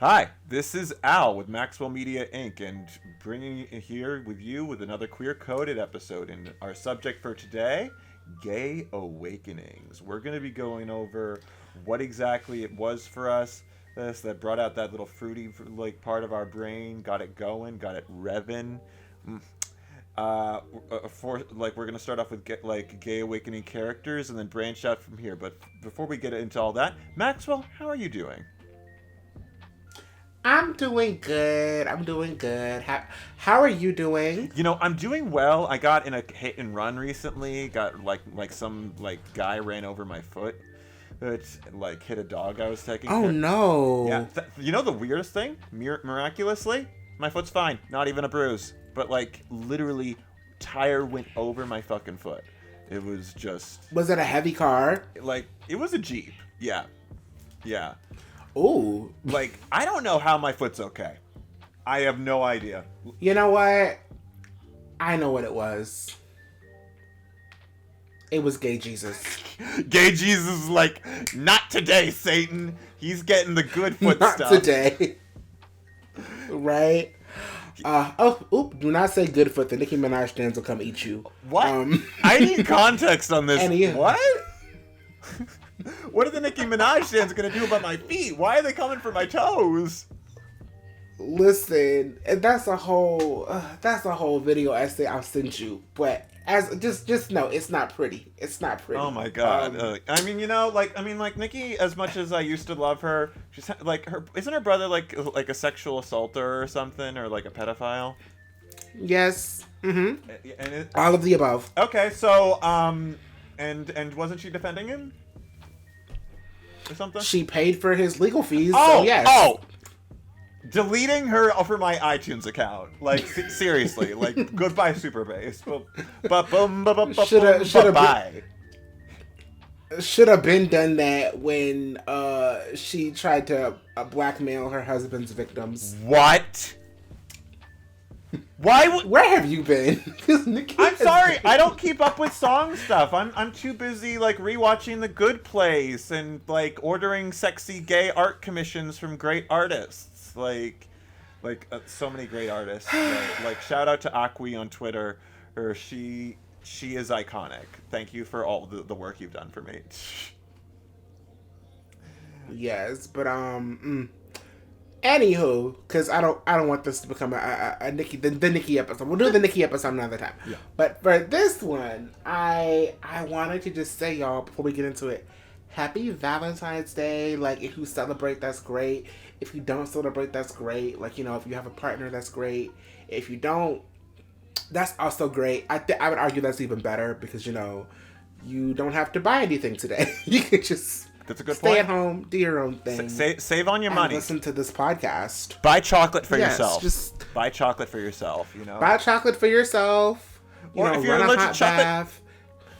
Hi, this is Al with Maxwell Media Inc. and bringing it here with you with another queer coded episode. And our subject for today, gay awakenings. We're going to be going over what exactly it was for us this that brought out that little fruity like part of our brain, got it going, got it revving. Mm. For like we're gonna start off with gay awakening characters and then branch out from here. But before we get into all that, Maxwell, how are you doing? I'm doing good. I'm doing good. How are you doing? I'm doing well. I got in a hit and run recently. Got like some like guy ran over my foot. It like hit a dog I was taking Oh care. Yeah, no. the weirdest thing? Miraculously, my foot's fine. Not even a bruise. But like literally, tire went over my fucking foot. It was just Was it a heavy car? like it was a Jeep. Yeah, yeah. Ooh. Like I don't know how my foot's okay. I have no idea. You know what? I know what it was. It was gay Jesus. Gay Jesus is like, not today, Satan. He's getting the good foot Not stuff. today. Right? Do not say good foot. The Nicki Minaj stands will come eat you. What? I need context on this. Any- What? What are the Nicki Minaj stands going to do about my feet? Why are they coming for my toes? Listen, that's a whole video essay I'll send you. But as just know, it's not pretty. It's not pretty. Oh my god! Like Nicki. As much as I used to love her, she's like her. Isn't her brother like a sexual assaulter or something, or like a pedophile? Yes. Mm-hmm. And All of the above. okay, so and wasn't she defending him or something? She paid for his legal fees. Oh, So yes. oh. Deleting her for my iTunes account, like seriously, like goodbye Superbase. Bye. Should have been done that when she tried to blackmail her husband's victims. What? Why would? Where have you been? I'm sorry, I don't keep up with song stuff. I'm too busy like rewatching The Good Place and like ordering sexy gay art commissions from great artists. Like so many great artists. Like shout out to Aqui on Twitter. She is iconic. Thank you for all the work you've done for me. Yes, but anywho, because I don't want this to become a Nicki the Nicki episode. We'll do the Nicki episode another time. Yeah. But for this one, I wanted to just say, y'all, before we get into it, Happy Valentine's Day. Like, if you celebrate, that's great. If you don't celebrate, that's great. Like, if you have a partner, that's great. If you don't, that's also great. I would argue that's even better because, you don't have to buy anything today. You can just That's a good stay point. at home, do your own thing. Save on your and money. listen to this podcast. Buy chocolate for Yes, yourself. just buy chocolate for yourself. buy chocolate for yourself. Or if you're run a allergic hot to chocolate, bath.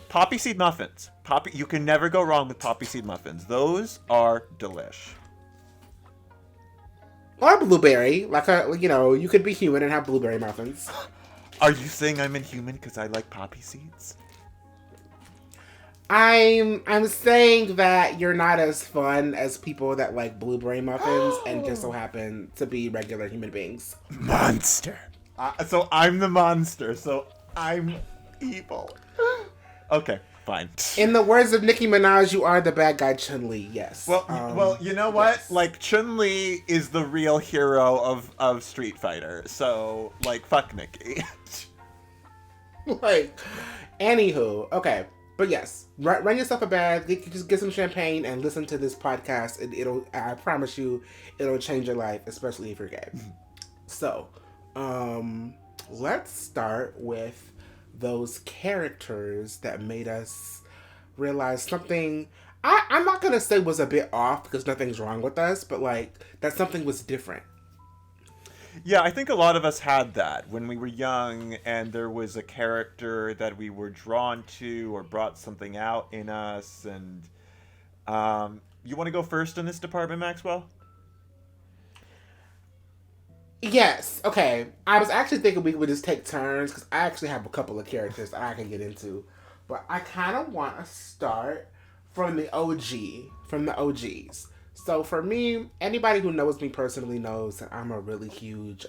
Poppy seed muffins. You can never go wrong with poppy seed muffins. Those are delish. Or blueberry. You could be human and have blueberry muffins. Are you saying I'm inhuman because I like poppy seeds? I'm saying that you're not as fun as people that like blueberry muffins and just so happen to be regular human beings. Monster. So I'm the monster. So I'm evil. Okay, fine. In the words of Nicki Minaj, you are the bad guy, Chun-Li. Yes. Well, you know what? Yes. Like Chun-Li is the real hero of Street Fighter. So like, fuck Nicki. Anywho, okay. But yes, run yourself a bath, just get some champagne and listen to this podcast. I promise you, it'll change your life, especially if you're gay. So, let's start with those characters that made us realize something. I'm not gonna say was a bit off because nothing's wrong with us, but that something was different. Yeah, I think a lot of us had that when we were young and there was a character that we were drawn to or brought something out in us. And you want to go first in this department, Maxwell? Yes, okay. I was actually thinking we would just take turns because I actually have a couple of characters that I can get into. But I kind of want to start from the OGs. So for me, anybody who knows me personally knows that I'm a really huge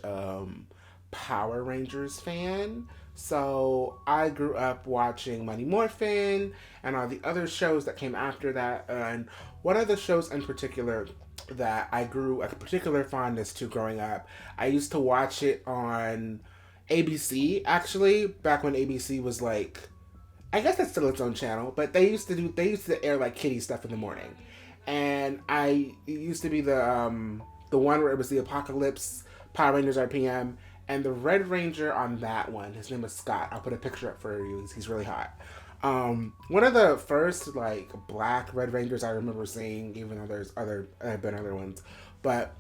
Power Rangers fan. So I grew up watching Mighty Morphin and all the other shows that came after that. And one of the shows in particular that I grew a particular fondness to growing up, I used to watch it on ABC actually, back when ABC was like, I guess it's still its own channel, but they used to air like kiddie stuff in the morning. And it used to be the one where it was the Apocalypse Power Rangers RPM, and the Red Ranger on that one, his name is Scott. I'll put a picture up for you. He's really hot. One of the first like black Red Rangers I remember seeing, even though there have been other ones, but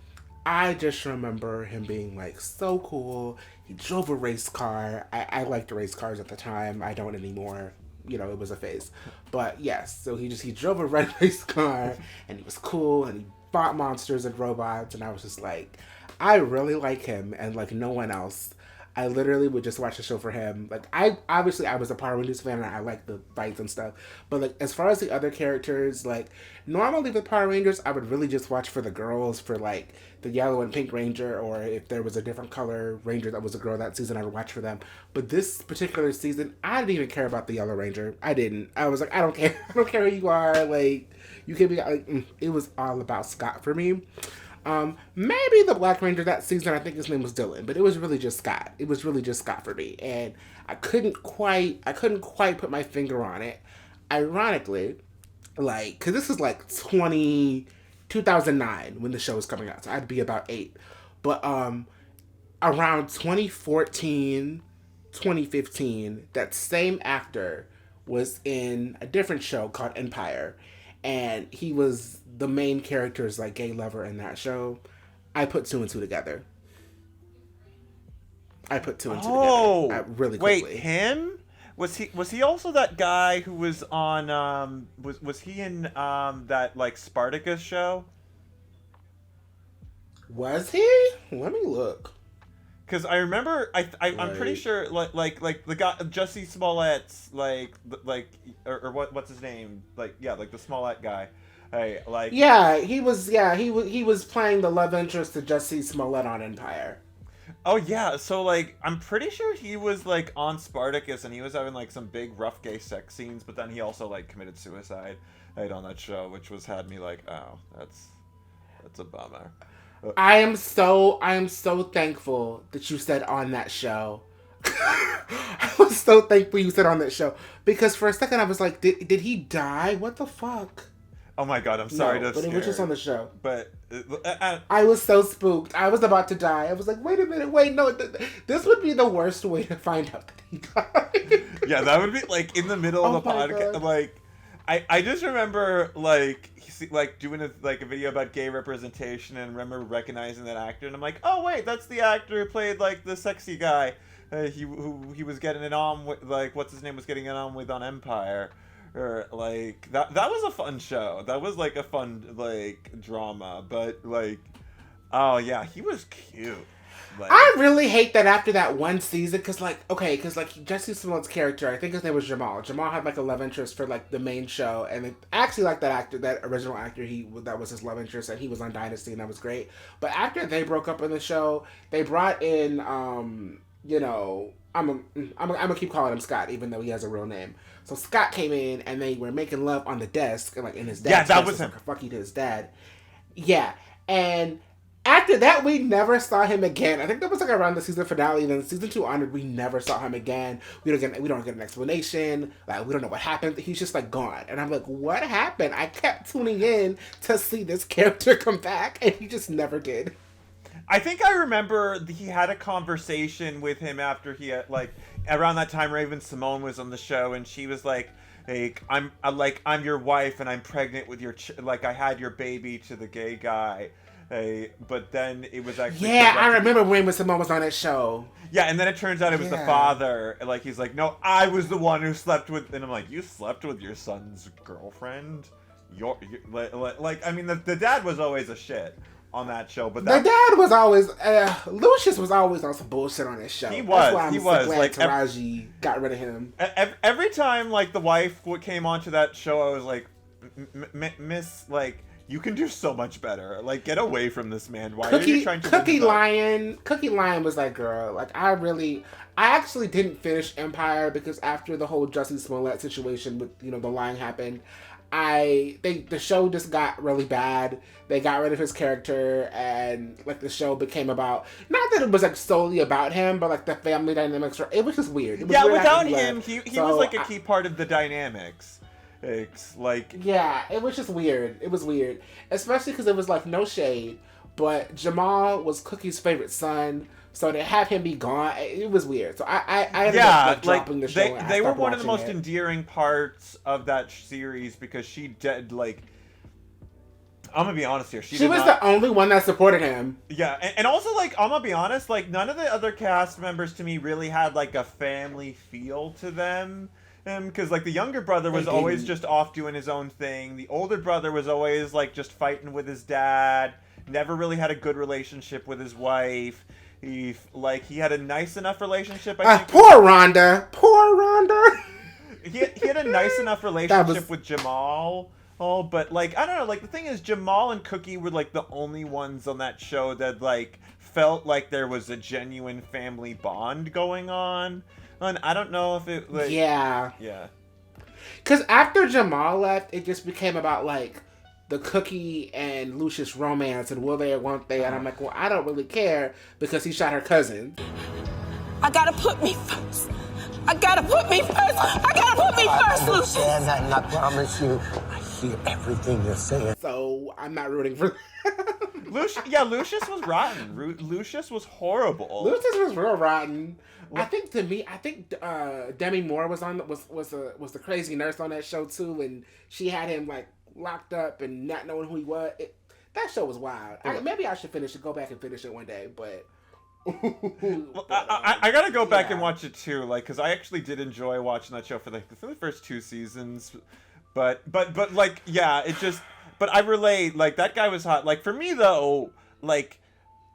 I just remember him being like so cool. He drove a race car. I liked race cars at the time. I don't anymore. You know, it was a phase. But yes, so he drove a red race car and he was cool and he fought monsters and robots, and I was just like, I really like him and like no one else. I literally would just watch the show for him. Like I was a Power Rangers fan and I liked the fights and stuff. But like as far as the other characters, like normally with Power Rangers I would really just watch for the girls, for like the yellow and pink ranger, or if there was a different color ranger that was a girl that season, I would watch for them. But this particular season I didn't even care about the yellow ranger. I didn't. I was like, I don't care. I don't care who you are. Like you can be like, it was all about Scott for me. Maybe the Black Ranger that season, I think his name was Dylan, but it was really just Scott. It was really just Scott for me, and I couldn't quite put my finger on it. Ironically, like, cause this is like 2009 when the show was coming out, so I'd be about 8. But around 2014, 2015, that same actor was in a different show called Empire, and he was the main character's like gay lover in that show. I put two and two together. Together really quickly. Wait, him? Was he also that guy who was on was he in that like Spartacus show? Was he? Let me look. Because I remember, I'm pretty sure like the guy Jesse Smollett's like or what's his name, like the Smollett guy, hey, like he was playing the love interest to Jesse Smollett on Empire. Oh yeah, so like I'm pretty sure he was like on Spartacus and he was having like some big rough gay sex scenes, but then he also like committed suicide on that show, which had me like, oh, that's a bummer. I am so thankful that you said on that show. I was so thankful you said on that show, because for a second I was like, did he die? What the fuck? Oh my god, I'm sorry to but it was just on the show. But I was so spooked. I was about to die. I was like, wait a minute, no, this would be the worst way to find out that he died. Yeah, that would be like in the middle of the podcast. Like, I just remember like doing a video about gay representation and remember recognizing that actor, and I'm like, oh wait, that's the actor who played like the sexy guy. He was getting it on with, like, what's his name was getting it on with on Empire. Or like that was a fun show. That was like a fun like drama, but like, oh yeah, he was cute. Like, I really hate that after that one season, because Jesse Smollett's character, I think his name was Jamal. Jamal had like a love interest for like the main show, and I actually like that actor, that original actor. That was his love interest, and he was on Dynasty, and that was great. But after they broke up in the show, they brought in I'm gonna keep calling him Scott, even though he has a real name. So Scott came in, and they were making love on the desk, and like in his dad's that was him. Fuck to his dad. Yeah, and after that, we never saw him again. I think that was like around the season finale. And then season 2 onward, we never saw him again. We don't get an explanation. Like, we don't know what happened. He's just like gone. And I'm like, what happened? I kept tuning in to see this character come back, and he just never did. I think I remember he had a conversation with him after he had, like, around that time Raven-Symoné was on the show, and she was like, I'm your wife and I'm pregnant with your I had your baby to the gay guy. But then it was actually... Yeah, I remember Raven-Symoné was on that show. Yeah, and then it turns out it was the father. Like, he's like, no, I was the one who slept with... And I'm like, you slept with your son's girlfriend? I mean, the dad was always a shit on that show, but the dad was always... Lucius was always on some bullshit on this show. He was. That's why I'm so glad Taraji got rid of him. Every time, like, the wife came onto that show, I was like, Miss, like... you can do so much better. Like, get away from this man. Why are you trying to Cookie Lion was like, girl, like I actually didn't finish Empire because after the whole Jussie Smollett situation with, you know, the lying happened, the show just got really bad. They got rid of his character, and like the show became about, not that it was like solely about him, but like the family dynamics. It was just weird. It was weird without him, he was like a key part of the dynamics. It's like, yeah, it was just weird. It was weird, especially because it was like no shade, but Jamal was Cookie's favorite son. So to have him be gone, it was weird. So I ended up like, dropping the show. They were one of the most endearing parts of that series because she did like. I'm gonna be honest here. She was the only one that supported him. Yeah, and also like I'm gonna be honest, like none of the other cast members to me really had like a family feel to them. Because like the younger brother was always just off doing his own thing. The older brother was always like just fighting with his dad. Never really had a good relationship with his wife. He had a nice enough relationship. I think. Poor Rhonda. He had a nice enough relationship with Jamal. Oh, but like I don't know. Like the thing is, Jamal and Cookie were like the only ones on that show that like felt like there was a genuine family bond going on. And I don't know if it like yeah. Because after Jamal left, it just became about like the Cookie and Lucius romance and will they or won't they? And I'm like, well, I don't really care because he shot her cousin. I gotta put me first. Lucius. And I promise you, I hear everything you're saying. So I'm not rooting for. Lucius was rotten. Lucius was horrible. Lucius was real rotten. I think Demi Moore was the crazy nurse on that show too, and she had him like locked up and not knowing who he was. That show was wild. Maybe I should go back and finish it one day, but. I gotta go back and watch it too, like, because I actually did enjoy watching that show for the first 2 seasons, but like, yeah, it just. But I relate, like, that guy was hot. Like, for me though, like,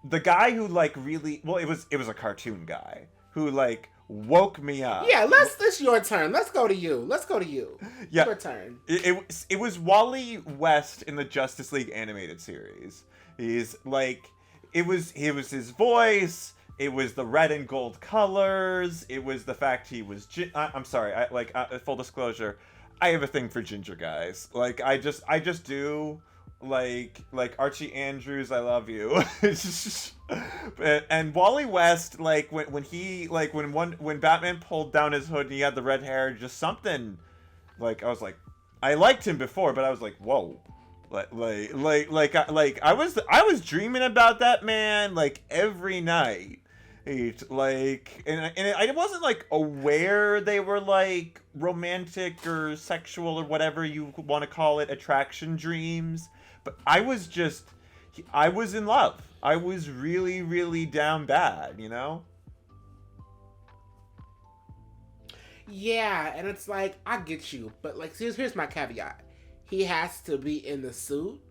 the guy who like really, well, it was a cartoon guy who like woke me up. Yeah, it's your turn. Let's go to you. Yeah, your turn. It was Wally West in the Justice League animated series. He's like, it was his voice. It was the red and gold colors. It was the fact he was. I'm sorry. Full disclosure, I have a thing for ginger guys. Like I just do. Like Archie Andrews, I love you. And Wally West, like when Batman pulled down his hood and he had the red hair, just something. Like I was like, I liked him before, but I was like, whoa, I was dreaming about that man like every night. And I wasn't like aware they were like romantic or sexual or whatever you want to call it, attraction dreams. But I was in love. I was really, really down bad, you know? Yeah, and it's like, I get you, but like, here's my caveat. He has to be in the suit,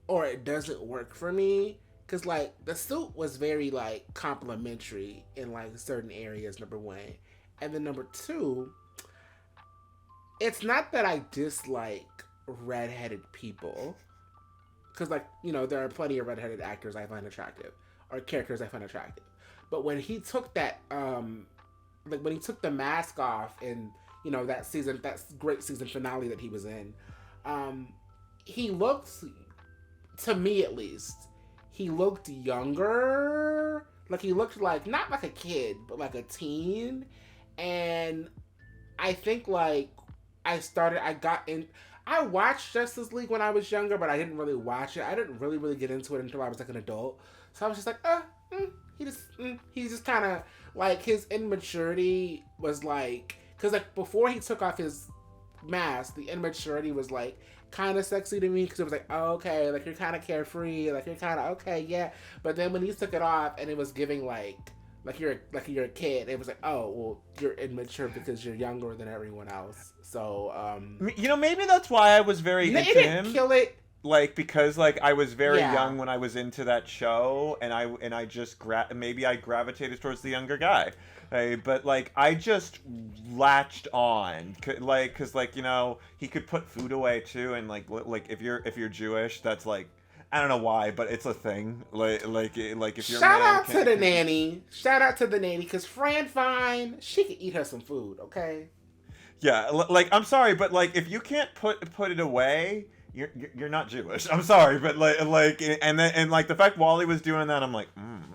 or it doesn't work for me. Because, like, the suit was very, like, complimentary in, like, certain areas, number one. And then number two, it's not that I dislike redheaded people. Because, like, you know, there are plenty of redheaded actors I find attractive. Or characters I find attractive. But when he took that, when he took the mask off in, you know, that great season finale that he was in, he looked, to me at least, he looked younger. Like, he looked like, not like a kid, but like a teen. And I think, like, I watched Justice League when I was younger, but I didn't really watch it. I didn't really get into it until I was like an adult. So I was just like, he's just kind of, like, his immaturity was like, because like before he took off his mask, the immaturity was like kind of sexy to me, because it was like, oh, okay, like you're kind of carefree, like you're kind of okay, yeah. But then when he took it off and it was giving like you're a kid, it was like, oh, well, you're immature because you're younger than everyone else. So you know, maybe that's why I was very into him. Kill it. like because like I was very Yeah. young when I was into that show, and I just maybe I gravitated towards the younger guy, but like I just latched on, like because like you know he could put food away too, and like if you're Jewish, that's like I don't know why, but it's a thing. Like if you're Shout out to the nanny. Shout out to the nanny, because Fran Fine, she can eat her some food, okay? Yeah, like I'm sorry, but like if you can't put it away, you're not Jewish. I'm sorry, but like and then and like the fact Wally was doing that, I'm like,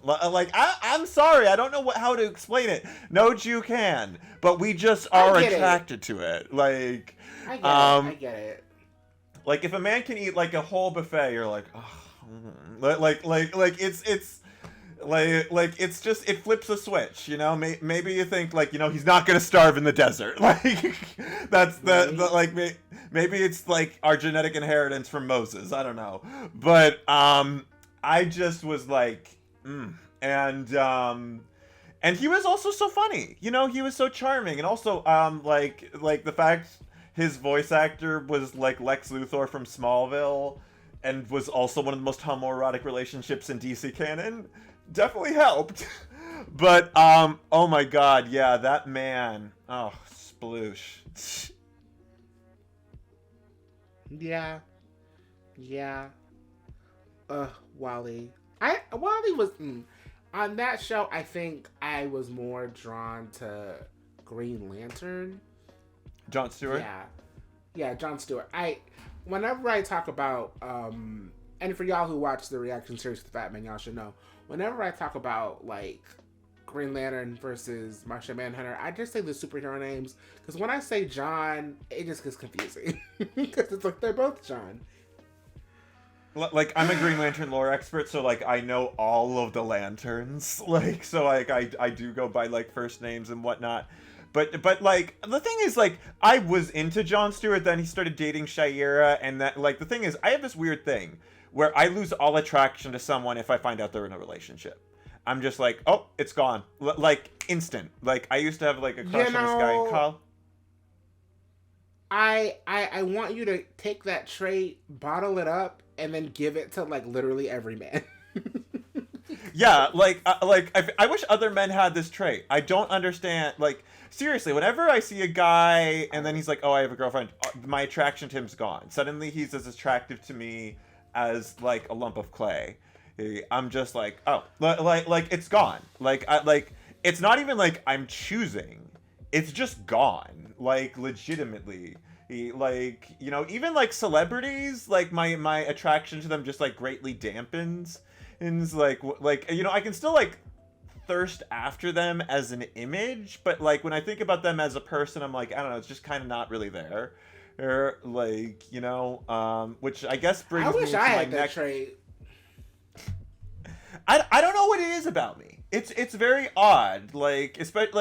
like I'm sorry, I don't know how to explain it. No Jew can, but we just are attracted to it. Like I get it. Like if a man can eat like a whole buffet, you're like, oh, like it's. Like it's just it flips a switch, you know. Maybe you think like you know he's not gonna starve in the desert. Like that's the like maybe it's like our genetic inheritance from Moses. I don't know, but I just was like, and he was also so funny. You know, he was so charming, and also like the fact his voice actor was like Lex Luthor from Smallville, and was also one of the most homoerotic relationships in DC canon. Definitely helped. But oh my god, yeah, that man. Oh, sploosh. Yeah. Wally. Wally was on that show. I think I was more drawn to Green Lantern. Jon Stewart. Yeah, Jon Stewart. Whenever I talk about and for y'all who watch the reaction series to Batman, y'all should know. Whenever I talk about like Green Lantern versus Martian Manhunter, I just say the superhero names, because when I say John, it just gets confusing because it's like they're both John. Like I'm a Green Lantern lore expert, so like I know all of the lanterns. Like so, like I do go by like first names and whatnot. But like the thing is like I was into Jon Stewart, then he started dating Shayera, and that like the thing is I have this weird thing where I lose all attraction to someone if I find out they're in a relationship. I'm just like, oh, it's gone. Like instant. Like I used to have like a crush on this guy in college. I want you to take that trait, bottle it up, and then give it to like literally every man. Yeah, like I wish other men had this trait. I don't understand. Like seriously, whenever I see a guy and then he's like, "Oh, I have a girlfriend," my attraction to him's gone. Suddenly, he's as attractive to me as like a lump of clay. I'm just like, oh, like it's gone. Like it's not even like I'm choosing. It's just gone. Like legitimately. Like you know, even like celebrities, like my attraction to them just like greatly dampens. And it's like you know, I can still like thirst after them as an image, but like when I think about them as a person, I'm like, I don't know, it's just kind of not really there. Or like you know, which I guess brings me to my next trait. I don't know what it is about me. It's very odd. Like especially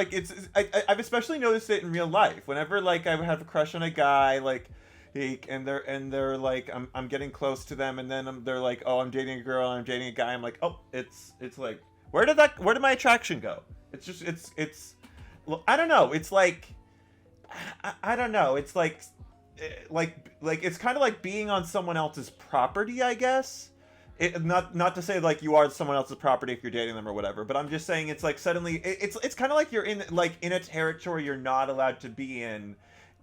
like I've especially noticed it in real life. Whenever like I have a crush on a guy, like. And they're like I'm getting close to them, and then they're like, oh, I'm dating a girl, I'm dating a guy. I'm like, oh, it's like where did my attraction go? It's just it's I don't know. It's like I don't know. It's like it's kind of like being on someone else's property, I guess. Not to say like you are someone else's property if you're dating them or whatever, but I'm just saying it's like suddenly it's kind of like you're in a territory you're not allowed to be in.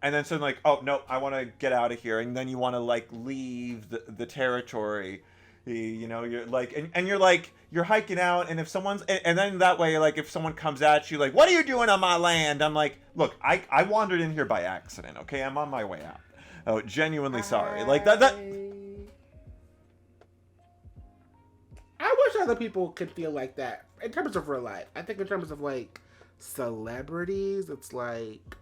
And then suddenly, like, oh, no, I want to get out of here. And then you want to, like, leave the territory. You know, you're like, and you're like, you're hiking out. And if someone's, and then that way, like, if someone comes at you, like, what are you doing on my land? I'm like, look, I wandered in here by accident, okay? I'm on my way out. Oh, genuinely sorry. Like, that. I wish other people could feel like that in terms of real life. I think in terms of, like, celebrities, it's like,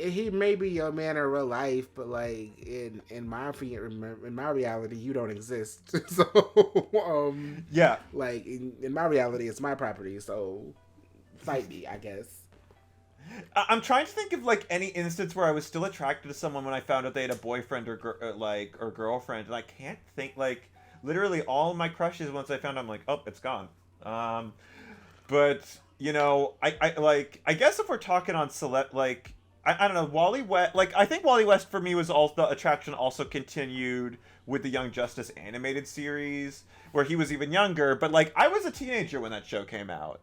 he may be your man in real life, but like in my reality, you don't exist. So yeah, like in my reality, it's my property. So fight me, I guess. I'm trying to think of like any instance where I was still attracted to someone when I found out they had a boyfriend or girlfriend, and I can't think. Like literally all my crushes once I found out, I'm like, oh, it's gone. But you know, I guess if we're talking on I don't know, Wally West, like, I think Wally West for me was also, the attraction also continued with the Young Justice animated series, where he was even younger, but, like, I was a teenager when that show came out.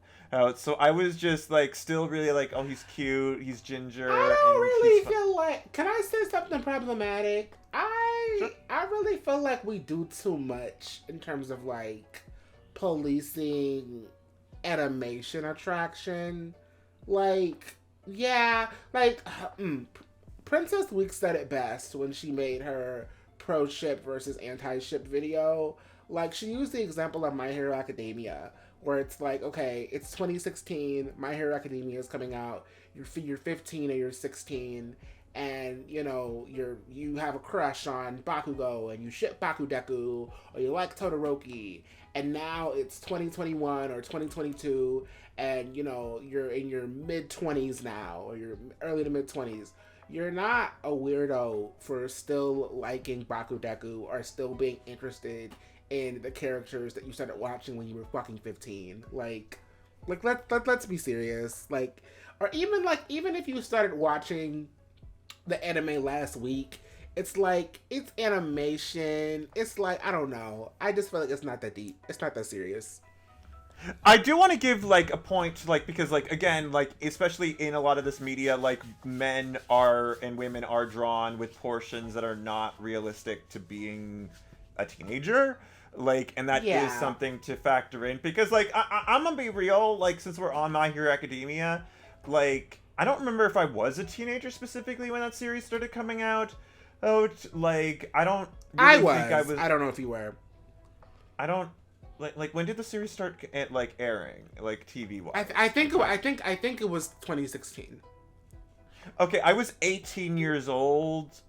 So I was just, like, still really like, oh, he's cute, he's ginger, I don't and really he's feel like. Can I say something problematic? Sure. I really feel like we do too much in terms of like policing animation attraction. Like, yeah, like Princess Week said it best when she made her pro ship versus anti ship video. Like, she used the example of My Hero Academia, where it's like, okay, it's 2016, My Hero Academia is coming out, you're 15 or you're 16, and you know you have a crush on Bakugo and you ship Bakudeku or you like Todoroki, and now it's 2021 or 2022 and you know you're in your mid 20s now or your early to mid 20s. You're not a weirdo for still liking Bakudeku or still being interested in the characters that you started watching when you were fucking 15. Like let's be serious. Like, or even if you started watching the anime last week, it's like, it's animation. It's like, I don't know. I just feel like it's not that deep. It's not that serious. I do want to give, like, a point, like, because, like, again, like, especially in a lot of this media, like, men are and women are drawn with portions that are not realistic to being a teenager. Like, and that is something to factor in. Because, like, I'm gonna be real, like, since we're on My Hero Academia, like, I don't remember if I was a teenager specifically when that series started coming out. Like, I don't really think I was. I don't know if you were. I don't. Like when did the series start like airing, like TV wise? I think it was 2016. Okay, I was 18 years old.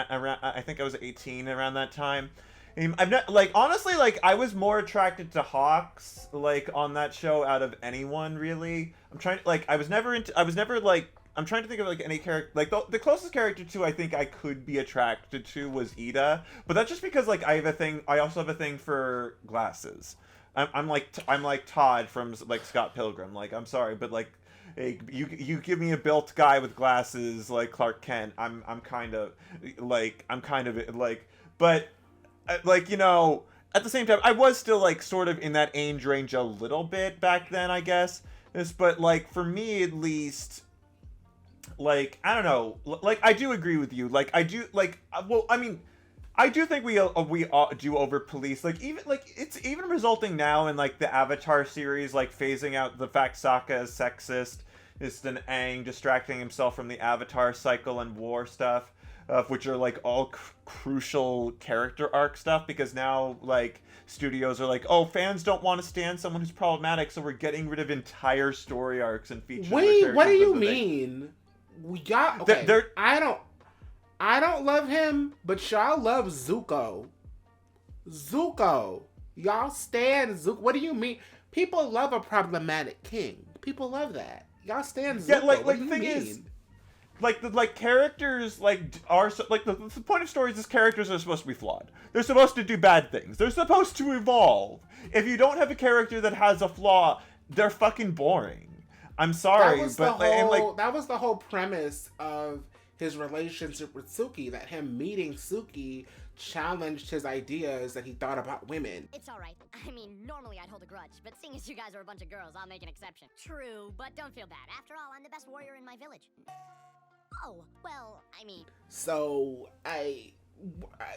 Around, I think I was 18 around that time. I'm not, like, honestly, like, I was more attracted to Hawks, like, on that show out of anyone, really. I'm trying to, like, I was never, like, I'm trying to think of, like, any character, like, the closest character to I think I could be attracted to was Ida, but that's just because, like, I also have a thing for glasses. I'm like Todd from, like, Scott Pilgrim, like, I'm sorry, but, like, hey, you give me a built guy with glasses, like Clark Kent, I'm kind of, but, like, you know, at the same time, I was still, like, sort of in that age range a little bit back then, I guess. But, like, for me, at least, like, I don't know. Like, I do agree with you. Like, I do, like, well, I mean, I do think we do over-police. Like, even, like, it's even resulting now in, like, the Avatar series, like, phasing out the fact Sokka is sexist. It's an Aang distracting himself from the Avatar cycle and war stuff. Which are, like, all crucial character arc stuff, because now, like, studios are like, oh, fans don't want to stand someone who's problematic, so we're getting rid of entire story arcs and features. Wait, what do you mean? We got, okay. I don't love him, but y'all love Zuko. Zuko, y'all stand Zuko. What do you mean? People love a problematic king. People love that. Y'all stand Zuko. Yeah, like the thing is, like characters, like, are so, like, the point of stories is characters are supposed to be flawed. They're supposed to do bad things. They're supposed to evolve. If you don't have a character that has a flaw, they're fucking boring. I'm sorry, but that was the whole premise of his relationship with Suki, that him meeting Suki challenged his ideas that he thought about women. It's alright. I mean, normally I'd hold a grudge, but seeing as you guys are a bunch of girls, I'll make an exception. True, but don't feel bad. After all, I'm the best warrior in my village. Oh, well, I mean... So,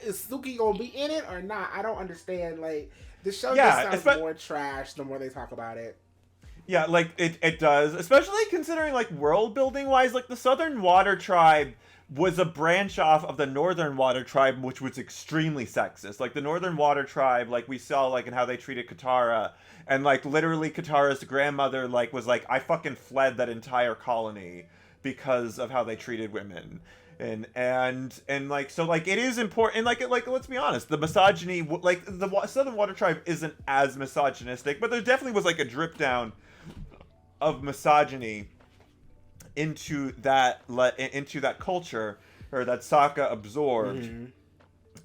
is Suki gonna be in it or not? I don't understand. Like, the show just sounds more trash the more they talk about it. Yeah, like, it does. Especially considering, like, world building wise, like, the Southern Water Tribe was a branch off of the Northern Water Tribe, which was extremely sexist. Like, the Northern Water Tribe, like, we saw, like, in how they treated Katara, and, like, literally Katara's grandmother, like, was like, I fucking fled that entire colony because of how they treated women. And like, so, like, it is important, and like let's be honest, the misogyny, like, the Southern Water Tribe isn't as misogynistic, but there definitely was, like, a drip down of misogyny into that culture, or that Sokka absorbed. Mm-hmm.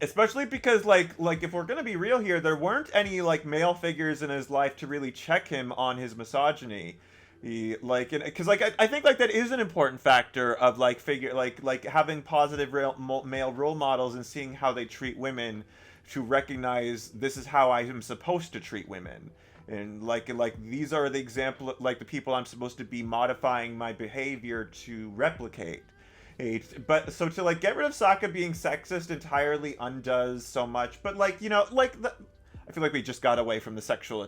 Especially because, like if we're gonna be real here, there weren't any, like, male figures in his life to really check him on his misogyny. Because I think like that is an important factor of like having positive male role models and seeing how they treat women, to recognize this is how I am supposed to treat women, and like these are the example, like the people I'm supposed to be modifying my behavior to replicate. But so to like get rid of Sokka being sexist entirely undoes so much. But like, you know, like I feel like we just got away from the sexual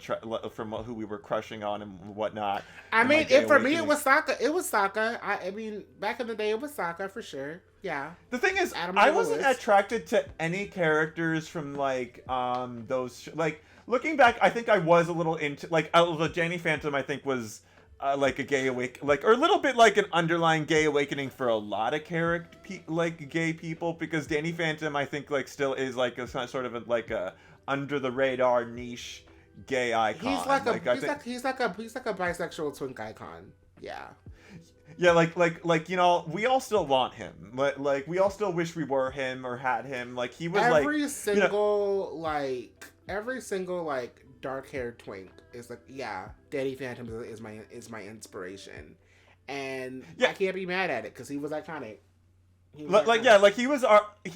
from who we were crushing on and whatnot. I mean, for me, it was Sokka. It was Sokka. I mean, back in the day, it was Sokka for sure. Yeah. The thing is, I wasn't attracted to any characters from like those like looking back. I think I was a little into like Danny Phantom. I think was like a gay or a little bit like an underlying gay awakening for a lot of like gay people, because Danny Phantom I think like still is like a sort of like a under the radar niche gay icon. He's like a bisexual twink icon. Yeah. Yeah, like you know, we all still want him. Like we all still wish we were him or had him. Like he was every single dark-haired twink is like, yeah, Danny Phantom is my inspiration, and yeah. I can't be mad at it because he was iconic. He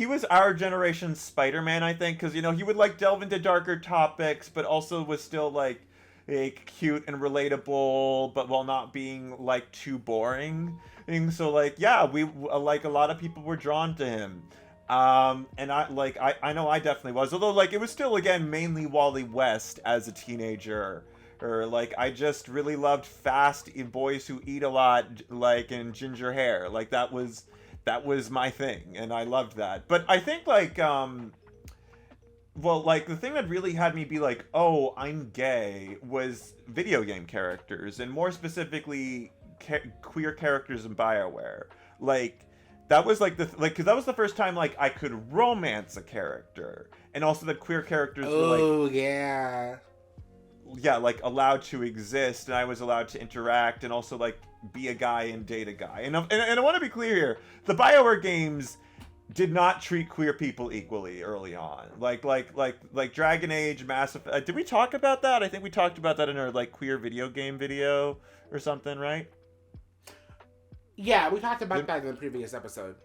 was our generation's Spider-Man, I think, because you know he would like delve into darker topics, but also was still like cute and relatable, but while not being like too boring. And so like yeah, we like a lot of people were drawn to him. And I know I definitely was, although like it was still again mainly Wally West as a teenager, or like I just really loved fast boys who eat a lot, like, and ginger hair. Like that was my thing, and I loved that. But I think like well, like the thing that really had me be like, oh, I'm gay, was video game characters, and more specifically queer characters in BioWare. Like that was like because that was the first time like I could romance a character, and also that queer characters were like, yeah, like allowed to exist, and I was allowed to interact and also like be a guy and date a guy. And I want to be clear here, the BioWare games did not treat queer people equally early on. Like Dragon Age, Mass Effect. Did we talk about that? I think we talked about that in our like queer video game video or something, right? Yeah, we talked about that in the previous episode.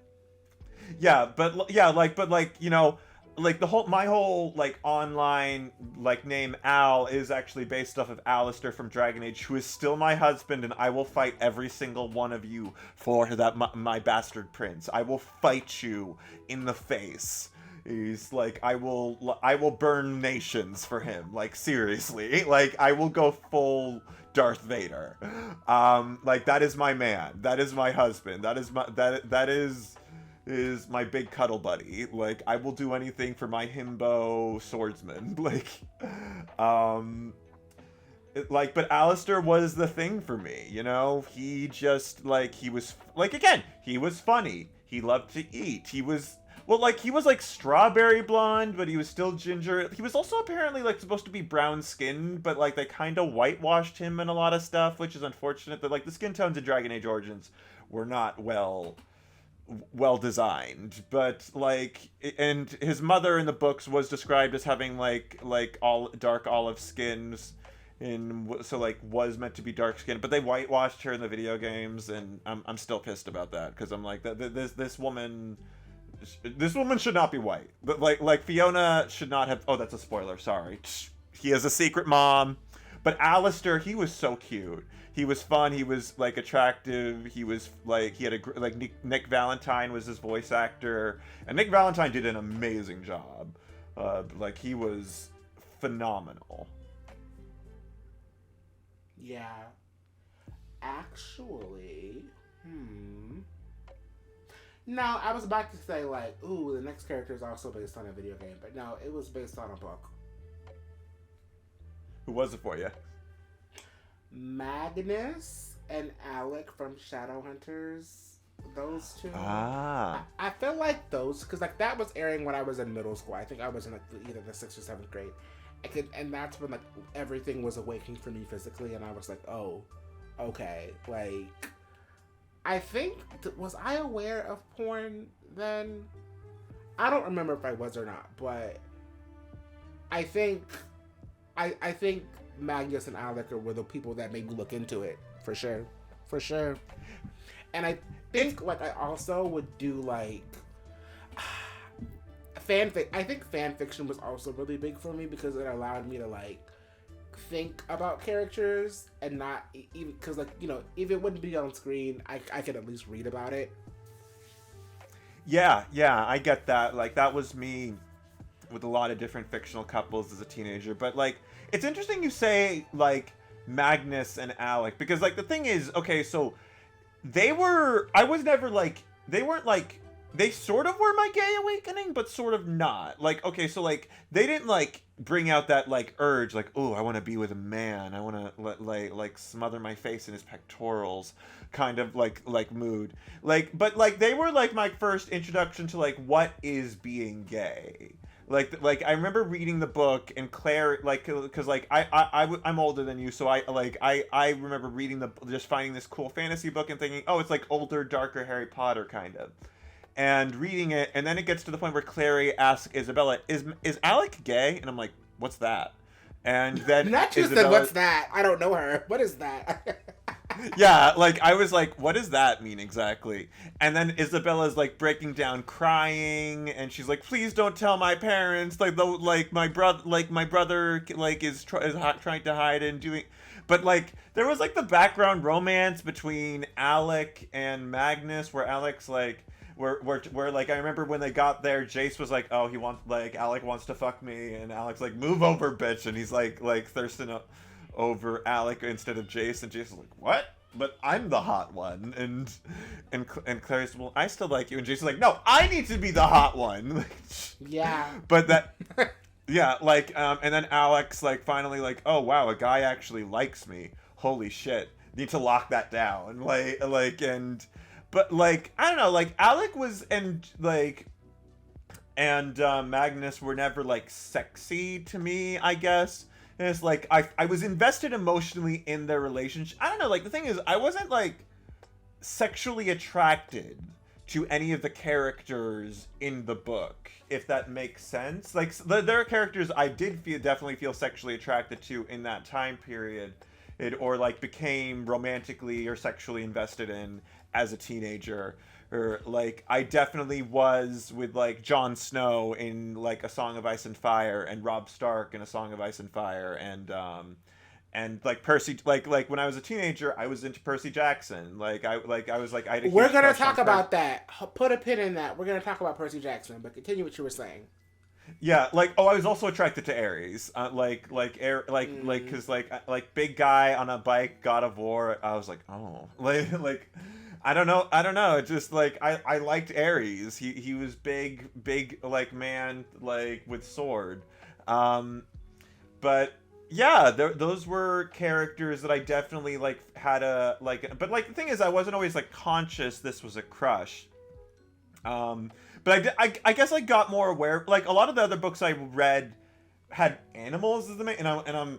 Yeah, but you know, like my whole like online like name Al is actually based off of Alistair from Dragon Age, who is still my husband, and I will fight every single one of you for that my bastard prince. I will fight you in the face. He's like, I will burn nations for him. Like seriously, like I will go full Darth Vader. Like that is my man. That is my husband. That is my big cuddle buddy. Like I will do anything for my himbo swordsman. But Alistair was the thing for me, you know? He just he was funny. He loved to eat. He was like strawberry blonde, but he was still ginger. He was also apparently like supposed to be brown skinned, but like they kind of whitewashed him in a lot of stuff, which is unfortunate. That like the skin tones in Dragon Age Origins were not well designed, but like, and his mother in the books was described as having like all dark olive skins, and so like was meant to be dark skinned, but they whitewashed her in the video games, and I'm still pissed about that, because I'm like this woman should not be white. But like Fiona should not have. Oh, that's a spoiler. Sorry. He has a secret mom. But Alistair, he was so cute. He was fun. He was like attractive. He was like, he had a like Nick Valentine was his voice actor, and Nick Valentine did an amazing job. Like he was phenomenal. Yeah. Actually, No, I was about to say like, ooh, the next character is also based on a video game, but no, it was based on a book. Who was it for you? Magnus and Alec from Shadowhunters. Those two. Ah. I feel like those, because like that was airing when I was in middle school. I think I was in like either the 6th or 7th grade. And that's when like everything was awakening for me physically, and I was like, oh, okay, like. I think, was I aware of porn then? I don't remember if I was or not, but I think Magnus and Alec were the people that made me look into it For sure. And I think like I also would do like fanfic. I think fan fiction was also really big for me because it allowed me to like think about characters and not even because like, you know, if it wouldn't be on screen, I could at least read about it. Yeah, I get that. Like, that was me with a lot of different fictional couples as a teenager. But, like, it's interesting you say, like, Magnus and Alec. Because, like, the thing is, okay, so I was never, like, they weren't, like, they sort of were my gay awakening, but sort of not. Like, okay, so, like, they didn't, like, bring out that, like, urge, like, oh, I want to be with a man. I want to, like, smother my face in his pectorals kind of, like mood. Like, but, like, they were, like, my first introduction to, like, what is being gay. Like I remember reading the book and Claire, like, because like I'm older than you, so I remember reading just finding this cool fantasy book and thinking, oh, it's like older, darker Harry Potter kind of, and reading it, and then it gets to the point where Clary asks Isabella, is Alec gay? And I'm like, what's that? And then not just Isabella, what's that? I don't know her. What is that? Yeah, like, I was like, what does that mean exactly? And then Isabella's, like, breaking down crying, and she's like, please don't tell my parents, like, though, like, my brother, like, is trying to hide and doing... But, like, there was, like, the background romance between Alec and Magnus, where Alec's, like... Where like, I remember when they got there, Jace was like, oh, Alec wants to fuck me, and Alec's like, move over, bitch, and he's, like thirsting up over Alec instead of Jace, and Jace is like, what? But I'm the hot one, and Claire's, well, I still like you, and Jace is like, no, I need to be the hot one. Yeah. But that, yeah, like, and then Alec's like, finally like, oh wow, a guy actually likes me. Holy shit, need to lock that down. But like, I don't know, like, Alec was, and Magnus were never like sexy to me, I guess. And it's like, I was invested emotionally in their relationship. I don't know, like, the thing is, I wasn't, like, sexually attracted to any of the characters in the book, if that makes sense. Like, there are characters I did definitely feel sexually attracted to in that time period, or, like, became romantically or sexually invested in as a teenager. Or, like, I definitely was with, like, Jon Snow in, like, A Song of Ice and Fire, and Robb Stark in A Song of Ice and Fire, and like, Percy, like, when I was a teenager, I was into Percy Jackson. Like, I had a huge We're gonna crush on talk about that. Put a pin in that. We're gonna talk about Percy Jackson, but continue what you were saying. Yeah, like, oh, I was also attracted to Ares. Because, like, big guy on a bike, God of War, I was like, oh. Like... I don't know. It's just, like, I liked Ares. He was big, like, man, like, with sword. But, yeah, those were characters that I definitely, like, had a, like... But, like, the thing is, I wasn't always, like, conscious this was a crush. But I guess I got more aware... Like, a lot of the other books I read had animals as the main... And I'm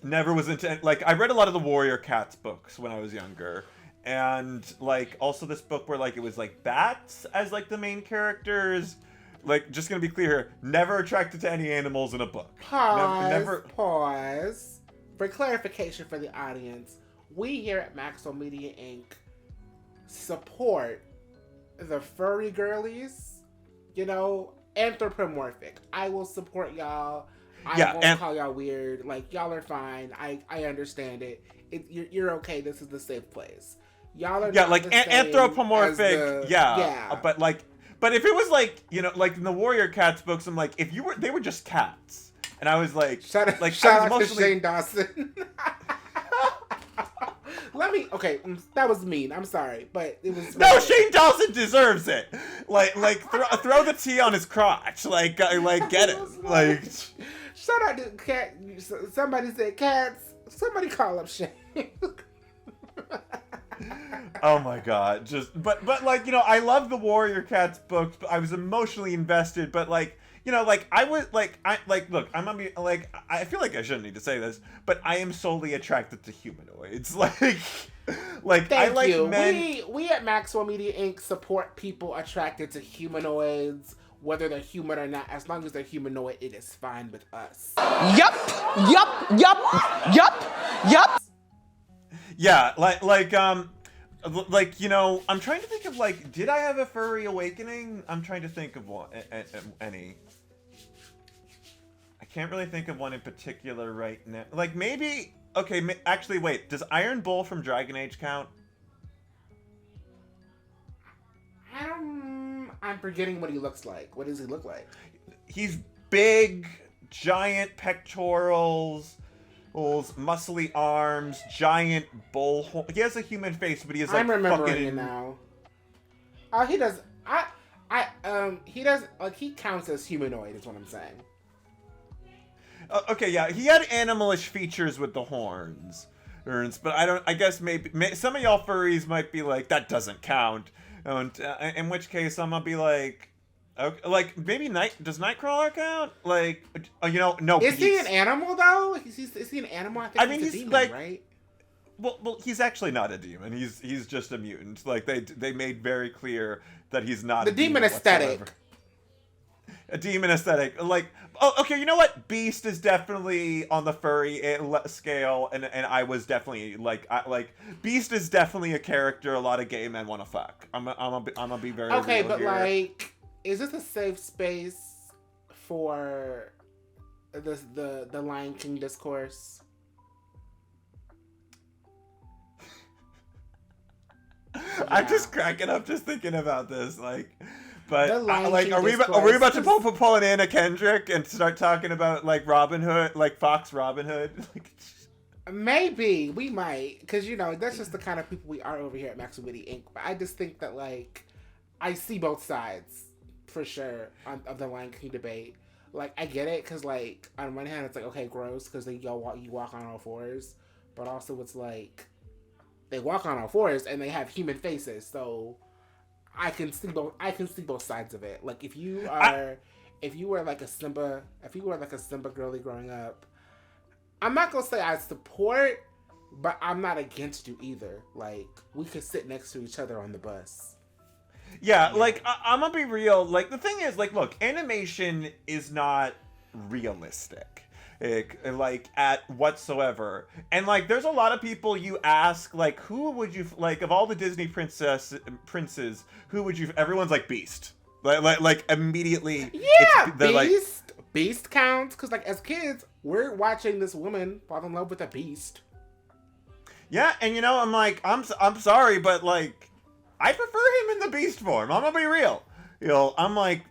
never was into... Like, I read a lot of the Warrior Cats books when I was younger. And, like, also this book where, like, it was, like, bats as, like, the main characters. Like, just gonna be clear here, never attracted to any animals in a book. Pause. For clarification for the audience, we here at Maxwell Media Inc. support the furry girlies, you know, anthropomorphic. I will support y'all. I won't call y'all weird. Like, y'all are fine. I understand it. You're okay. This is the safe place. Y'all are like anthropomorphic. But if it was like, you know, like in the Warrior Cats books, I'm like, they were just cats, and I was like, shout out to Shane Dawson. That was mean. I'm sorry, but it was. No, Shane Dawson deserves it. Like throw the tea on his crotch. Like get it. Like, shout out to cat. Somebody said cats. Somebody call up Shane. Oh my god, but like, you know, I love the Warrior Cats books, but I was emotionally invested, but like, you know, like, I was like, look, I feel like I shouldn't need to say this, but I am solely attracted to humanoids. Like I like you. men. We at Maxwell Media Inc. support people attracted to humanoids, whether they're human or not. As long as they're humanoid, it is fine with us. Yup. Yeah, like you know, I'm trying to think of like, did I have a furry awakening? I'm trying to think of one, any. I can't really think of one in particular right now. Like maybe, okay, actually wait, does Iron Bull from Dragon Age count? I'm forgetting what he looks like. What does he look like? He's big, giant pectorals, muscly arms, giant bull horn. He has a human face, but he has like I'm remembering fucking... it now. He does. He does. Like he counts as humanoid. Is what I'm saying. Okay, yeah, he had animalish features with the horns, but I don't. I guess maybe some of y'all furries might be like that doesn't count, and in which case I'm gonna be like, okay, like maybe does Nightcrawler count? Like, you know, no. Is he an animal though? Is he an animal? I mean, he's a demon, like, right? Well, he's actually not a demon. He's just a mutant. Like they made very clear that he's not the a demon aesthetic. Whatsoever. A demon aesthetic, like, oh, okay, you know what? Beast is definitely on the furry scale, and I was definitely like, Beast is definitely a character a lot of gay men want to fuck. I'm gonna be very okay, real but here. like, is this a safe space for the Lion King discourse? I'm just cracking up just thinking about this, like. But like, are we about to pull an Anna Kendrick and start talking about like Robin Hood, like Fox Robin Hood? Maybe we might, because you know that's just the kind of people we are over here at Max and Witty Inc. But I just think that like I see both sides for sure of the Lion King debate. Like I get it, because like on one hand it's like okay, gross, because you walk on all fours, but also it's like they walk on all fours and they have human faces, so. I can see both sides of it. Like if you were like a Simba girly growing up, I'm not gonna say I support, but I'm not against you either. Like we could sit next to each other on the bus. Yeah, like I'm gonna be real. Like the thing is, like, look, animation is not realistic. Like at whatsoever, and like there's a lot of people you ask, like, who would you like of all the Disney princes, who would you? Everyone's like Beast, like immediately. Yeah, Beast counts, because like as kids we're watching this woman fall in love with a beast. Yeah, and you know I'm like I'm sorry, but like I prefer him in the Beast form. I'm gonna be real. You know, I'm like,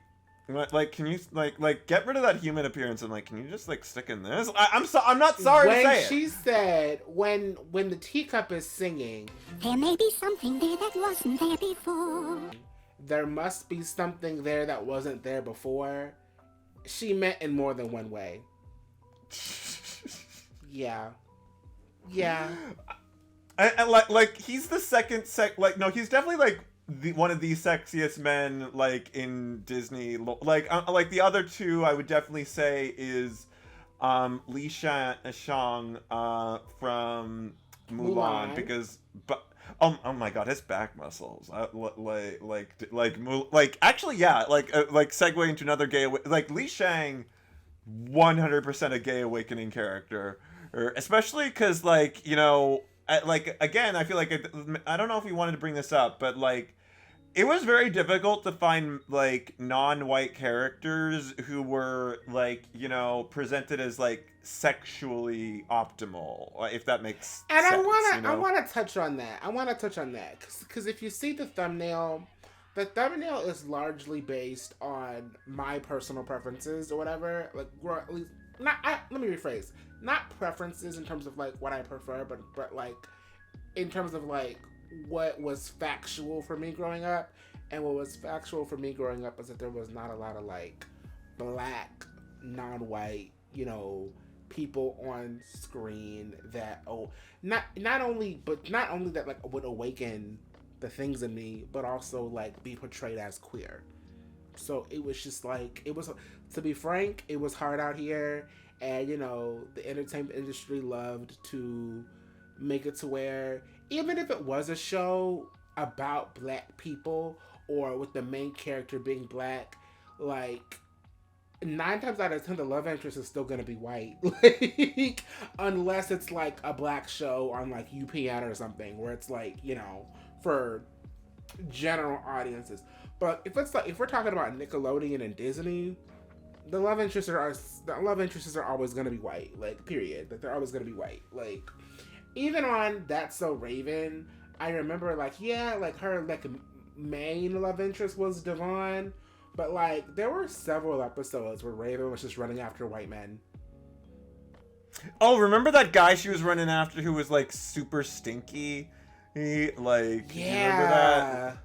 can you like get rid of that human appearance and like, can you just like stick in this? I'm not sorry to say When she said when the teacup is singing, there may be something there that wasn't there before. There must be something there that wasn't there before. She meant in more than one way. Yeah. And like he's the second he's definitely like one of the sexiest men like in Disney. Like the other two I would definitely say is Li Shang from Mulan. Because oh my god, his back muscles actually, yeah, like segue into another gay like Li Shang 100% a gay awakening character, especially because like, you know, like again I feel like I don't know if we wanted to bring this up, but like it was very difficult to find like non-white characters who were like, you know, presented as like sexually optimal, if that makes sense. And I want to touch on that. Because if you see the thumbnail is largely based on my personal preferences or whatever. Like, or at least let me rephrase. Not preferences in terms of like what I prefer, but like in terms of like what was factual for me growing up. And what was factual for me growing up is that there was not a lot of like black, non-white, you know, people on screen that not only that like would awaken the things in me, but also like be portrayed as queer. So it was just like, to be frank, it was hard out here. And you know, the entertainment industry loved to make it to where even if it was a show about black people or with the main character being black, like 9 times out of 10, the love interest is still gonna be white, like, unless it's like a black show on like UPN or something, where it's like, you know, for general audiences. But if it's like, if we're talking about Nickelodeon and Disney, the love interests are always gonna be white, like, period. Like, they're always gonna be white. Like, even on That's So Raven, I remember, like, yeah, like, her, like, main love interest was Devon, but, like, there were several episodes where Raven was just running after white men. Oh, remember that guy she was running after who was, like, super stinky? Remember that?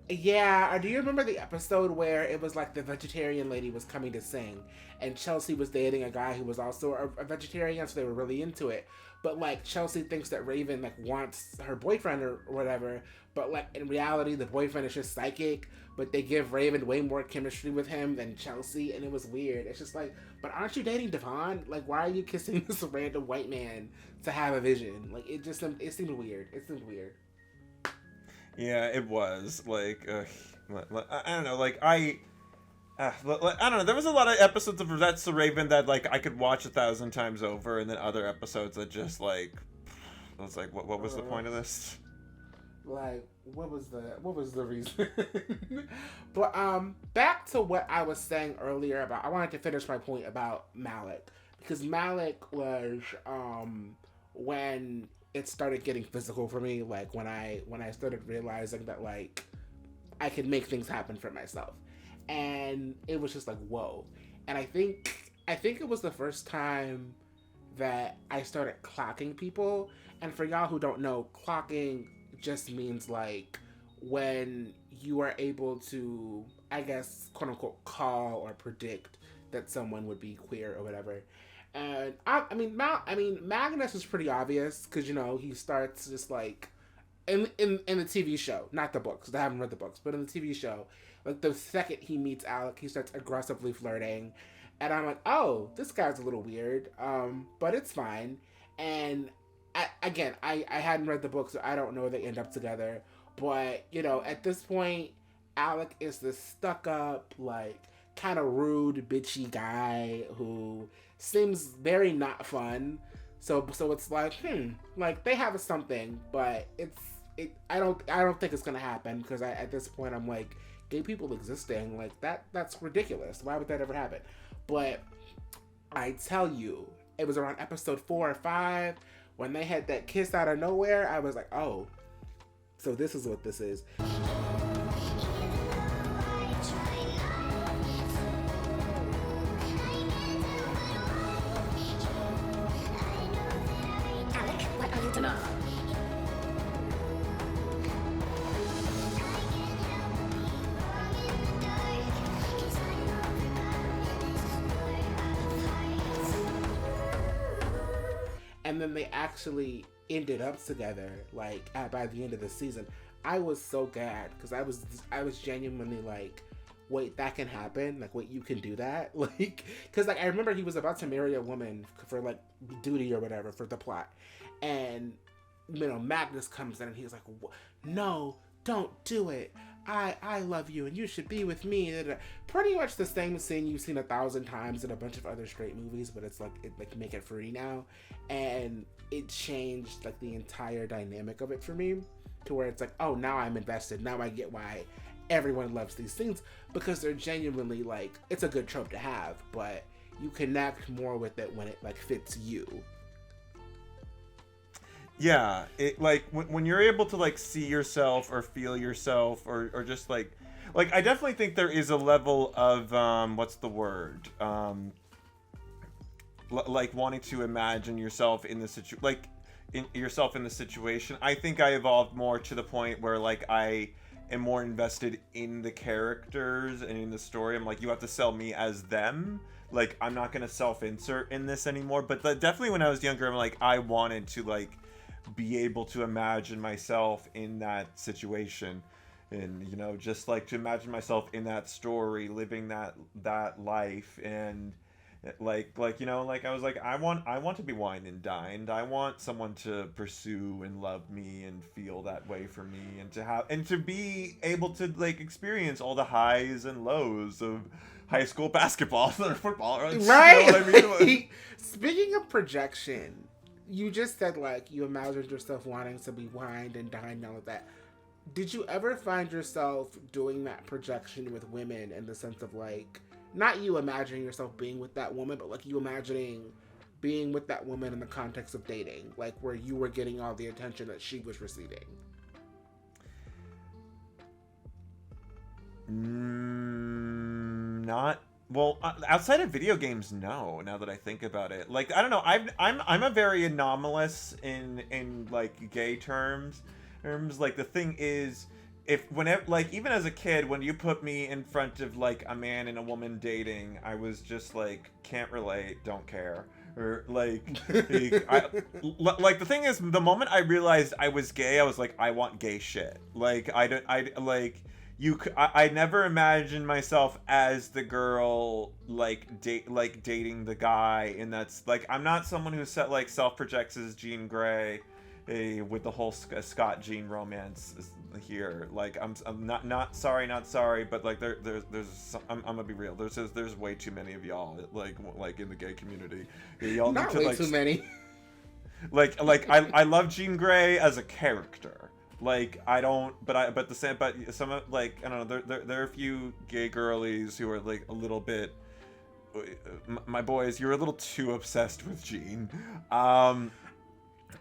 Yeah, or do you remember the episode where it was like the vegetarian lady was coming to sing and Chelsea was dating a guy who was also a vegetarian, so they were really into it. But like Chelsea thinks that Raven like wants her boyfriend or whatever, but like in reality the boyfriend is just psychic, but they give Raven way more chemistry with him than Chelsea, and it was weird. It's just like, but aren't you dating Devon? Like, why are you kissing this random white man to have a vision? Like, it seemed weird. It seemed weird. Yeah, it was like I don't know, like I don't know. There was a lot of episodes of That's the Raven that like I could watch 1,000 times over, and then other episodes that just like I was like, what was the point of this? Like, what was the reason? But back to what I was saying earlier about, I wanted to finish my point about Malik, because Malik was when it started getting physical for me, like when I started realizing that like I could make things happen for myself, and it was just like, whoa. And I think it was the first time that I started clocking people. And for y'all who don't know, clocking just means like when you are able to, I guess, quote unquote, call or predict that someone would be queer or whatever. And I mean Magnus is pretty obvious, because, you know, he starts just like in the TV show, not the books, I haven't read the books, but in the TV show, like the second he meets Alec, he starts aggressively flirting, and I'm like, oh, this guy's a little weird, but it's fine. And I hadn't read the book, so I don't know if they end up together, but, you know, at this point, Alec is this stuck up, like, kind of rude, bitchy guy who seems very not fun. So it's like, like they have something, but I don't think it's gonna happen, because at this point I'm like, gay people existing, like that's ridiculous. Why would that ever happen? But I tell you, it was around episode 4 or 5 when they had that kiss out of nowhere. I was like, oh, so this is what this is. And then they actually ended up together, like by the end of the season. I was so glad, because I was genuinely like, wait, that can happen? Like, wait, you can do that? Like, because like I remember he was about to marry a woman for like duty or whatever for the plot, and you know Magnus comes in and he's like, no, don't do it. I love you and you should be with me. Pretty much the same scene you've seen 1,000 times in a bunch of other straight movies, but it's like make it free now, and it changed like the entire dynamic of it for me, to where it's like, oh, now I'm invested. Now I get why everyone loves these scenes, because they're genuinely like, it's a good trope to have, but you connect more with it when it like fits you. Yeah, it like when you're able to like see yourself or feel yourself or just like I definitely think there is a level of what's the word, like wanting to imagine yourself in the yourself in the situation. I think I evolved more to the point where like I am more invested in the characters and in the story. I'm like, you have to sell me as them. Like, I'm not gonna self-insert in this anymore. But definitely when I was younger, I'm like, I wanted to like be able to imagine myself in that situation, and you know, just like to imagine myself in that story, living that life, and Like you know, like I was like, I want to be wined and dined. I want someone to pursue and love me and feel that way for me, and to have and to be able to like experience all the highs and lows of high school basketball or football, right? Right. You know what I mean? Speaking of projection, you just said like you imagined yourself wanting to be wined and dined and all of that. Did you ever find yourself doing that projection with women in the sense of like, not you imagining yourself being with that woman, but like you imagining being with that woman in the context of dating, like where you were getting all the attention that she was receiving? Not well outside of video games. No, now that I think about it, like I don't know. I'm a very anomalous in like gay terms. Like the thing is, if whenever like even as a kid, when you put me in front of like a man and a woman dating, I was just like can't relate, don't care, or like like the thing is, the moment I realized I was gay, I was like I want gay shit. Like I like you. I never imagined myself as the girl like dating the guy, and that's like I'm not someone who like self projects as Jean Grey. With the whole Scott Jean romance here, like I'm not sorry, but like there's I'm gonna be real. There's way too many of y'all like in the gay community. Y'all Not need to way too many. Like I love Jean Grey as a character. Like I don't, but some like I don't know. There are a few gay girlies who are like a little bit. My boys, you're a little too obsessed with Jean.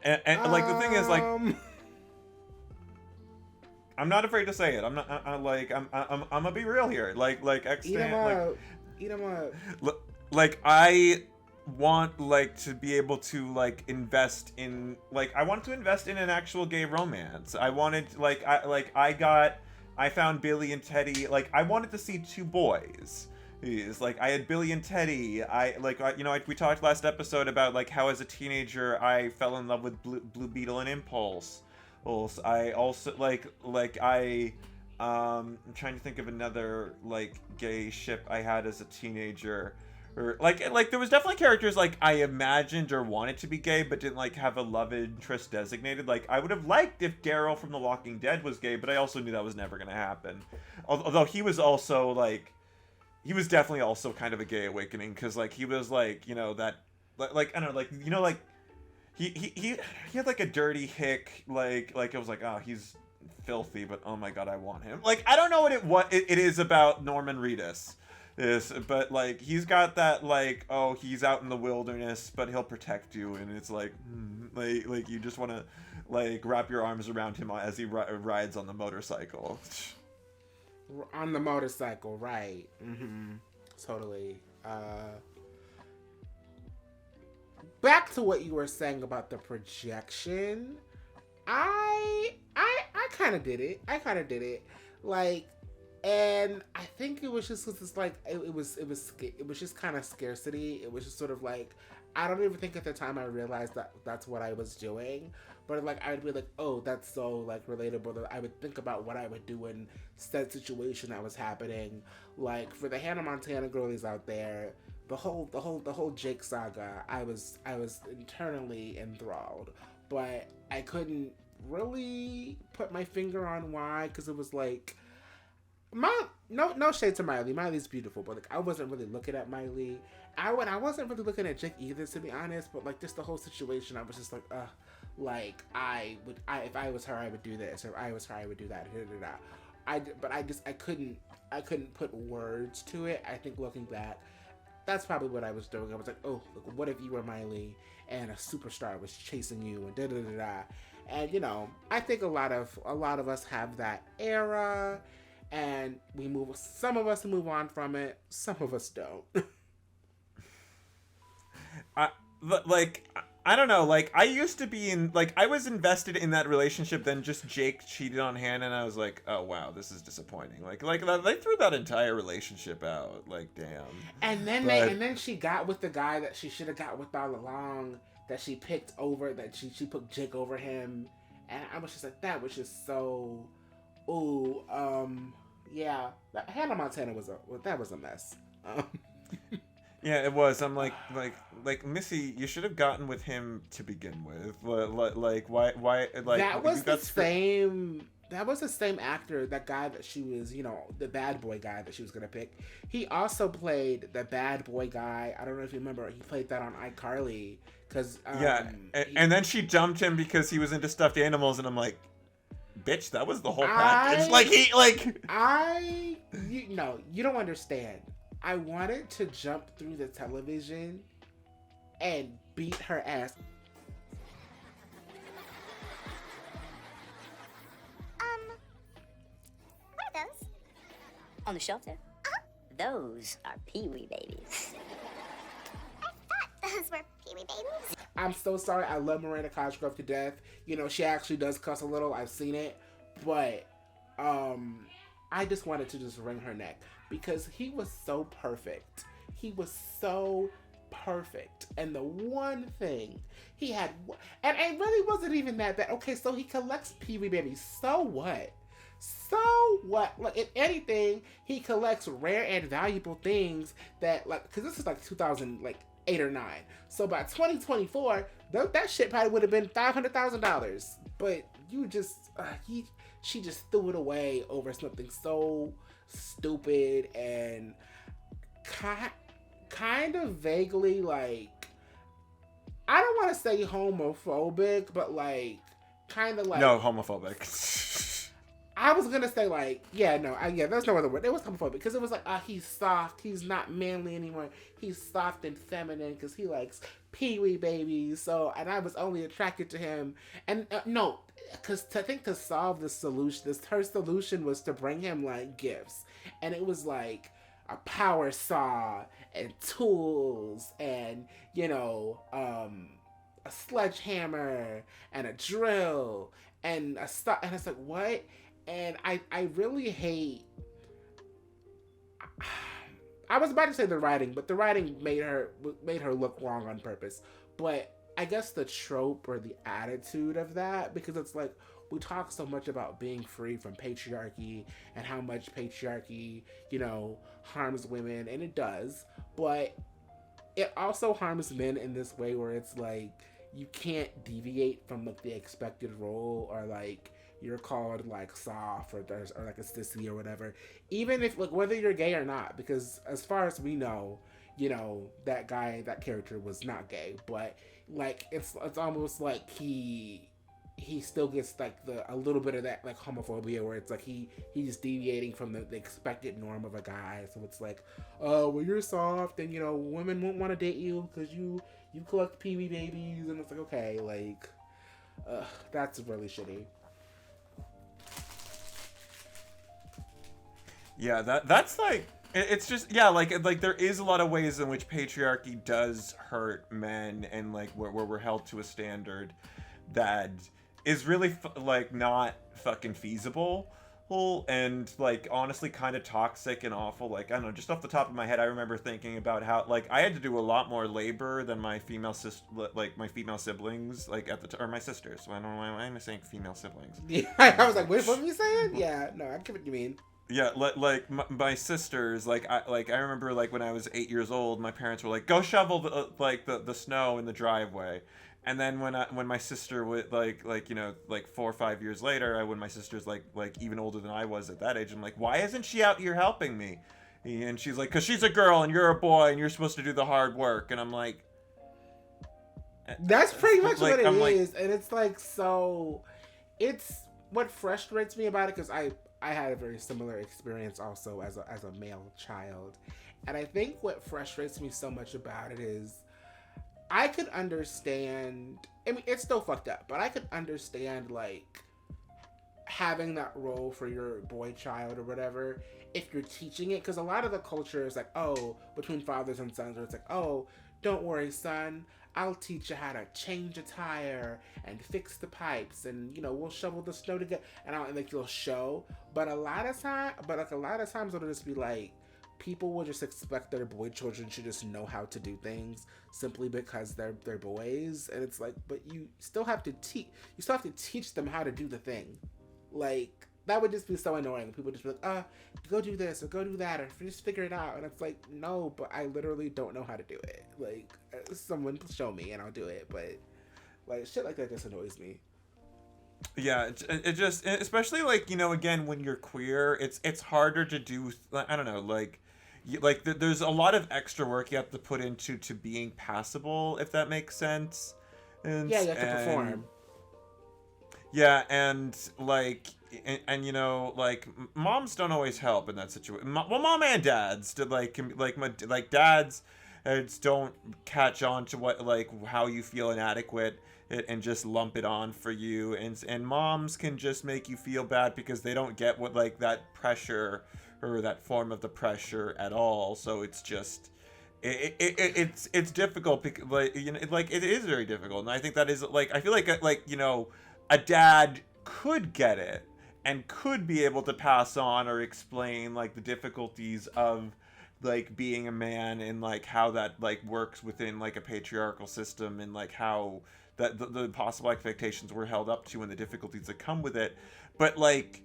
And like the thing is like I'm not afraid to say it. I'm not I'm gonna be real here. Like Eat 'em up. Like I want like to be able to like invest in like I want to invest in an actual gay romance. I wanted I found Billy and Teddy. Like I wanted to see two boys. Is like I had Billy and Teddy. We talked last episode about like how as a teenager I fell in love with Blue Beetle and Impulse. I also I'm trying to think of another like gay ship I had as a teenager. Or like there was definitely characters like I imagined or wanted to be gay but didn't like have a love interest designated. Like I would have liked if Daryl from The Walking Dead was gay, but I also knew that was never gonna happen. Although he was also like he was definitely also kind of a gay awakening because like he was like that like I don't know like he had like a dirty hick like it was like oh he's filthy but oh my god I want him. Like I don't know what it is about Norman Reedus but like he's got that like oh he's out in the wilderness but he'll protect you, and it's like like you just want to like wrap your arms around him as he rides on the motorcycle. On the motorcycle, right? Mm-hmm. Totally. Back to what you were saying about the projection. I kind of did it. Like, and I think it was just because it's like it was just kind of scarcity. It was just sort of like I don't even think at the time I realized that that's what I was doing. But like I would be like, oh, that's so like relatable that I would think about what I would do in said situation that was happening. Like for the Hannah Montana girlies out there, the whole Jake saga, I was internally enthralled, but I couldn't really put my finger on why, because it was like no shade to Miley. Miley's beautiful, but like I wasn't really looking at Miley. I wasn't really looking at Jake either, to be honest. But like just the whole situation, I was just like, like if I was her, I would do this, or if I was her, I would do that. But I couldn't put words to it. I think looking back, that's probably what I was doing. I was like, oh, look, what if you were Miley and a superstar was chasing you and da da da da. And I think a lot of us have that era, and some of us move on from it, some of us don't. I don't know, like I used to be in like I was invested in that relationship, then just Jake cheated on Hannah and I was like, oh wow, this is disappointing. Like they threw that entire relationship out. Like damn. And then she got with the guy that she should have got with all along, that she picked over, that she put Jake over him, and I was just like, that was just so yeah. Hannah Montana was a mess. Yeah, it was. I'm like Missy, you should have gotten with him to begin with. Like, why, like, That was you the got same. That was the same actor, that guy that she was, the bad boy guy that she was gonna pick. He also played the bad boy guy. I don't know if you remember. He played that on iCarly. Cause and then she dumped him because he was into stuffed animals, and I'm like, bitch, that was the whole package. You don't understand. I wanted to jump through the television and beat her ass. What are those? On the shelf there? Those are Pee-wee babies. I thought those were Pee-wee babies. I'm so sorry. I love Miranda Cosgrove to death. She actually does cuss a little. I've seen it. But, I just wanted to just wring her neck because he was so perfect. He was so perfect. And the one thing he had, and it really wasn't even that bad. Okay, so he collects Pee-wee babies. So what? So what? Like, if anything, he collects rare and valuable things that, like, because this is like 2008 or 9. So by 2024, that shit probably would have been $500,000. But you just, she just threw it away over something so stupid and kind of vaguely, like, I don't want to say homophobic, but like, kind of like. No, homophobic. I was gonna say like, there's no other word. It was homophobic because it was like, he's soft, he's not manly anymore. He's soft and feminine because he likes Pee-wee babies. So, and I was only attracted to him. And no, because I think to solve the solution, her solution was to bring him like gifts, and it was like a power saw and tools and a sledgehammer and a drill and a stuff. And it's like, what? And I really hate. I was about to say the writing, but the writing made her look wrong on purpose. But I guess the trope or the attitude of that, because it's like we talk so much about being free from patriarchy and how much patriarchy, harms women, and it does. But it also harms men in this way where it's like you can't deviate from like the expected role, or like you're called like soft or like a sissy or whatever, even if like whether you're gay or not, because as far as we know, that character was not gay, but like it's almost like he still gets like a little bit of that like homophobia where it's like he's deviating from the expected norm of a guy. So it's like, well, you're soft and women won't want to date you because you collect Pee-wee babies, and it's like, okay, like that's really shitty. Yeah, that's like, it's just, like there is a lot of ways in which patriarchy does hurt men, and like where we're held to a standard that is really like not fucking feasible, and like honestly kind of toxic and awful. Like, I don't know, just off the top of my head, I remember thinking about how like I had to do a lot more labor than my female siblings, like or my sisters. So I don't know why am I saying female siblings. Yeah, I was like, wait, what were you saying? Yeah, no, I get what you mean. Yeah, like my sisters, I remember like when I was 8 years old, my parents were like, go shovel the snow in the driveway. And then when my sister would like 4 or 5 years later, when my sister's like even older than I was at that age, I'm like, why isn't she out here helping me? And she's like, because she's a girl and you're a boy and you're supposed to do the hard work. And I'm like, that's pretty much like, what it is. And it's like, so it's what frustrates me about it, because I had a very similar experience also as a male child. And I think what frustrates me so much about it is I could understand, I mean, it's still fucked up, but I could understand like having that role for your boy child or whatever if you're teaching it, because a lot of the culture is like, oh, between fathers and sons, where it's like, oh, don't worry, son, I'll teach you how to change a tire and fix the pipes, and we'll shovel the snow together, and like you'll show. But a lot of times it'll just be like people will just expect their boy children to just know how to do things simply because they're boys, and it's like, but you still have to teach them how to do the thing. Like that would just be so annoying. People just be like, go do this or go do that or just figure it out. And it's like, no, but I literally don't know how to do it. Like, someone show me and I'll do it. But like shit like that just annoys me. Yeah, it just, especially like, you know, again, when you're queer, it's harder to do. I don't know, like there's a lot of extra work you have to put into being passable, if that makes sense. And yeah, you have to perform. Yeah, and like, and you know, like moms don't always help in that situation. Well, mom and dads did like dads don't catch on to what like how you feel inadequate and just lump it on for you, and moms can just make you feel bad because they don't get what like that pressure or that form of the pressure at all. So it's just it's difficult because like, you know, like it is very difficult, and I think that is like, I feel like you know, a dad could get it and could be able to pass on or explain like the difficulties of like being a man and like how that like works within like a patriarchal system, and like how that the possible expectations were held up to and the difficulties that come with it. But like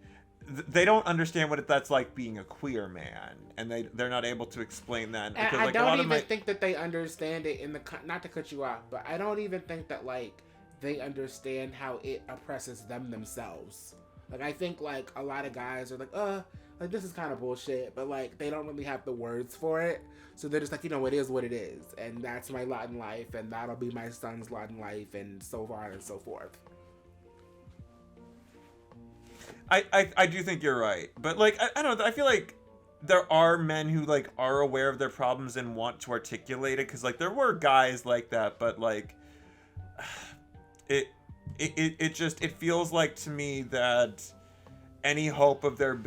they don't understand what that's like being a queer man, and they're not able to explain that. Because, and I don't even think that they understand it in the, not to cut you off, but I don't even think that like they understand how it oppresses them themselves. Like, I think like a lot of guys are like this is kind of bullshit, but like they don't really have the words for it, so they're just like, you know, it is what it is, and that's my lot in life, and that'll be my son's lot in life, and so on and so forth. I do think you're right, but like I don't know, I feel like there are men who like are aware of their problems and want to articulate it, because like there were guys like that, but like it just, it feels like to me that any hope of there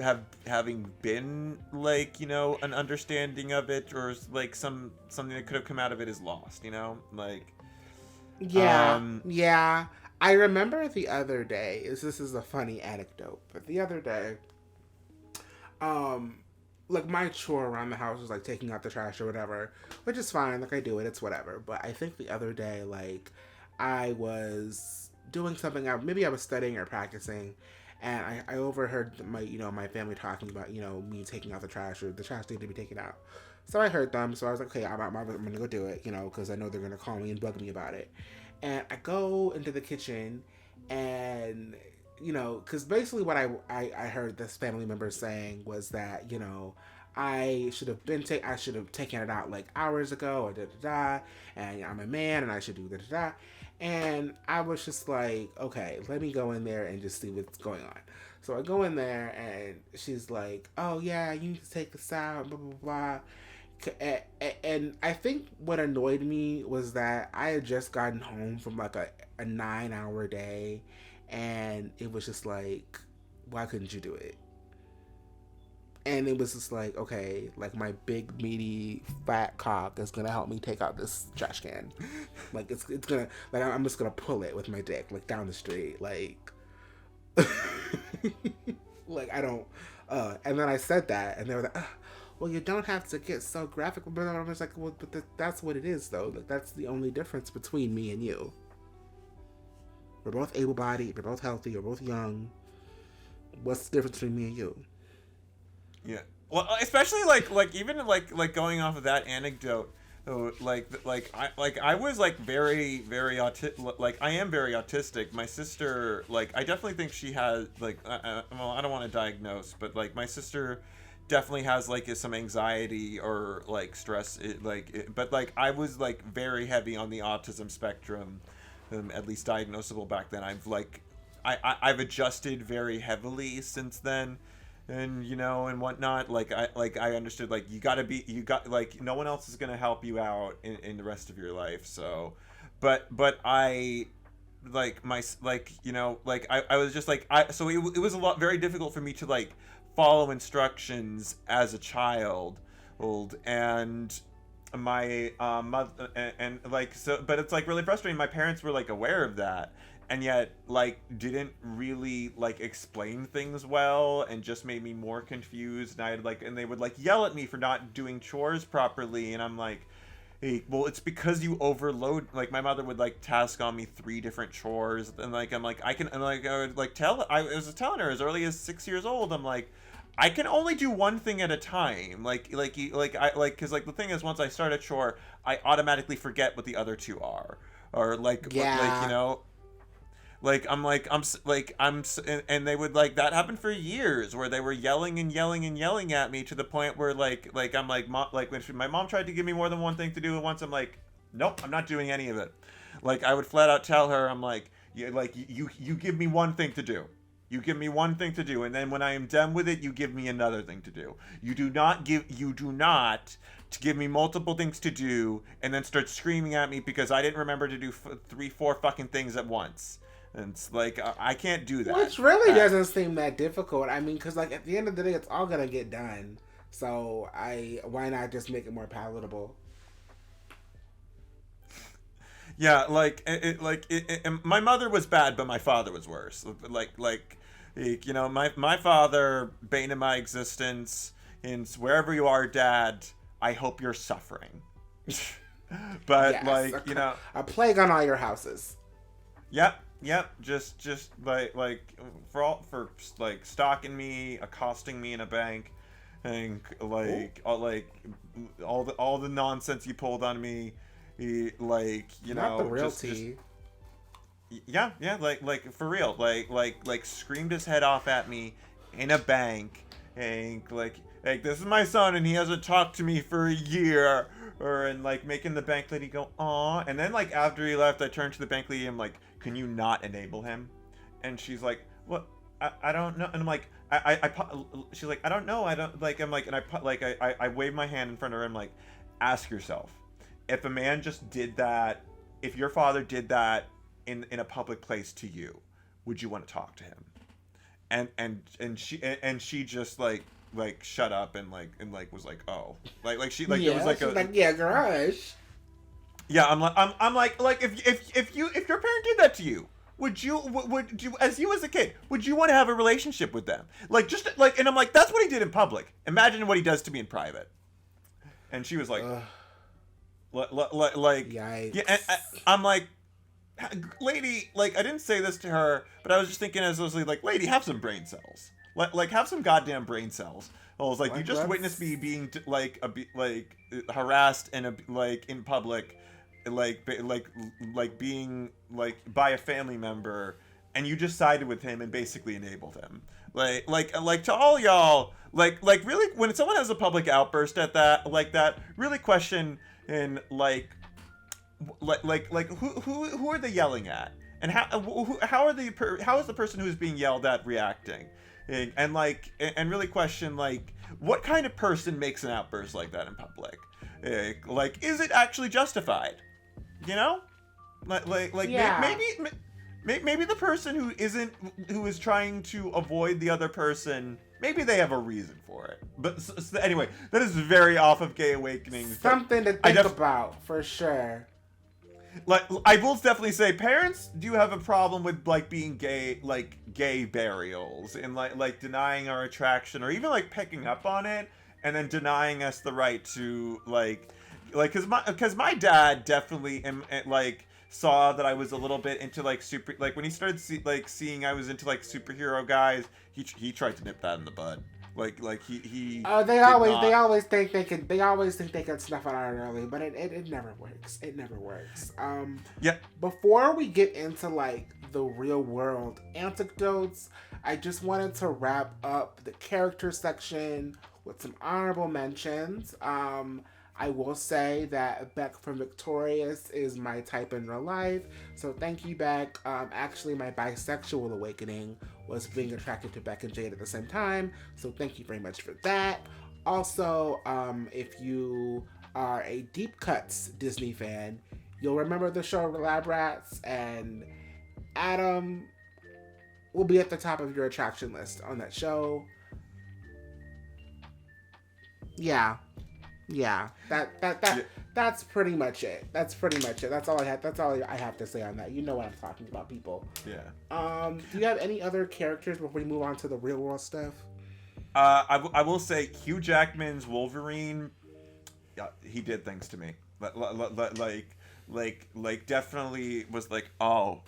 having been like, you know, an understanding of it or like something that could have come out of it is lost, you know, like yeah. I remember the other day, this is a funny anecdote, but the other day, like my chore around the house was like taking out the trash or whatever, which is fine, like I do it, it's whatever. But I think the other day, like I was doing something, maybe I was studying or practicing, and I overheard my family talking about, you know, me taking out the trash, or the trash needed to be taken out. So I heard them, so I was like, okay, I'm gonna go do it, you know, because I know they're gonna call me and bug me about it. And I go into the kitchen, and, you know, because basically what I heard this family member saying was that, you know, I should have taken it out like hours ago, or da-da-da, and I'm a man and I should do da-da-da. And I was just like, okay, let me go in there and just see what's going on. So I go in there, and she's like, oh yeah, you need to take this out, blah, blah, blah. And I think what annoyed me was that I had just gotten home from like a 9-hour day, and it was just like, why couldn't you do it? And it was just like, okay, like my big meaty fat cock is gonna help me take out this trash can. Like it's gonna, like I'm just gonna pull it with my dick like down the street, like like I don't. And then I said that, and they were like, well, you don't have to get so graphic. But I was like, well, but that's what it is, though. Like, that's the only difference between me and you. We're both able-bodied. We're both healthy. We're both young. What's the difference between me and you? Yeah. Well, especially like even like going off of that anecdote, like I was like very autistic. Like I am very autistic. My sister, like I definitely think she has like well, I don't want to diagnose, but like my sister definitely has like some anxiety or like stress, but like I was like very heavy on the autism spectrum, at least diagnosable back then. I've adjusted very heavily since then, and you know, and whatnot. Like I understood, like you got like no one else is gonna help you out in the rest of your life. So but I like my, like, you know, like I was just like so it was a lot very difficult for me to like follow instructions as a child, and my mother, and like, so, but it's like really frustrating. My parents were like aware of that, and yet like didn't really like explain things well, and just made me more confused. And they would like yell at me for not doing chores properly, and I'm like, hey, well, it's because you overload. Like, my mother would like task on me 3 different chores, and like I'm like I would like tell. I was telling her as early as 6 years old. I'm like, I can only do one thing at a time. Because the thing is, once I start a chore, I automatically forget what the other 2 are, or like you know. And they would like that happened for years where they were yelling at me to the point where I'm like when my mom tried to give me more than one thing to do at once, I'm like, nope, I'm not doing any of it. Like, I would flat out tell her, I'm like, you give me one thing to do. You give me one thing to do, and then when I am done with it, you give me another thing to do. You do not to give me multiple things to do and then start screaming at me because I didn't remember to do 3-4 fucking things at once. And it's like, I can't do that. Which really doesn't seem that difficult. I mean, because like at the end of the day, it's all gonna get done. So why not just make it more palatable? Yeah, my mother was bad, but my father was worse. You know, my father, bane of my existence, and wherever you are, Dad, I hope you're suffering. But yes, you know, a plague on all your houses. Yep. Just for stalking me, accosting me in a bank, and all the nonsense you pulled on me, you Not know, the real tea. Yeah, for real, screamed his head off at me in a bank, and like this is my son and he hasn't talked to me for a year, and making the bank lady go, aw. And then after he left, I turned to the bank lady and I'm like, can you not enable him? And she's like, what? I don't know. And I'm like, she's like, I don't know. I don't I'm like, and I wave my hand in front of her. I'm like, ask yourself, if a man just did that, if your father did that in a public place to you, would you want to talk to him? And she just shut up and was like, oh, it was like yeah, garage. Yeah, I'm like if your parent did that to you, would you as a kid, would you want to have a relationship with them? And I'm like, that's what he did in public. Imagine what he does to me in private. And she was like, yikes. Yeah, and I'm like, lady, I didn't say this to her, but I was just thinking as I was like, lady, have some brain cells. Have some goddamn brain cells. I was like, you just witnessed me being harassed in in public, being by a family member, and you just sided with him and basically enabled him. To all y'all, really, when someone has a public outburst at that, really question and who are they yelling at, and how is the person who's being yelled at reacting? And really question what kind of person makes an outburst like that in public? Is it actually justified? You know, yeah. maybe the person who is trying to avoid the other person, maybe they have a reason for it. But so anyway, that is very off of Gay Awakenings. Something to think about for sure. I will definitely say, parents do have a problem with being gay, gay burials, and denying our attraction, or even picking up on it and then denying us the right to because my dad definitely saw that I was a little bit into super, when he started seeing I was into superhero guys, he tried to nip that in the bud. He they always think they can snuff it out early, but it never works. It never works. Yeah. Before we get into the real world anecdotes, I just wanted to wrap up the character section with some honorable mentions. I will say that Beck from Victorious is my type in real life, so thank you, Beck. Actually, my bisexual awakening was being attracted to Beck and Jade at the same time, so thank you very much for that. Also, if you are a Deep Cuts Disney fan, you'll remember the show Lab Rats, and Adam will be at the top of your attraction list on that show. Yeah, that's pretty much it. That's all I have to say on that. You know what I'm talking about, people. Yeah. Do you have any other characters before we move on to the real world stuff? I will say Hugh Jackman's Wolverine. Yeah, he did things to me. like definitely was like, oh,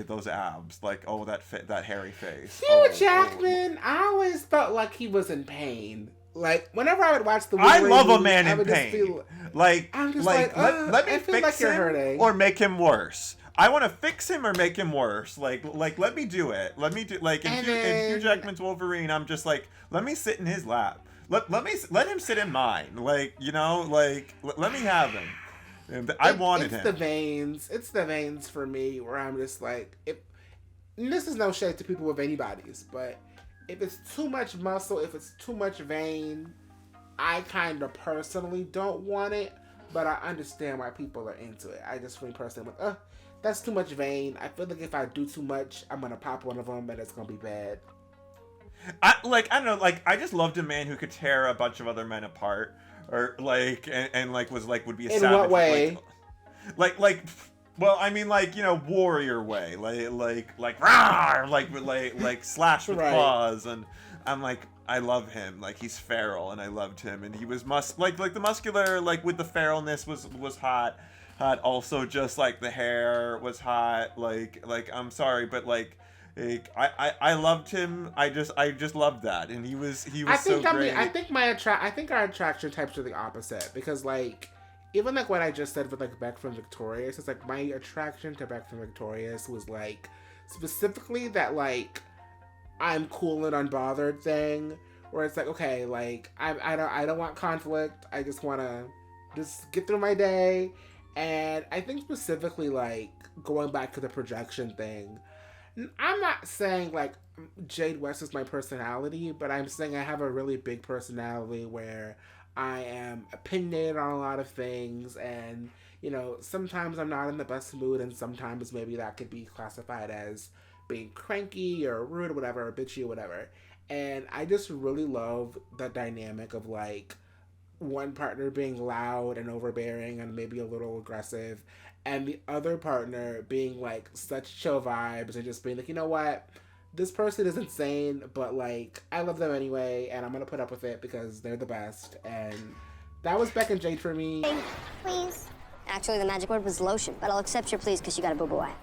those abs, like, oh, that hairy face. Hugh Jackman, I always felt like he was in pain. Like, whenever I would watch the I Wolverine love a movie, man I in would just pain. feel, I'm just let me I feel fix like you're him hurting. or make him worse. I want to fix him or make him worse. Like let me do it. Let me do like in Hugh Jackman's Wolverine. I'm just like, let me sit in his lap. Let him sit in mine. Like, you know, like let me have him. And I wanted him. It's the veins for me where I'm just like, and this is no shade to people with veiny bodies, but if it's too much muscle, if it's too much vein, I kind of personally don't want it, but I understand why people are into it. I just really personally like, that's too much vein. I feel like if I do too much, I'm gonna pop one of them and it's gonna be bad. I don't know, like, I just loved a man who could tear a bunch of other men apart, or like, and like was like would be a savage. In what way? Like, well, I mean, like, you know, warrior way, like rawr, like slash with claws, and I'm like, I love him, like he's feral, and I loved him, and he was like the muscular, like with the feralness was hot, also just like the hair was hot, like I'm sorry, but like I loved him. I just loved that, and he was so great. I think our attraction types are the opposite, because like, even like what I just said with like Beck from Victorious, it's like my attraction to Beck from Victorious was like specifically that like I'm cool and unbothered thing, where it's like, okay, like I don't want conflict. I just want to just get through my day. And I think specifically like going back to the projection thing, I'm not saying like Jade West is my personality, but I'm saying I have a really big personality where I am opinionated on a lot of things, and you know, sometimes I'm not in the best mood, and sometimes maybe that could be classified as being cranky or rude or whatever, or bitchy or whatever. And I just really love the dynamic of like one partner being loud and overbearing and maybe a little aggressive, and the other partner being like such chill vibes and just being like, you know what, this person is insane, but like I love them anyway, and I'm gonna put up with it because they're the best. And that was Beck and Jade for me. Please. Actually, the magic word was lotion, but I'll accept your please because you got a boo-boo eye.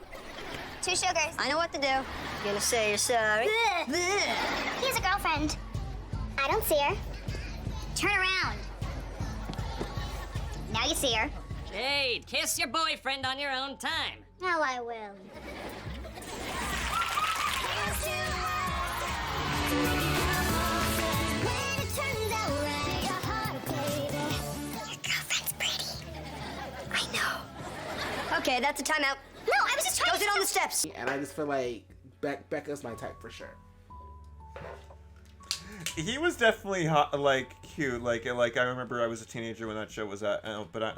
2 sugars. I know what to do. You're gonna say you're sorry. He has a girlfriend. I don't see her. Turn around. Now you see her. Jade, kiss your boyfriend on your own time. Now I will. Your girlfriend's pretty. I know. Okay, that's a timeout. No, I was just trying Go sit on the steps. And I just feel like Becca's my type for sure. He was definitely hot, like cute, like I remember I was a teenager when that show was out, but I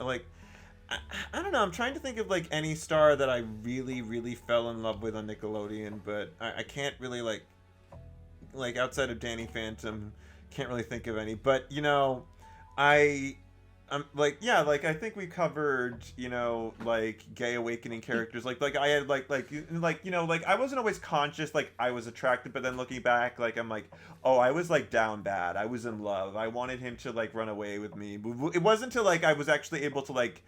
don't know. I'm trying to think of like any star that I really fell in love with on Nickelodeon, but I can't really like outside of Danny Phantom, can't really think of any. But you know, I'm like, yeah, like I think we covered, you know, like gay awakening characters. Like I had like you know, like I wasn't always conscious like I was attracted, but then looking back, like I'm like, oh, I was like down bad. I was in love. I wanted him to like run away with me. It wasn't until like I was actually able to like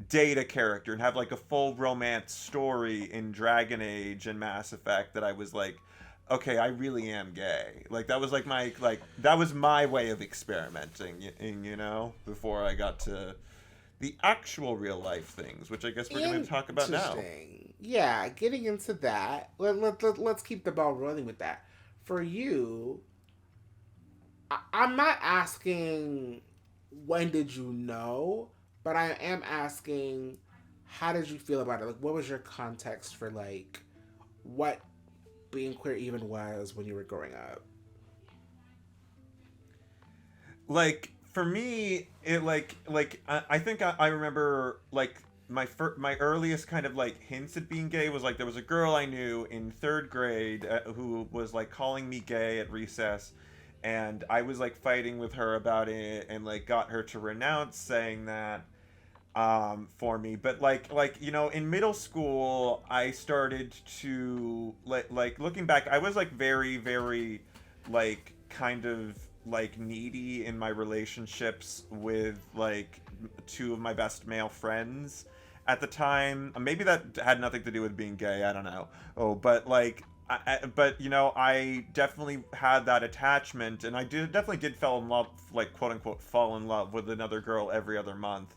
date a character and have like a full romance story in Dragon Age and Mass Effect that I was like, okay, I really am gay. Like that was like that was my way of experimenting, you know, before I got to the actual real life things, which I guess we're going to talk about now. Yeah, getting into that. Let's keep the ball rolling with that. For you, I'm not asking when did you know, but I am asking how did you feel about it? Like, what was your context for like what being queer even was when you were growing up? Like for me, it I think I remember like my earliest kind of like hints at being gay was like there was a girl I knew in 3rd grade who was like calling me gay at recess, and I was like fighting with her about it and like got her to renounce saying that for me. But like you know, in middle school I started to like looking back, I was like very like kind of like needy in my relationships with like two of my best male friends at the time. Maybe that had nothing to do with being gay. I don't know. But like, but you know, I definitely had that attachment, and I definitely did fall in love, like quote unquote, fall in love with another girl every other month.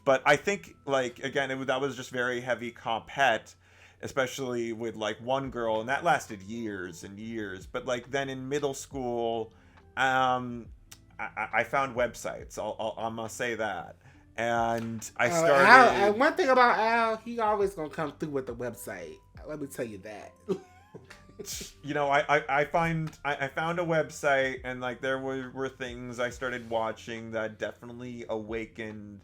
But I think, like, again, that was just very heavy compet, especially with like one girl, and that lasted years and years. But like then in middle school, I found websites. I'm gonna say that. And I started. Al, one thing about Al, he always gonna come through with the website. Let me tell you that. You know, I found a website, and like there were things I started watching that definitely awakened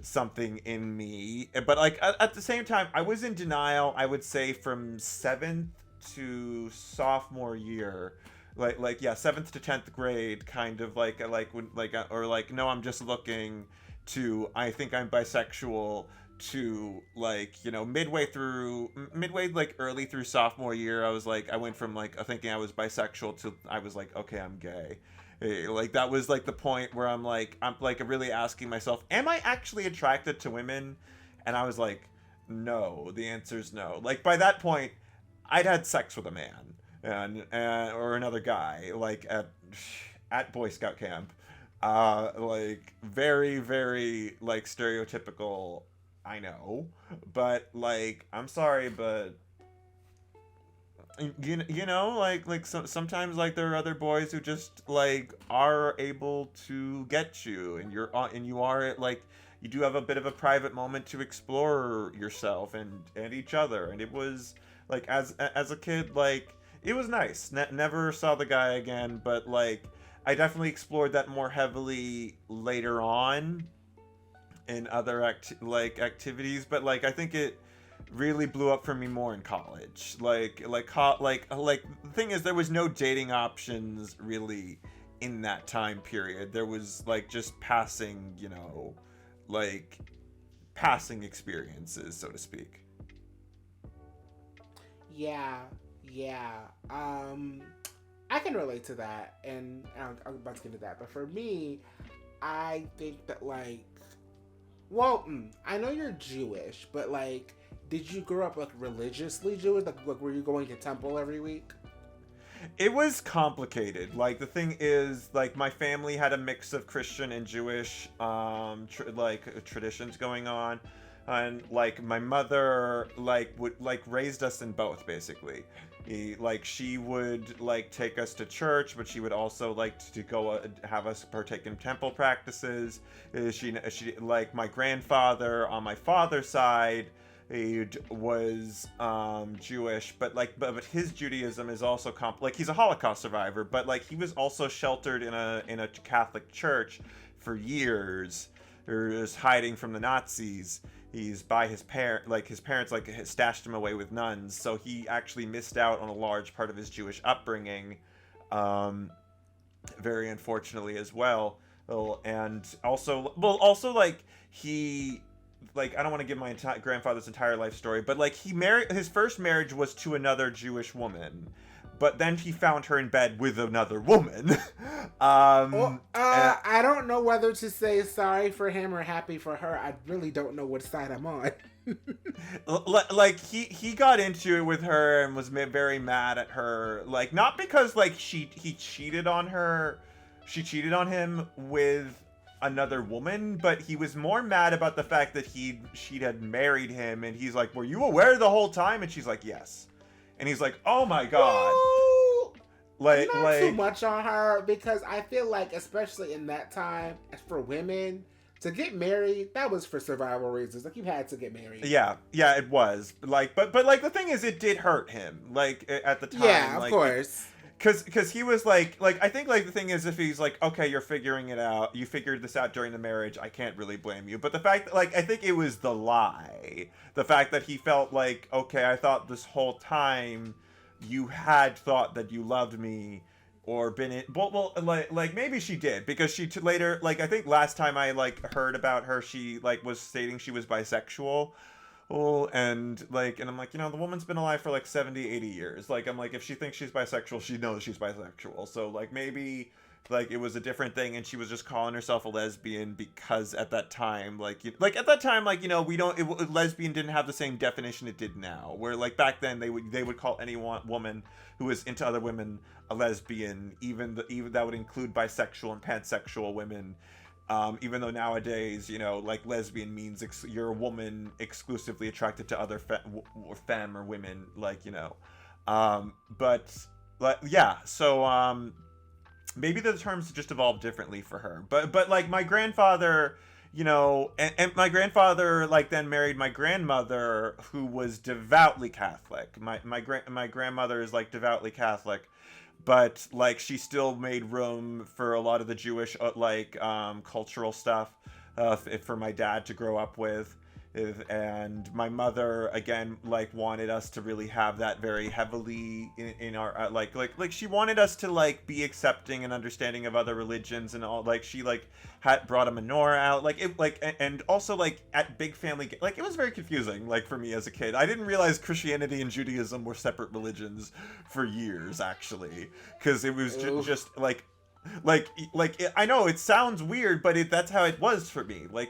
something in me. But like at the same time, I was in denial, I would say, from 7th to sophomore year. Like yeah, 7th to 10th grade, kind of like no, I'm just looking, to I think I'm bisexual, to like, you know, midway like early through sophomore year, I was like, I went from like thinking I was bisexual to I was like, okay, I'm gay. Like that was like the point where I'm like really asking myself, am I actually attracted to women? And I was like, no, the answer's no. Like by that point, I'd had sex with a man and or another guy, like at Boy Scout camp. Like very, very like stereotypical, I know, but like, I'm sorry, but you know, like sometimes like there are other boys who just like are able to get you, and you are like, you do have a bit of a private moment to explore yourself and each other. And it was like, as a kid, like it was nice. Never saw the guy again, but like I definitely explored that more heavily later on in other activities. But like I think it really blew up for me more in college. Like the thing is, there was no dating options really in that time period. There was like just passing, you know, like passing experiences, so to speak. Yeah. I can relate to that, and I'm about to get into that. But for me, I think that like, well, I know you're Jewish, but like, did you grow up like religiously Jewish? Like were you going to temple every week? It was complicated. Like the thing is, like my family had a mix of Christian and Jewish traditions going on, and like my mother would raised us in both, basically. She would like take us to church, but she would also like to go have us partake in temple practices. She like, my grandfather on my father's side, he was Jewish, but his Judaism is also like he's a Holocaust survivor, but like he was also sheltered in a Catholic church for years, or was hiding from the Nazis. He's by his parents stashed him away with nuns, so he actually missed out on a large part of his Jewish upbringing, very unfortunately as well. And also like he, like, I don't want to give my grandfather's entire life story, but like his first marriage was to another Jewish woman, but then he found her in bed with another woman. I don't know whether to say sorry for him or happy for her. I really don't know what side I'm on. Like he got into it with her and was very mad at her, like not because like he cheated on her, she cheated on him with another woman, but he was more mad about the fact that she had married him, and he's like, were you aware the whole time? And she's like, yes. And he's like, oh my god. Well, not too much on her, because I feel like, especially in that time, for women to get married, that was for survival reasons. Like, you had to get married. Yeah, it was. Like, but like the thing is, it did hurt him. Like at the time. Yeah, of like, course. Because he was like I think like the thing is, if he's like, okay, you're figuring it out, you figured this out during the marriage, I can't really blame you. But the fact that, like, I think it was the lie, the fact that he felt like, okay, I thought this whole time you had thought that you loved me, or been in, well like maybe she did, because she later, like I think last time I like heard about her, she like was stating she was bisexual. and I'm like, the woman's been alive for like 70, 80 years. Like, I'm like, if she thinks she's bisexual, she knows she's bisexual. So like maybe like it was a different thing and she was just calling herself a lesbian because at that time, lesbian didn't have the same definition it did now, where like back then they would call any woman who was into other women a lesbian, even that would include bisexual and pansexual women. Even though nowadays, like lesbian means you're a woman exclusively attracted to other femme or women, maybe the terms just evolved differently for her. But like my grandfather, and my grandfather like then married my grandmother, who was devoutly Catholic. My grandmother is like devoutly Catholic. But like she still made room for a lot of the Jewish cultural stuff for my dad to grow up with, and my mother again like wanted us to really have that very heavily in our like she wanted us to like be accepting and understanding of other religions and all. Like she like had brought a menorah out and also like at big family like it was very confusing like for me as a kid. I didn't realize Christianity and Judaism were separate religions for years actually, because it was just like I know it sounds weird, but that's how it was for me. My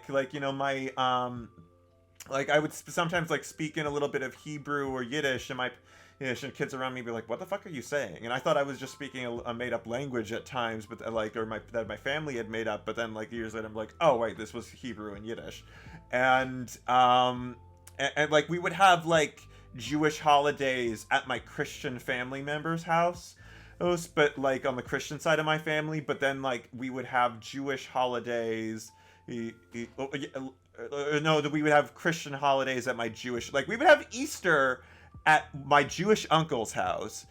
I would sometimes like speak in a little bit of Hebrew or Yiddish, and my kids around me be like, "What the fuck are you saying?" And I thought I was just speaking a made up language at times, but that my family had made up. But then like years later, I'm like, "Oh wait, this was Hebrew and Yiddish," and like we would have like Jewish holidays at my Christian family members' house. But like on the Christian side of my family, but then like we would have Jewish holidays. We would have Christian holidays at my Jewish, we would have Easter at my Jewish uncle's house,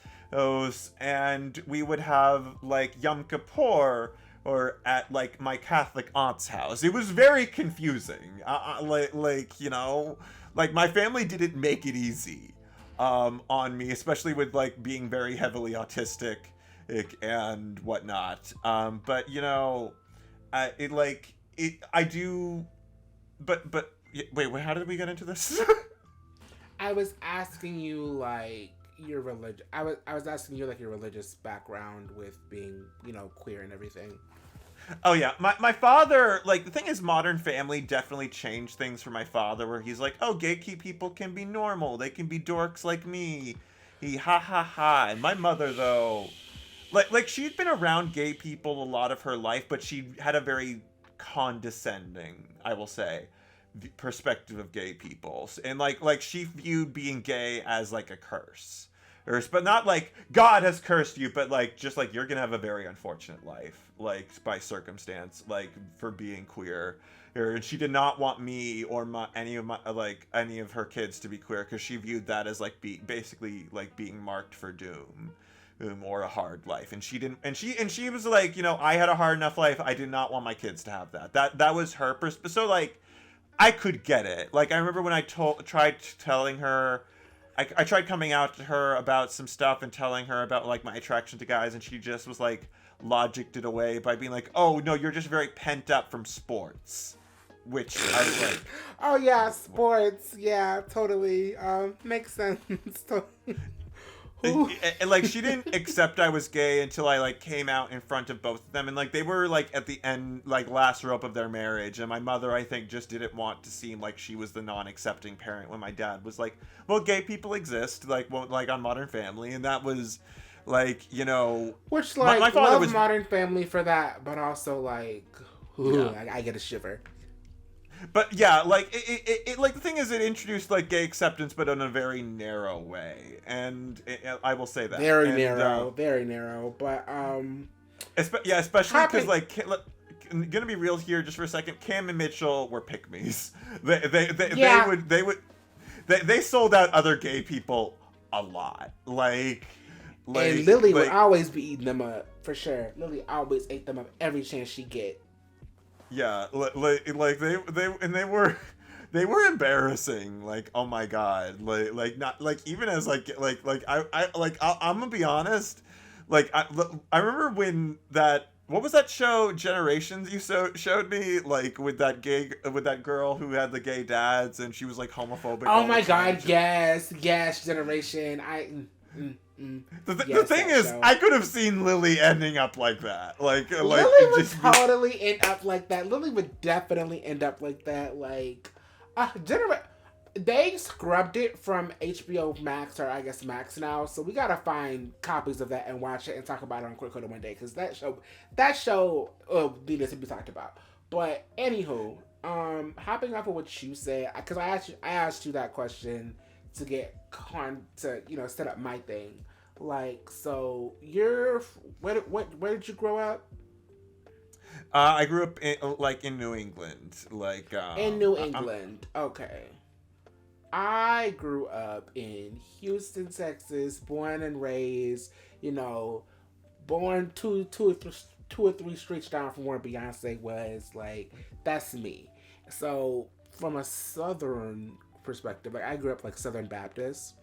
and we would have like Yom Kippur or at like my Catholic aunt's house. It was very confusing. My family didn't make it easy on me, especially with like being very heavily autistic and whatnot. Wait, how did we get into this? I was asking you like your religion. I was asking you like your religious background with being, queer and everything. Oh yeah, my father, like the thing is, Modern Family definitely changed things for my father, where he's like, oh, gay people can be normal, they can be dorks like me, ha ha ha. And my mother though, like she'd been around gay people a lot of her life, but she had a very condescending, I will say, perspective of gay people, and like she viewed being gay as like a curse, but not like God has cursed you, but like just like you're gonna have a very unfortunate life, like by circumstance, like for being queer. And she did not want me or any of her kids to be queer, because she viewed that as like basically like being marked for doom. Or a hard life, and she was like, I had a hard enough life. I did not want my kids to have that. That was her perspective. So like, I could get it. Like I remember when I tried telling her, I tried coming out to her about some stuff and telling her about like my attraction to guys, and she just was like logicked it away by being like, oh no, you're just very pent up from sports, which I was like, oh yeah, sports, yeah, totally, makes sense. And like she didn't accept I was gay until I like came out in front of both of them, and like they were like at the end, like last rope of their marriage, and my mother I think just didn't want to seem like she was the non-accepting parent when my dad was like, well, gay people exist, like on Modern Family, and that was like, which like my father love was Modern Family for that, but also like, ooh, yeah. I get a shiver. But yeah, like it like the thing is, it introduced like gay acceptance, but in a very narrow way, and I will say that very narrow. But especially because like gonna be real here just for a second. Cam and Mitchell were pick-me's. They sold out other gay people a lot. Like and Lily would always be eating them up for sure. Lily always ate them up every chance she get. Yeah, like they were embarrassing. Like, oh my god, like not like even as I'm gonna be honest. Like I remember when that What was that show, Generations? You showed me like with that girl who had the gay dads, and she was like homophobic. Oh my god, yes, Generation. The thing is, I could have seen Lily ending up like that. Like Lily would totally end up like that. Lily would definitely end up like that. Like, they scrubbed it from HBO Max, or I guess Max now. So we gotta find copies of that and watch it and talk about it on Quick Coda one day, because that show needed to be talked about. But anywho, hopping off of what you said, because I asked you that question to get set up my thing. Like, so where did you grow up? I grew up in New England, in New England. Okay. I grew up in Houston, Texas, born and raised. Born two or three streets down from where Beyonce was. Like, that's me. So from a Southern perspective, like I grew up like Southern Baptist.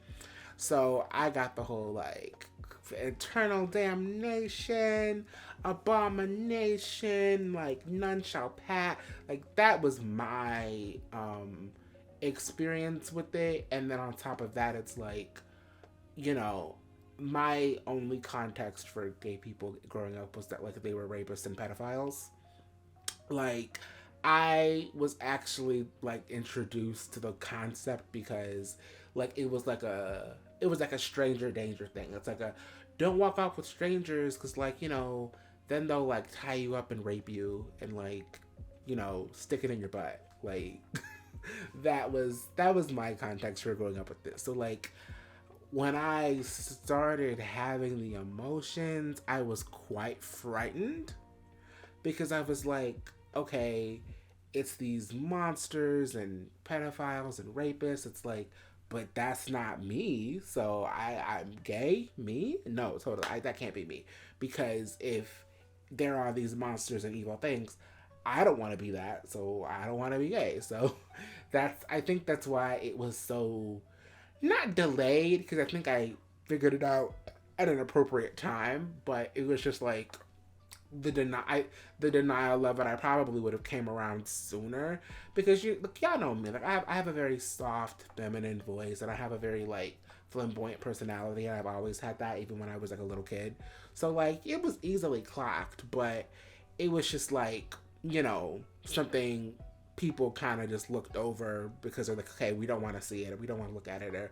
So I got the whole like eternal damnation, abomination, like none shall pass. Like that was my experience with it. And then on top of that, it's like, my only context for gay people growing up was that like they were rapists and pedophiles. Like, I was actually like introduced to the concept because like it was like a stranger danger thing. It's like don't walk out with strangers because like, then they'll like tie you up and rape you and like, stick it in your butt. Like that was my context for growing up with this. So like when I started having the emotions, I was quite frightened because I was like, okay, it's these monsters and pedophiles and rapists. It's like, but that's not me. So I'm gay? Me? No, totally. That can't be me. Because if there are these monsters and evil things, I don't want to be that. So I don't want to be gay. So I think that's why it was so not delayed, because I think I figured it out at an appropriate time, but it was just like the denial of it. I probably would have came around sooner because y'all know me. Like I have a very soft, feminine voice, and I have a very like flamboyant personality, and I've always had that even when I was like a little kid. So like it was easily clocked, but it was just like, something people kind of just looked over because they're like, okay, we don't want to see it, or we don't want to look at it, or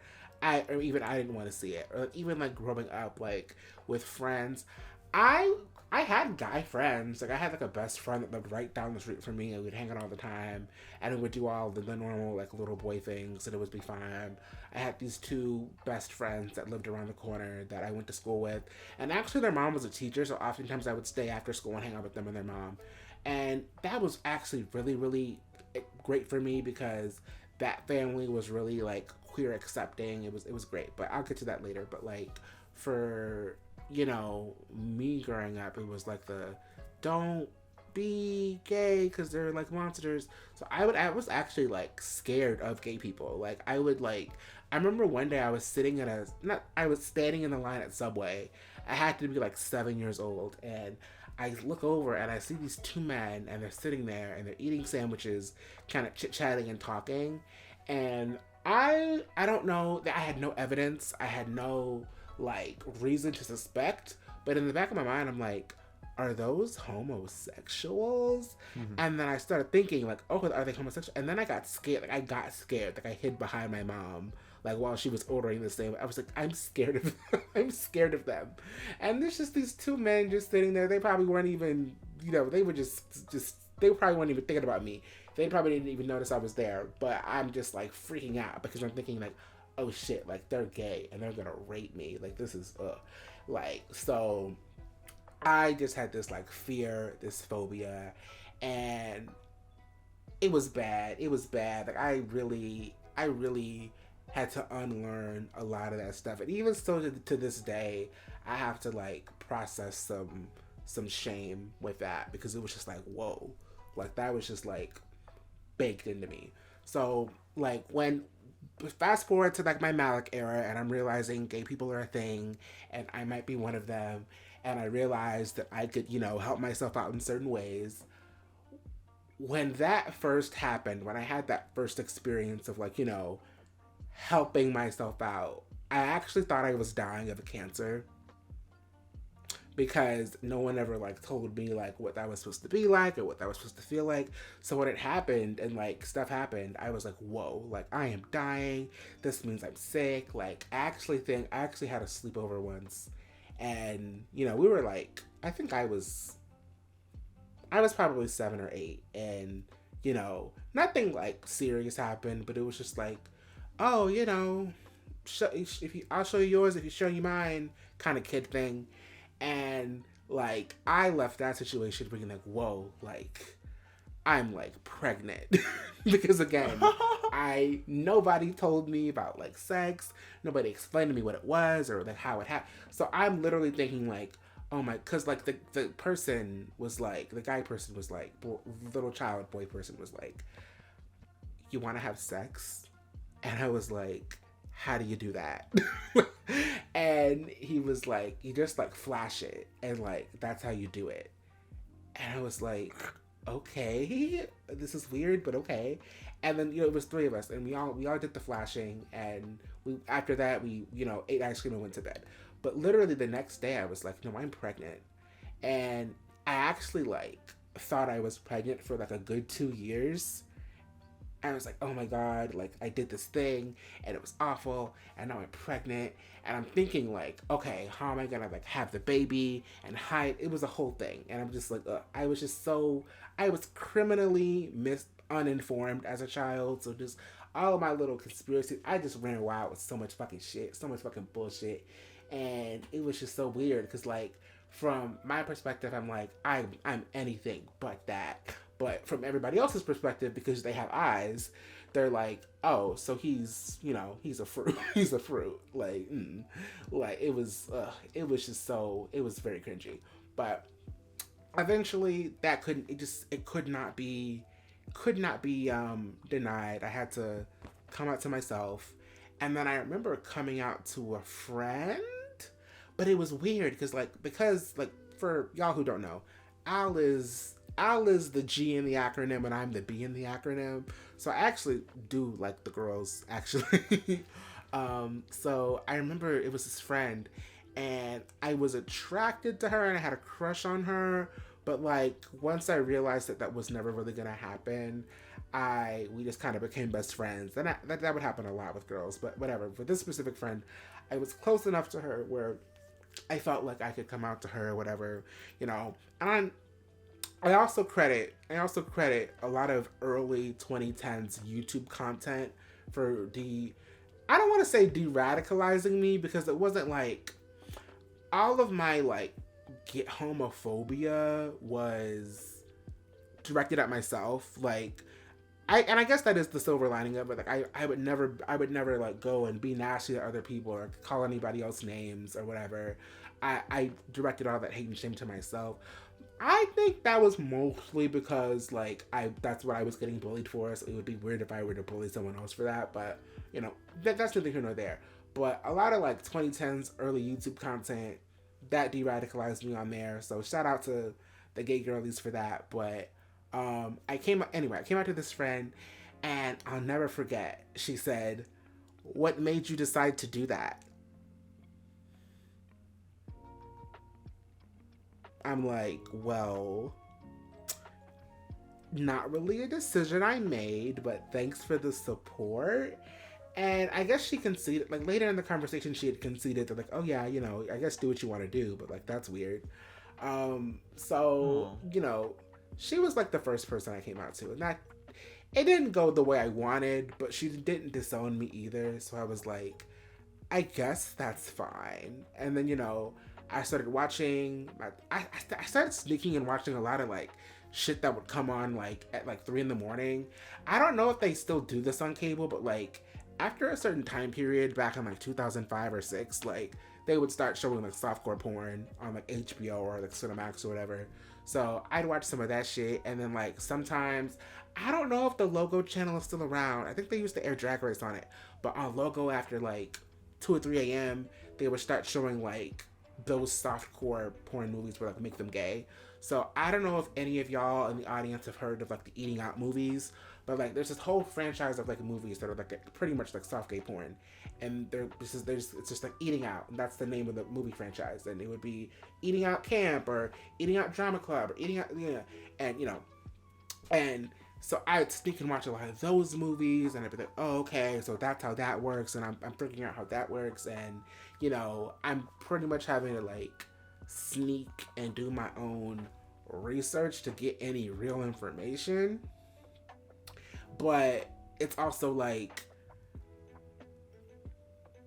even I didn't want to see it, or even like growing up like with friends, I had guy friends. Like I had like a best friend that lived right down the street from me, and we'd hang out all the time, and we would do all the normal like little boy things, and it would be fine. I had these two best friends that lived around the corner that I went to school with, and actually their mom was a teacher, so oftentimes I would stay after school and hang out with them and their mom, and that was actually really, really great for me because that family was really like queer accepting. It was great, but I'll get to that later. But like for me growing up, it was like don't be gay because they're like monsters. So I was actually like scared of gay people. Like I remember one day I was standing in the line at Subway. I had to be like 7 years old, and I look over and I see these two men, and they're sitting there and they're eating sandwiches, kind of chit-chatting and talking. And I don't know, I had no evidence. I had no like reason to suspect, but in the back of my mind, I'm like, are those homosexuals? Mm-hmm. And then I started thinking like, oh, are they homosexual? And then I got scared. Like I hid behind my mom, like while she was ordering the same. I was like, I'm scared of them. I'm scared of them. And there's just these two men just sitting there. They probably weren't even, they were they probably weren't even thinking about me. They probably didn't even notice I was there. But I'm just like freaking out because I'm thinking like, oh shit, like they're gay and they're gonna rape me. Like this is so I just had this like fear, this phobia, and it was bad. Like I really had to unlearn a lot of that stuff. And even still to this day, I have to like process some shame with that, because it was just like, whoa, like that was just like baked into me. So like when fast forward to like my Malik era, and I'm realizing gay people are a thing, and I might be one of them. And I realized that I could, help myself out in certain ways. When that first happened, when I had that first experience of like, helping myself out, I actually thought I was dying of a cancer. Because no one ever like told me like what that was supposed to be like or what that was supposed to feel like. So when it happened and like stuff happened, I was like, whoa, like I am dying. This means I'm sick. Like I actually had a sleepover once, and we were like, I think I was probably 7 or 8, and nothing like serious happened, but it was just like, oh, I'll show you yours if you show you mine kind of kid thing. And like I left that situation being like, whoa, like I'm like pregnant. Because again, nobody told me about like sex, nobody explained to me what it was or like how it happened. So I'm literally thinking like, oh my, because like the person was like, the guy person was like, little child boy person was like, you want to have sex? And I was like, how do you do that? And he was like, you just like flash it, and like that's how you do it. And I was like, okay, this is weird, but okay. And then it was 3 of us, and we all did the flashing, and after that we ate ice cream and went to bed. But literally the next day I was like, no, I'm pregnant. And I actually like thought I was pregnant for like a good 2 years. And I was like, oh my God, like I did this thing and it was awful, and now I'm pregnant. And I'm thinking like, okay, how am I gonna like have the baby and hide? It was a whole thing. And I'm just like, I was criminally uninformed as a child. So just all of my little conspiracies, I just ran wild with so much fucking shit, so much fucking bullshit. And it was just so weird because like from my perspective, I'm like, I'm anything but that. But from everybody else's perspective, because they have eyes, they're like, oh, so he's a fruit. He's a fruit. Like, like it was very cringy. But eventually that could not be denied. I had to come out to myself. And then I remember coming out to a friend, but it was weird because for y'all who don't know, Al is the G in the acronym and I'm the B in the acronym. So I actually do like the girls, actually. So I remember it was this friend, and I was attracted to her and I had a crush on her. But like once I realized that was never really gonna happen, we just kind of became best friends. And that would happen a lot with girls, but whatever. For this specific friend, I was close enough to her where I felt like I could come out to her or whatever, And I also credit a lot of early 2010s YouTube content for I don't want to say de-radicalizing me, because it wasn't like all of my like get homophobia was directed at myself. Like I guess that is the silver lining of it. Like I would never like go and be nasty to other people or call anybody else names or whatever. I directed all that hate and shame to myself. I think that was mostly because like that's what I was getting bullied for, so it would be weird if I were to bully someone else for that. But that's neither here nor there. But a lot of like 2010s early YouTube content that de-radicalized me on there. So shout out to the gay girlies for that. But I came out to this friend, and I'll never forget. She said, "What made you decide to do that?" I'm like, well, not really a decision I made, but thanks for the support. And I guess she conceded, like later in the conversation, she had conceded that like, oh yeah, I guess do what you want to do, but like, that's weird. She was like the first person I came out to, and that, it didn't go the way I wanted, but she didn't disown me either. So I was like, I guess that's fine. And then, I started watching, I started sneaking and watching a lot of like shit that would come on like at like 3 a.m. I don't know if they still do this on cable, but like after a certain time period back in like 2005 or 6, like they would start showing like softcore porn on like HBO or like Cinemax or whatever. So I'd watch some of that shit, and then like sometimes I don't know if the Logo channel is still around. I think they used to air Drag Race on it. But on Logo after like 2 or 3 a.m., they would start showing like those softcore porn movies where like make them gay. So I don't know if any of y'all in the audience have heard of like the Eating Out movies, but like there's this whole franchise of like movies that are like pretty much like soft gay porn, and it's just like Eating Out, and that's the name of the movie franchise, and it would be Eating Out Camp or Eating Out Drama Club or Eating Out, and and so I would sneak and watch a lot of those movies, and I'd be like, oh, okay, so that's how that works, and I'm figuring out how that works, and I'm pretty much having to like sneak and do my own research to get any real information. But it's also like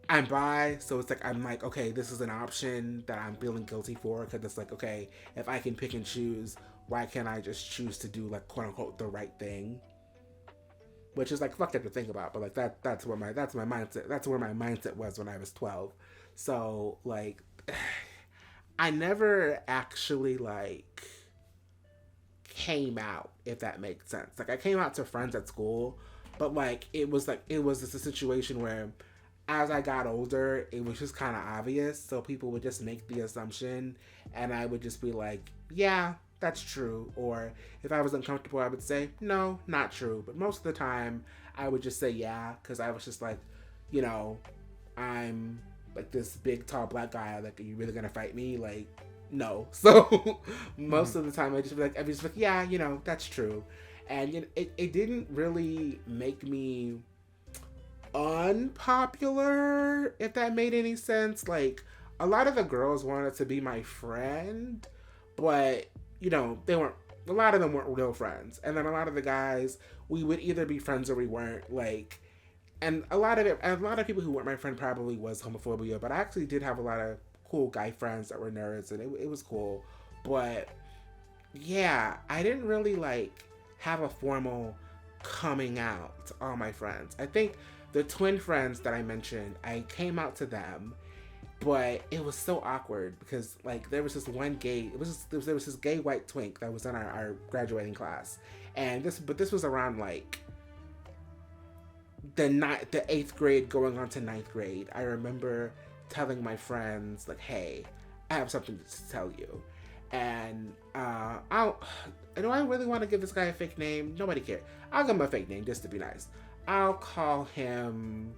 I'm bi, so it's like I'm like, okay, this is an option that I'm feeling guilty for, because it's like, okay, if I can pick and choose, why can't I just choose to do like quote unquote the right thing? Which is like fucked up to think about, but like that's where my mindset was when I was 12. So like I never actually like came out, if that makes sense. Like I came out to friends at school, but like it was just a situation where as I got older, it was just kind of obvious, so people would just make the assumption, and I would just be like, yeah, that's true. Or if I was uncomfortable, I would say, no, not true. But most of the time, I would just say yeah, because I was just like, I'm like this big, tall, black guy. Like, are you really gonna fight me? Like, no. So most of the time, I just be like, yeah, that's true. And it didn't really make me unpopular, if that made any sense. Like, a lot of the girls wanted to be my friend, but a lot of them weren't real friends. And then a lot of the guys, we would either be friends or we weren't. Like, and a lot of people who weren't my friend probably was homophobia, but I actually did have a lot of cool guy friends that were nerds, and it was cool. But yeah, I didn't really like have a formal coming out to all my friends. I think the twin friends that I mentioned, I came out to them, but it was so awkward because like there was this gay white twink that was in our graduating class, and this was around like the 8th grade going on to 9th grade. I remember telling my friends like, hey, I have something to tell you, and do I really want to give this guy a fake name? Nobody cared. I'll give him a fake name just to be nice. I'll call him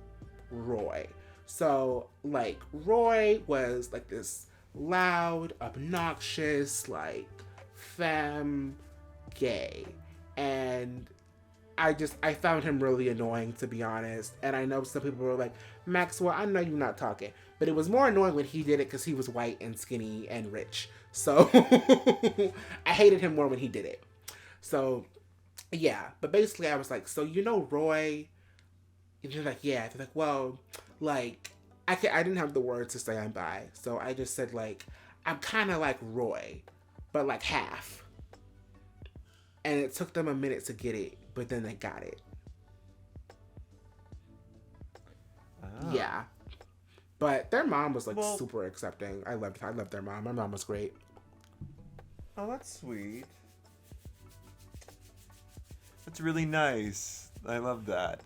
Roy. So, like, Roy was, like, this loud, obnoxious, like, femme gay. And I found him really annoying, to be honest. And I know some people were like, Maxwell, I know you're not talking. But it was more annoying when he did it because he was white and skinny and rich. So, I hated him more when he did it. So, yeah. But basically, I was like, so Roy? And they're like, yeah. They're like, well, like, I didn't have the words to say I'm bi. So I just said, like, I'm kind of like Roy, but like half. And it took them a minute to get it, but then they got it. Oh. Yeah. But their mom was, like, super accepting. I loved their mom. My mom was great. Oh, that's sweet. That's really nice. I love that.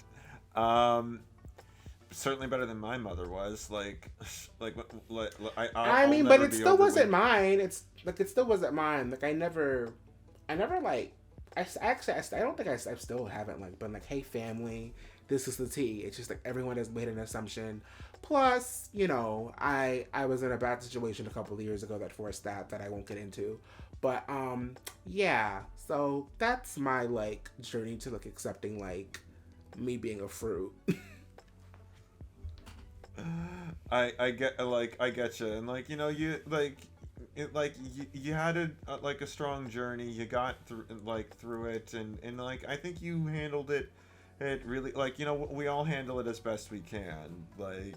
Certainly better than my mother was. I mean, but it still wasn't mine. It still wasn't mine. Like, I never like, I don't think I still haven't, like, been like, hey, family, this is the tea. It's just, like, everyone has made an assumption. Plus, I was in a bad situation a couple of years ago that forced that I won't get into. But, yeah. So, that's my, like, journey to, like, accepting, like, me being a fruit. I get you, and like you had a strong journey. You got through it, and like I think you handled it really, like, we all handle it as best we can, like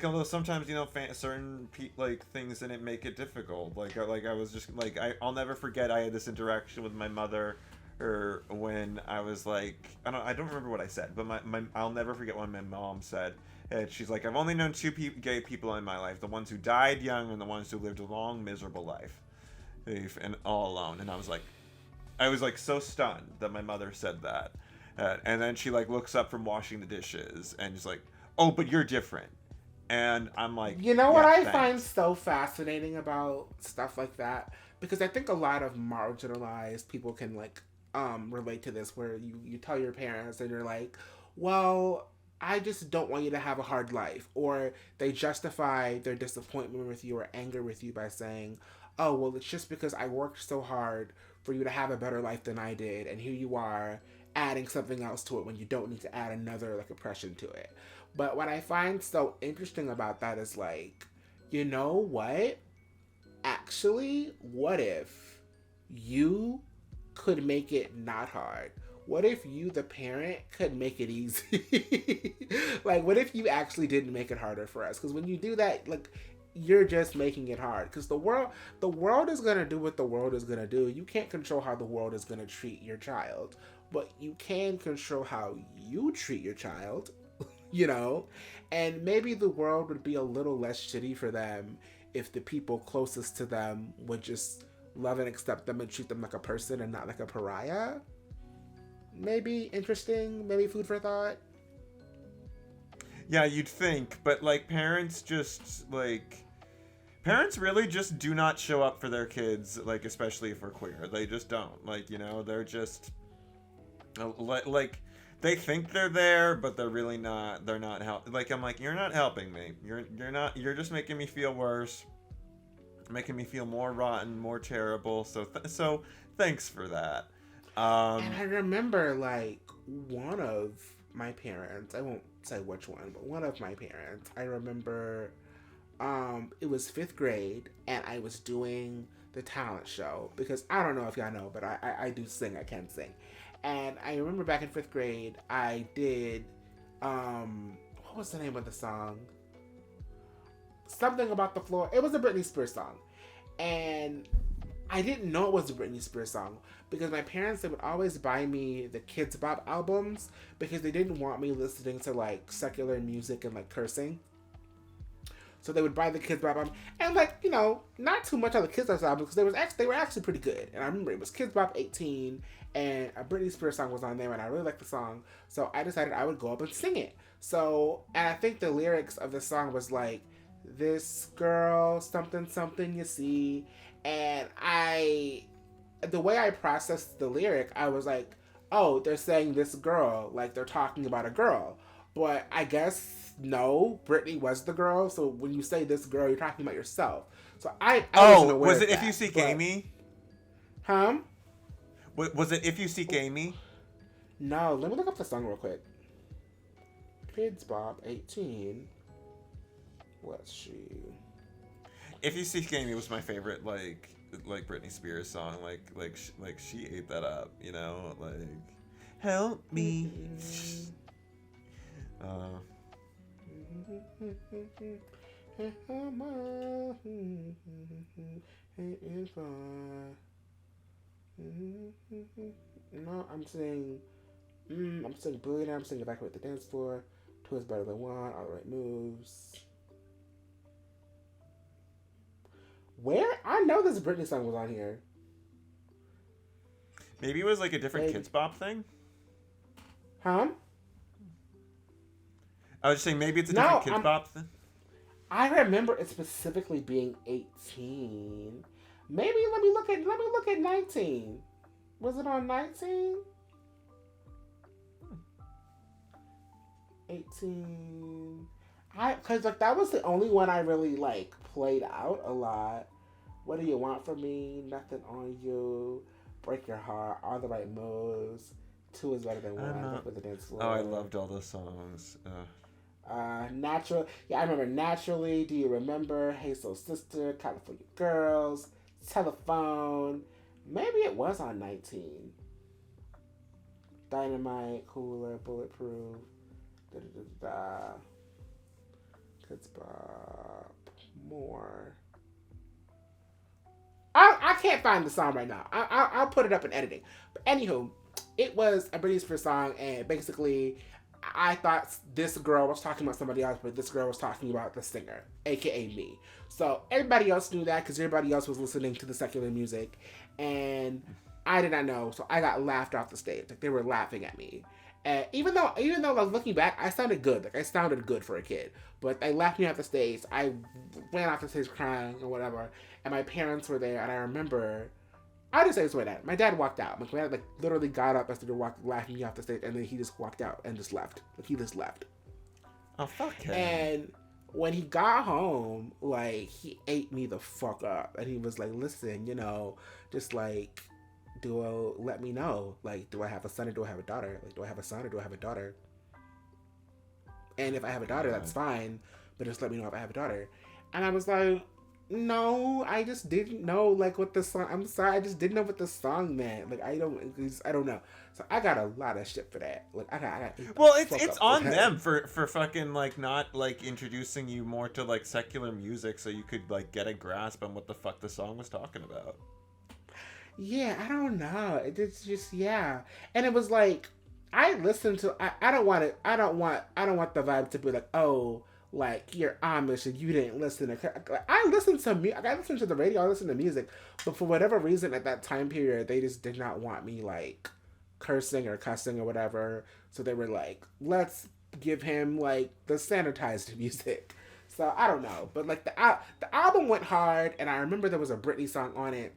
although sometimes certain things in it make it difficult. I was just like, I'll never forget, I had this interaction with my mother, or when I was like, I don't remember what I said, but I'll never forget when my mom said, and she's like, I've only known two gay people in my life, the ones who died young and the ones who lived a long, miserable life, and all alone. And I was like, I was like so stunned that my mother said that. And then she like looks up from washing the dishes and is like, "Oh, but you're different." And I'm like, you know what I thanks. find so fascinating about stuff like that? Because I think a lot of marginalized people can like relate to this, where you tell your parents and you're like, well, I just don't want you to have a hard life. Or they justify their disappointment with you or anger with you by saying, oh, well, it's just because I worked so hard for you to have a better life than I did, and here you are adding something else to it when you don't need to add another like oppression to it. But what I find so interesting about that is like, you know what? Actually, what if you could make it not hard? What if you, the parent, could make it easy? Like, what if you actually didn't make it harder for us? Because when you do that, like, you're just making it hard. Because the world is gonna do what the world is gonna do. You can't control how the world is gonna treat your child, but you can control how you treat your child. You know, and maybe the world would be a little less shitty for them if the people closest to them would just love and accept them and treat them like a person and not like a pariah. Maybe interesting, maybe food for thought. Yeah, you'd think, but like parents really just do not show up for their kids, like especially if we're queer. They just don't. Like, you know, they're just like they think they're there, but they're really not. They're not like, I'm like, you're not helping me. You're just making me feel worse. Making me feel more rotten, more terrible. So thanks for that. And I remember like one of my parents, I won't say which one, but one of my parents, I remember it was 5th grade and I was doing the talent show, because I don't know if y'all know, but I do sing, I can sing. And I remember back in 5th grade, I did, what was the name of the song? Something About the Floor. It was a Britney Spears song. And I didn't know it was a Britney Spears song because my parents, they would always buy me the Kids Bop albums because they didn't want me listening to like secular music and like cursing. So they would buy the Kids Bop album, and like, you know, not too much on the Kids Bop album because they were actually pretty good. And I remember it was Kids Bop 18 and a Britney Spears song was on there, and I really liked the song. So I decided I would go up and sing it. So, and I think the lyrics of the song was like, this girl, something, something you see. And the way I processed the lyric, I was like, oh, they're saying this girl, like they're talking about a girl. But I guess, no, Britney was the girl. So when you say this girl, you're talking about yourself. So I wasn't aware was it of If that, You Seek but... Amy? Huh? Was it If You Seek Amy? No, let me look up the song real quick. Kids Bop 18. What's she? If You Seek Amy was my favorite, like Britney Spears song. Like she ate that up, you know. Like, help me. No, I'm saying Billionaire. I'm singing Back with the Dance Floor. Two is Better Than One. All the Right Moves. Where? I know this Britney song was on here. Maybe it was like a different Kids Bop thing? Huh? I was just saying maybe it's a different Kids Bop thing. I remember it specifically being 18. Maybe let me look at 19. Was it on 19? 18. Cause like that was the only one I really like played out a lot. What Do You Want From Me? Nothing On You. Break Your Heart. All the Right Moves. Two is Better Than One. Back with the Dance Floor. Oh, I loved all those songs. Natural. Yeah, I remember Naturally. Do You Remember? Hey Soul Sister. California Girls. Telephone. Maybe it was on 19. Dynamite. Cooler. Bulletproof. Da-da-da-da. Kids Bop. More. I can't find the song right now. I'll put it up in editing. But anywho, it was a Britney Spears song, and basically, I thought this girl was talking about somebody else, but this girl was talking about the singer, aka me. So everybody else knew that because everybody else was listening to the secular music, and I did not know, so I got laughed off the stage. Like, they were laughing at me. And even though like looking back, I sounded good. Like, I sounded good for a kid. But they laughed me off the stage. I ran off the stage crying or whatever. And my parents were there, and I remember, I'll just say this way, that my dad walked out. My dad, like, literally got up as they were laughing me off the stage, and then he just walked out and just left. Like, he just left. Oh, fuck him. And when he got home, like, he ate me the fuck up. And he was like, listen, you know, just like, let me know. Like, do I have a son or do I have a daughter? Like, do I have a son or do I have a daughter? And if I have a daughter, that's fine. But just let me know if I have a daughter. And I was like, no, I just didn't know, like, what the song, I'm sorry, I just didn't know what the song meant. Like, I don't know. So I got a lot of shit for that. Like, I got well, it's on them for fucking, like, not, like, introducing you more to, like, secular music so you could, like, get a grasp on what the fuck the song was talking about. Yeah, I don't know. It's just, yeah. And it was like, I listened to, I don't want the vibe to be like, oh, like, you're Amish and you didn't listen to, I listened to the radio, I listened to music, but for whatever reason at that time period, they just did not want me, like, cursing or cussing or whatever, so they were like, let's give him, like, the sanitized music. So, I don't know, but, like, the album went hard, and I remember there was a Britney song on it,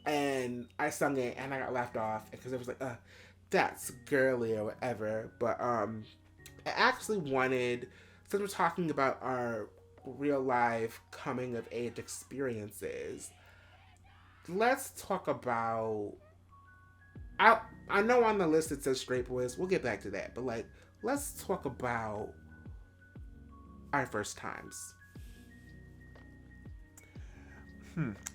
and I sung it, and I got laughed off, because it was like, that's girly or whatever, but, I actually wanted, since we're talking about our real life coming of age experiences, let's talk about, I know on the list it says straight boys, we'll get back to that, but like, let's talk about our first times.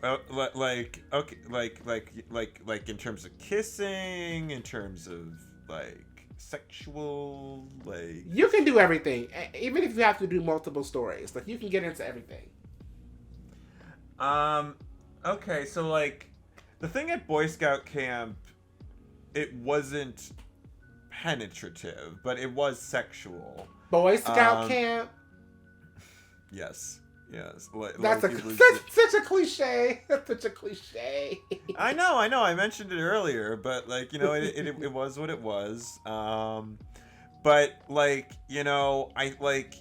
Like, okay, like in terms of kissing, in terms of, like, sexual, like, you can do everything, even if you have to do multiple stories. Like, you can get into everything. Okay, so, like, the thing at Boy Scout camp, it wasn't penetrative, but it was sexual. Boy Scout camp. Yes. That's such a cliche. That's such a cliche. I know. I mentioned it earlier, but, like, you know, it was what it was. But, like, you know, I like,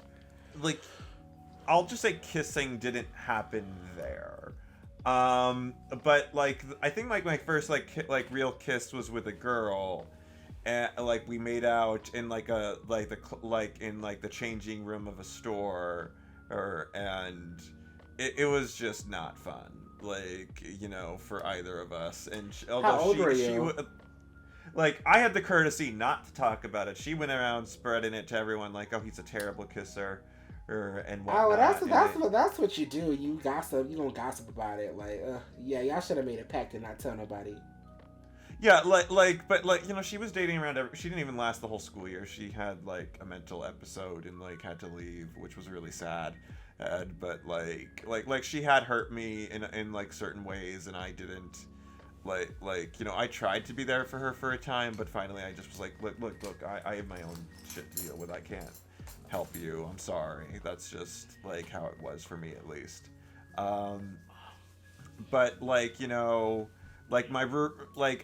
I'll just say kissing didn't happen there. But, like, I think, like, my first, like real kiss was with a girl, and, like, we made out in, like, in the changing room of a store. And it was just not fun, like, you know, for either of us. And how old were you? Like, I had the courtesy not to talk about it. She went around spreading it to everyone, like, oh, he's a terrible kisser, and whatnot. Oh, that's what you do. You gossip. You don't gossip about it. Like, yeah, y'all should have made a pact and not tell nobody. Yeah, but, like, you know, she was dating around she didn't even last the whole school year. She had, like, a mental episode and, like, had to leave, which was really sad. But, like, she had hurt me in, like, certain ways, and I didn't, like, you know, I tried to be there for her for a time, but finally I just was like, look, I have my own shit to deal with. I can't help you. I'm sorry. That's just, like, how it was for me, at least. But, like, you know, like,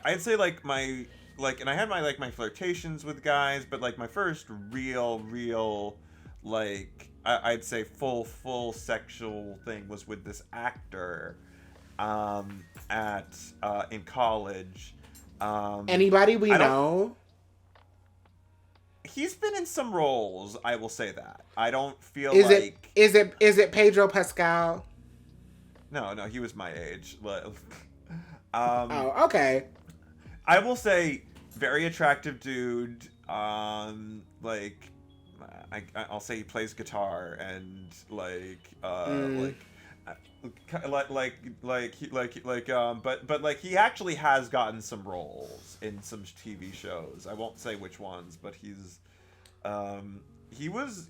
I'd say, like, my, like, and I had my flirtations with guys, but, like, my first real, like, I'd say full sexual thing was with this actor, in college. Anybody we know? He's been in some roles, I will say that. I don't feel Is it Pedro Pascal? No, he was my age. Oh, okay. I will say, very attractive dude. Like, I'll say he plays guitar and but like he actually has gotten some roles in some TV shows. I won't say which ones, but he's he was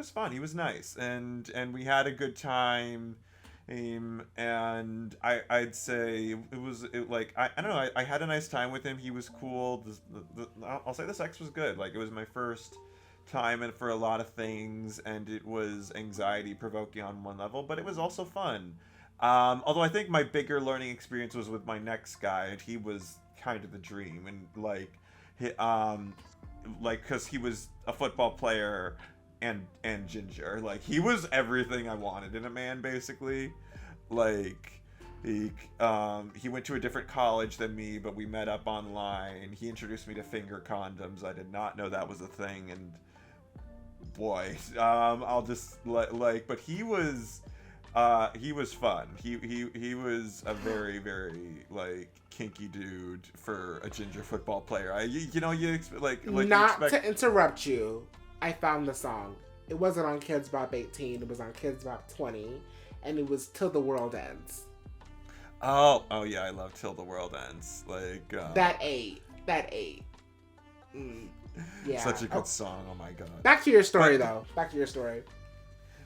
fun. He was nice, and we had a good time. And I'd say I don't know. I had a nice time with him. He was cool. I'll say the sex was good. Like, it was my first time and for a lot of things, and it was anxiety provoking on one level, but it was also fun. Although I think my bigger learning experience was with my next guy, and he was kind of the dream, and because he was a football player and ginger. Like, he was everything I wanted in a man, basically. Like, he went to a different college than me, but we met up online. He introduced me to finger condoms. I did not know that was a thing, and boy, I'll just but he was fun. He was a very, very like kinky dude for a ginger football player. To interrupt you, I found the song. It wasn't on Kids Bop 18. It was on Kids Bop 20, and it was Till the World Ends. Oh yeah, I love Till the World Ends. Like that ate. Yeah, such a good song. Oh my god. Back to your story, though. Back to your story.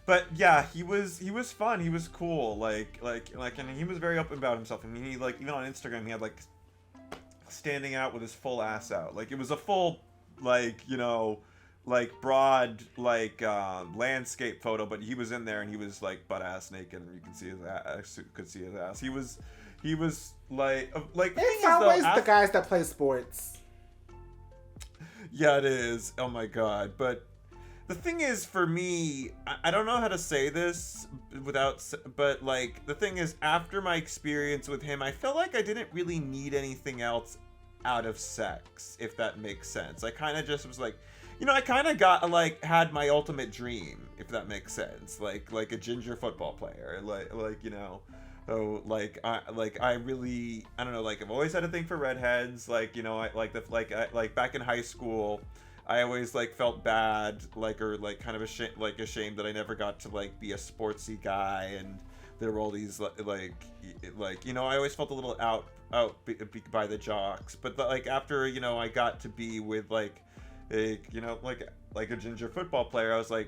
But yeah, he was fun. He was cool. Like, and he was very open about himself. I mean, he even on Instagram, he had standing out with his full ass out. Like, it was a full broad landscape photo, but he was in there and he was butt ass naked, and you can see his ass. Could see his ass. He was like. It's always the guys that play sports. Yeah, it is. Oh my god. But the thing is, for me, I don't know how to say this but the thing is, after my experience with him, I felt like I didn't really need anything else out of sex, if that makes sense. I kind of just was I kind of got had my ultimate dream, if that makes sense. Like a ginger football player, I really, I don't know, I've always had a thing for redheads, back in high school, I always felt bad, kind of ashamed that I never got to be a sportsy guy, and there were all these I always felt a little out by the jocks, but after I got to be with a ginger football player, I was I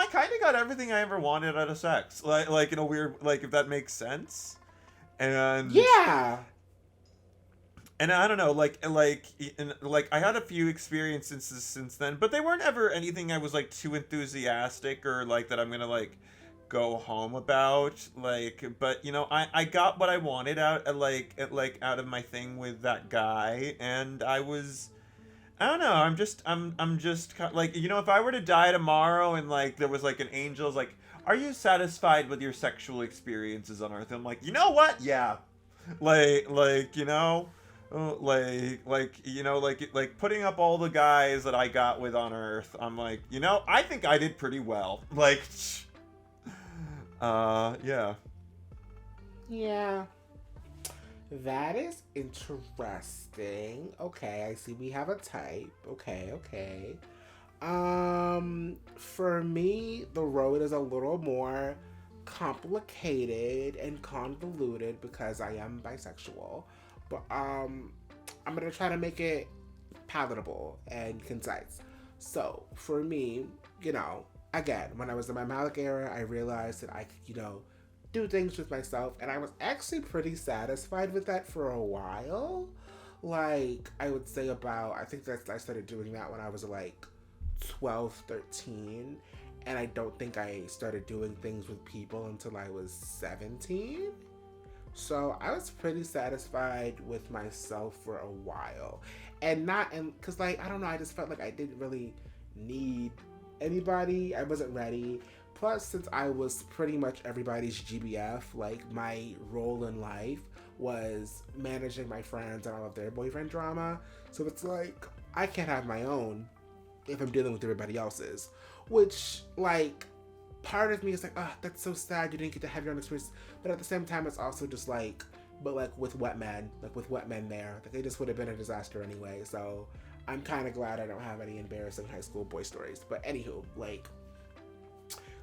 kind of got everything I ever wanted out of sex. In a weird, if that makes sense. And yeah. And I don't know, I had a few experiences since then, but they weren't ever anything I was too enthusiastic or that I'm gonna go home about. But I got what I wanted out of my thing with that guy, and I don't know. I'm just if I were to die tomorrow and there was an angel's are you satisfied with your sexual experiences on Earth? I'm you know what? Yeah. Putting up all the guys that I got with on Earth. I'm I think I did pretty well. Yeah. Yeah. That is interesting. Okay, I see we have a type. Okay. For me, the road is a little more complicated and convoluted because I am bisexual. But I'm gonna try to make it palatable and concise. So for me, again, when I was in my Malik era, I realized that I could, do things with myself, and I was actually pretty satisfied with that for a while. I would say I think that I started doing that when I was 12, 13, and I don't think I started doing things with people until I was 17. So I was pretty satisfied with myself for a while, because I don't know, I just felt I didn't really need anybody. I wasn't ready. Plus, since I was pretty much everybody's GBF, my role in life was managing my friends and all of their boyfriend drama. So it's I can't have my own if I'm dealing with everybody else's. Which, part of me is that's so sad you didn't get to have your own experience. But at the same time, it's also just with wet men, with wet men there, it just would have been a disaster anyway. So I'm kind of glad I don't have any embarrassing high school boy stories. But anywho,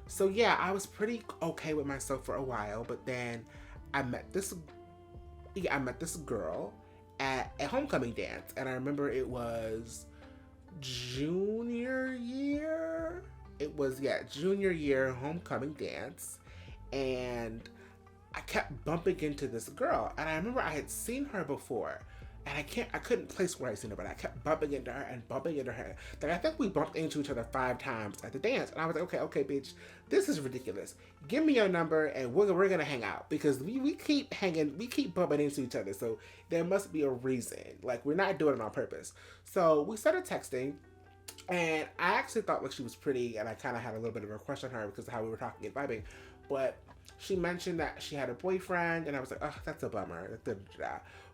so yeah, I was pretty okay with myself for a while, but then I met this girl at a homecoming dance, and I remember it was junior year. Junior year homecoming dance, and I kept bumping into this girl, and I remember I had seen her before, And I couldn't place where I seen her, but I kept bumping into her and bumping into her. Like, I think we bumped into each other 5 times at the dance. And I was like, okay, bitch, this is ridiculous. Give me your number and we're gonna hang out. Because we keep bumping into each other. So there must be a reason. Like, we're not doing it on purpose. So we started texting. And I actually thought like she was pretty, and I kind of had a little bit of a crush on her because of how we were talking and vibing. But she mentioned that she had a boyfriend, and I was like, oh, that's a bummer.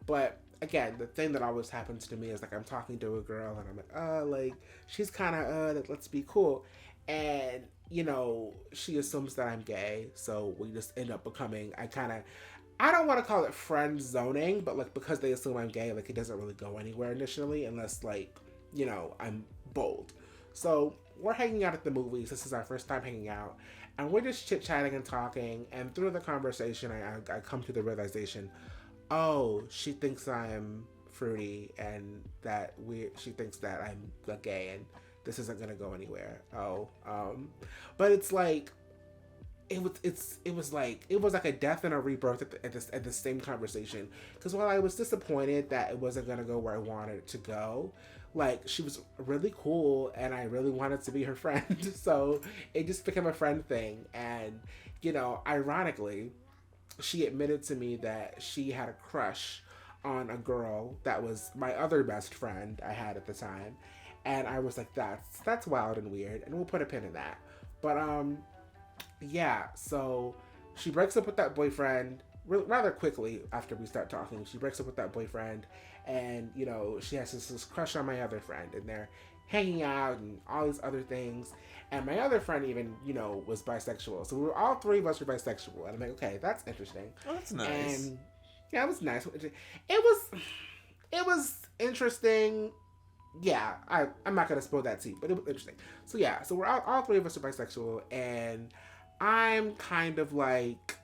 But again, the thing that always happens to me is like I'm talking to a girl, and I'm like, oh, like she's kind of let's be cool, and you know she assumes that I'm gay, so we just end up becoming. I don't want to call it friend zoning, but like because they assume I'm gay, like it doesn't really go anywhere initially unless like you know I'm bold. So we're hanging out at the movies. This is our first time hanging out, and we're just chit-chatting and talking, and through the conversation I come to the realization, oh, she thinks I'm fruity and that she thinks that I'm gay and this isn't gonna go anywhere. But it's like it was like a death and a rebirth at the same conversation, because while I was disappointed that it wasn't gonna go where I wanted it to go, like she was really cool and I really wanted to be her friend. So it just became a friend thing. And you know, ironically, she admitted to me that she had a crush on a girl that was my other best friend I had at the time. And I was like, that's wild and weird, and we'll put a pin in that. But yeah, so she breaks up with that boyfriend rather quickly after we start talking. She breaks up with that boyfriend, and you know, she has this crush on my other friend, and they're hanging out and all these other things. And my other friend even, you know, was bisexual. So all 3 of us were bisexual. And I'm like, okay, that's interesting. Oh, that's nice. And yeah, it was nice. It was interesting. Yeah, I'm not going to spoil that tea, but it was interesting. So yeah, so we're all 3 of us are bisexual. And I'm kind of like,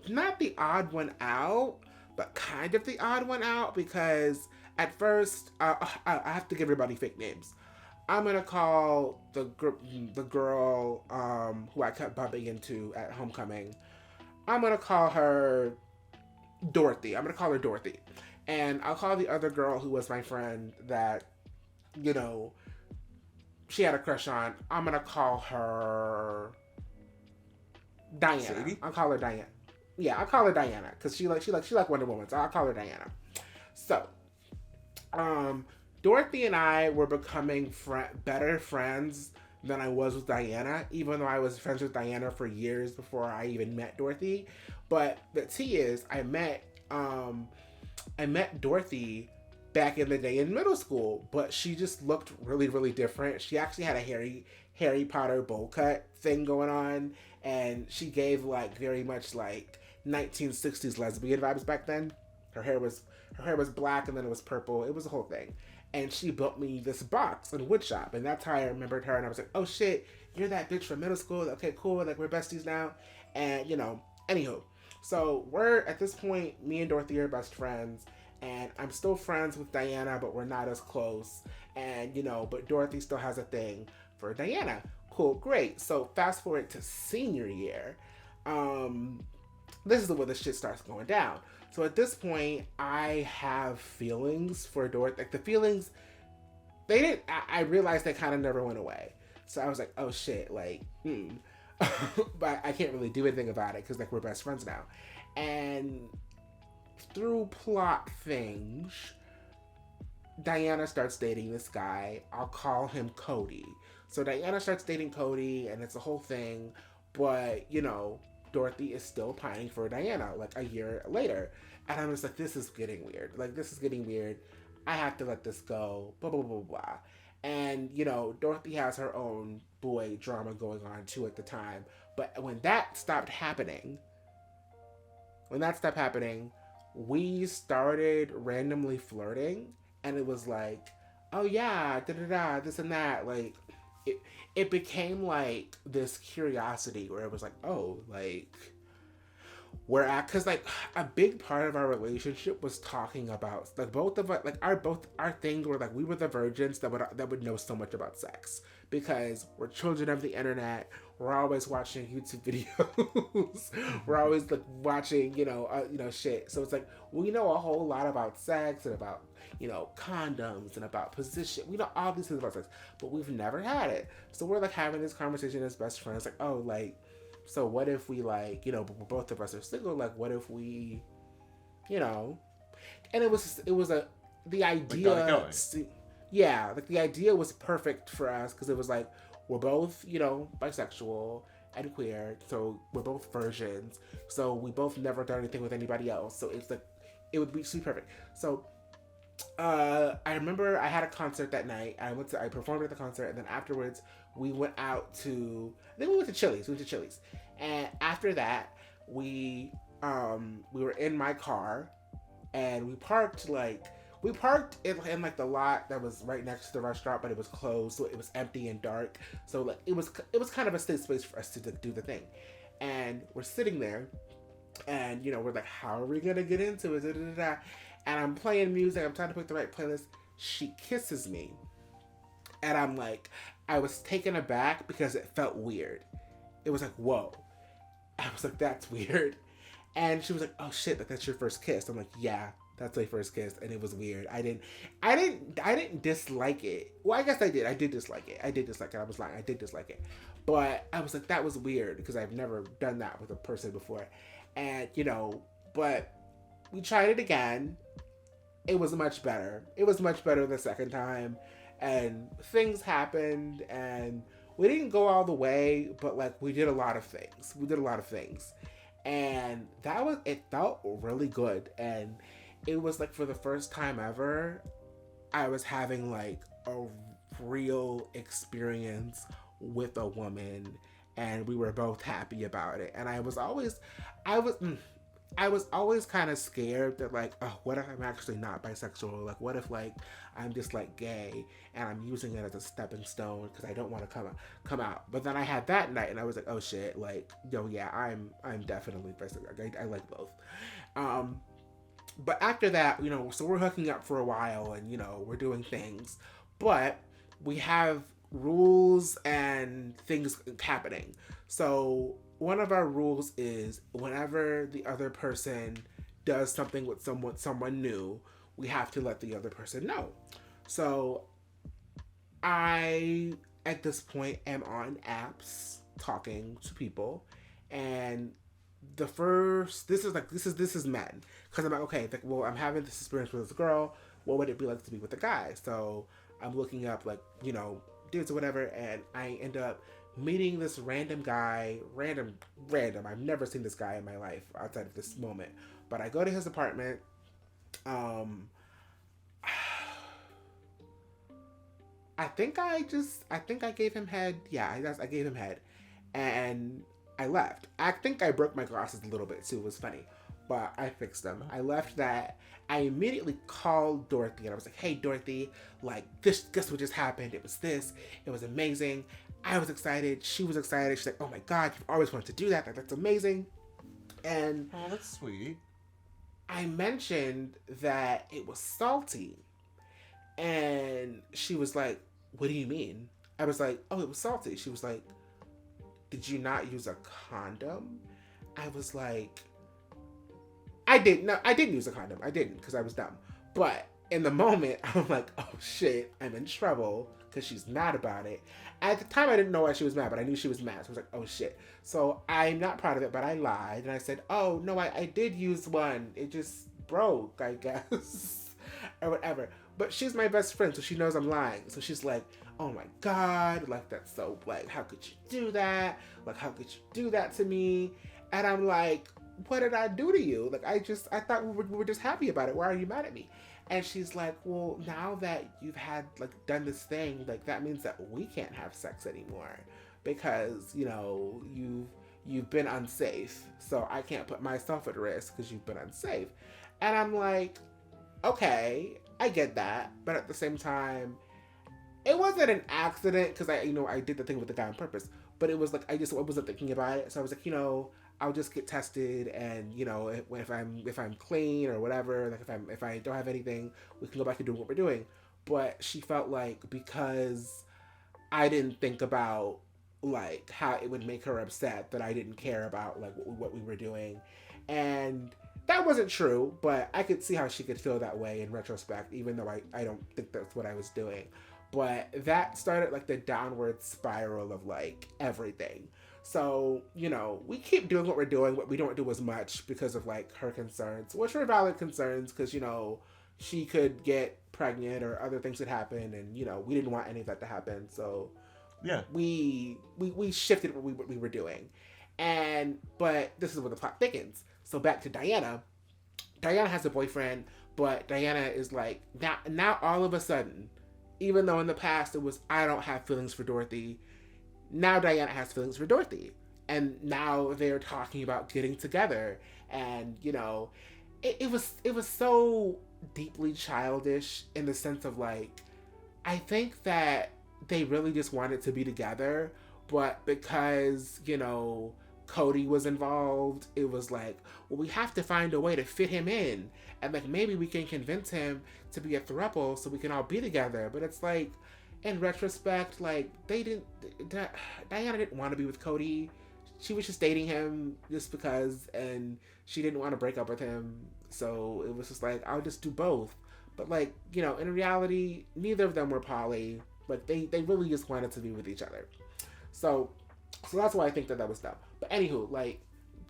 not the odd one out, but kind of the odd one out, because at first, I have to give everybody fake names. I'm gonna call the girl who I kept bumping into at homecoming. I'm gonna call her Dorothy. And I'll call the other girl who was my friend that, you know, she had a crush on. I'm gonna call her Diana. Sadie? I'll call her Diana. Yeah, I'll call her Diana because she like Wonder Woman, so I'll call her Diana. So, Dorothy and I were becoming better friends than I was with Diana, even though I was friends with Diana for years before I even met Dorothy. But the tea is, I met Dorothy back in the day in middle school, but she just looked really, really different. She actually had a Harry Potter bowl cut thing going on, and she gave like very much like 1960s lesbian vibes back then. Her hair was black and then it was purple. It was a whole thing. And she built me this box in woodshop, and that's how I remembered her. And I was like, oh shit, you're that bitch from middle school. Okay, cool. Like, we're besties now. And, you know, anywho. So we're, at this point, me and Dorothy are best friends. And I'm still friends with Diana, but we're not as close. And, you know, but Dorothy still has a thing for Diana. Cool, great. So fast forward to senior year. This is where the shit starts going down. So at this point, I have feelings for Dorothy. Like, the feelings, I realized they kind of never went away. So I was like, oh shit, like, but I can't really do anything about it because, like, we're best friends now. And through plot things, Diana starts dating this guy. I'll call him Cody. So Diana starts dating Cody, and it's a whole thing. But, you know, Dorothy is still pining for Diana, like, a year later. And I'm just like, this is getting weird. Like, this is getting weird. I have to let this go. Blah, blah, blah, blah. And, you know, Dorothy has her own boy drama going on, too, at the time. But when that stopped happening, we started randomly flirting. And it was like, oh, yeah, da-da-da, this and that. Like, it became, like, this curiosity where it was like, oh, like, because like a big part of our relationship was talking about like both of us, like our things were like we were the virgins that would know so much about sex because we're children of the internet. We're always watching YouTube videos. We're always like watching shit. So it's like we know a whole lot about sex and about condoms and about position. We know all these things about sex, but we've never had it. So we're like having this conversation as best friends, like, oh, like, so what if we like, both of us are single, like what if we, and the idea, yeah, like the idea was perfect for us because it was like, we're both, bisexual and queer, so we're both virgins, so we both never done anything with anybody else, so it's like, it would be super perfect. So, I remember I had a concert that night. I performed at the concert, and then afterwards we went to Chili's. And after that, we were in my car, and we parked in like the lot that was right next to the restaurant, but it was closed, so it was empty and dark. So like it was kind of a safe space for us to do the thing. And we're sitting there, and we're like, how are we gonna get into it? And I'm playing music. I'm trying to pick the right playlist. She kisses me, and I'm like, I was taken aback because it felt weird. It was like, whoa. I was like, that's weird. And she was like, oh shit, like that's your first kiss. I'm like, yeah, that's my first kiss, and it was weird. I didn't dislike it. Well, I guess I did. I did dislike it. I was lying. I did dislike it. But I was like, that was weird because I've never done that with a person before. And, but we tried it again. It was much better. It was much better the second time. And things happened, and we didn't go all the way, but like we did a lot of things. And it felt really good. And it was like for the first time ever, I was having like a real experience with a woman, and we were both happy about it. And I was always kind of scared that like, oh, what if I'm actually not bisexual? Like, what if like I'm just like gay and I'm using it as a stepping stone because I don't want to come out. But then I had that night and I was like, oh shit, like, yeah, I'm definitely bisexual. I like both. But after that, so we're hooking up for a while and we're doing things, but we have rules and things happening. So one of our rules is whenever the other person does something with someone new, we have to let the other person know. So I, at this point, am on apps talking to people, and this is men, because I'm like, okay, well, I'm having this experience with this girl. What would it be like to be with a guy? So I'm looking up like dudes or whatever, and I end up meeting this random guy, random. I've never seen this guy in my life outside of this moment. But I go to his apartment. I think I gave him head. Yeah, I gave him head, and I left. I think I broke my glasses a little bit too. It was funny, but I fixed them. I left that. I immediately called Dorothy, and I was like, "Hey, Dorothy, like this. Guess what just happened? It was this. It was amazing. I was excited. She was excited. She's like, "Oh my God, you've always wanted to do that. That's amazing." And oh, that's sweet. I mentioned that it was salty, and she was like, "What do you mean?" I was like, "Oh, it was salty." She was like, "Did you not use a condom?" I was like, I didn't use a condom. I didn't, because I was dumb. But in the moment, I'm like, oh shit, I'm in trouble because she's mad about it. At the time, I didn't know why she was mad, but I knew she was mad. So I was like, oh shit. So I'm not proud of it, but I lied. And I said, oh, no, I did use one. It just broke, I guess. Or whatever. But she's my best friend, so she knows I'm lying. So she's like, oh my God, like, that's so, like, how could you do that? Like, how could you do that to me? And I'm like, what did I do to you? Like, I thought we were just happy about it. Why are you mad at me? And she's like, well, now that you've done this thing, like, that means that we can't have sex anymore because, you've been unsafe. So I can't put myself at risk because you've been unsafe. And I'm like, okay, I get that. But at the same time, it wasn't an accident because I did the thing with the guy on purpose. But it was like, I wasn't thinking about it. So I was like, I'll just get tested, and you know, if I'm clean or whatever, like if I don't have anything, we can go back to doing what we're doing. But she felt like because I didn't think about like how it would make her upset that I didn't care about like what we were doing, and that wasn't true. But I could see how she could feel that way in retrospect, even though I don't think that's what I was doing. But that started like the downward spiral of like everything. So, you know, we keep doing what we're doing, but we don't do as much because of like her concerns, which were valid concerns because, you know, she could get pregnant or other things could happen, and, you know, we didn't want any of that to happen. So yeah, we shifted what we were doing. But this is where the plot thickens. So back to Diana. Diana has a boyfriend, but Diana is like, now all of a sudden, even though in the past it was, I don't have feelings for Dorothy, now Diana has feelings for Dorothy. And now they're talking about getting together. And, you know, it was so deeply childish in the sense of like, I think that they really just wanted to be together, but because, you know, Cody was involved, it was like, well, we have to find a way to fit him in. And like, maybe we can convince him to be a throuple so we can all be together. But it's like, in retrospect, like, Diana didn't want to be with Cody. She was just dating him just because, and she didn't want to break up with him. So it was just like, I'll just do both. But like, you know, in reality, neither of them were poly. Like, they really just wanted to be with each other. So that's why I think that was dumb. But anywho, like,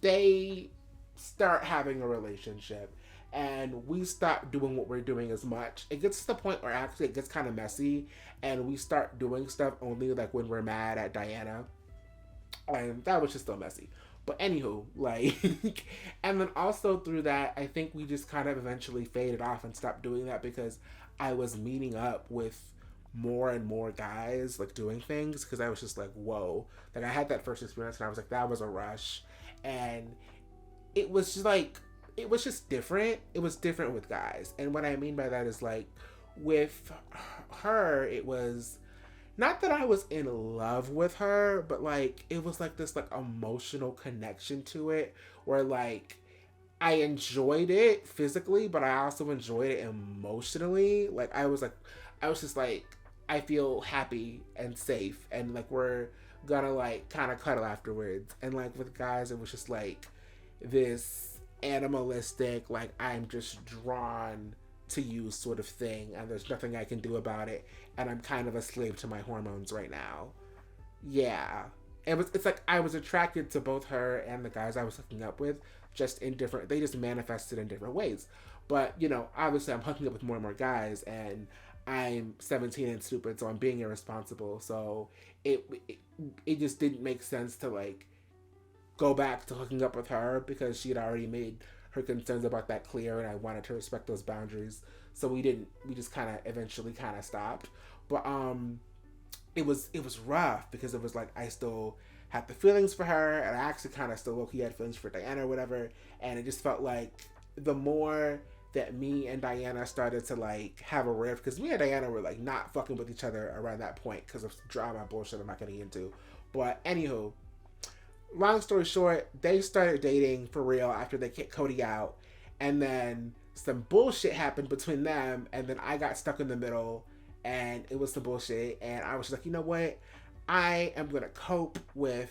they start having a relationship, and we stop doing what we're doing as much. It gets to the point where actually it gets kind of messy, and we start doing stuff only like when we're mad at Diana, and that was just still messy. But anywho, like, and then also through that, I think we just kind of eventually faded off and stopped doing that because I was meeting up with more and more guys, like, doing things, because I was just like, whoa. Like, I had that first experience, and I was like, that was a rush. And it was just like, it was just different. It was different with guys. And what I mean by that is, like, with her, it was not that I was in love with her, but like, it was like this like emotional connection to it where like I enjoyed it physically, but I also enjoyed it emotionally. Like, I was just like, I feel happy and safe, and like, we're gonna like kind of cuddle afterwards. And like with guys, it was just like this animalistic, like, I'm just drawn to you sort of thing, and there's nothing I can do about it, and I'm kind of a slave to my hormones right now. Yeah. It's like I was attracted to both her and the guys I was hooking up with, just in different, they just manifested in different ways. But, you know, obviously I'm hooking up with more and more guys, and I'm 17 and stupid, so I'm being irresponsible. So it just didn't make sense to like go back to hooking up with her because she had already made her concerns about that clear, and I wanted to respect those boundaries. So we just kind of eventually kind of stopped. But it was rough because it was like I still had the feelings for her, and I actually kind of still low-key had feelings for Diana or whatever. And it just felt like the more that me and Diana started to like have a rift, because me and Diana were like not fucking with each other around that point because of drama bullshit I'm not getting into. But anywho, long story short, they started dating for real after they kicked Cody out, and then some bullshit happened between them, and then I got stuck in the middle, and it was some bullshit, and I was just like, you know what, I am gonna cope with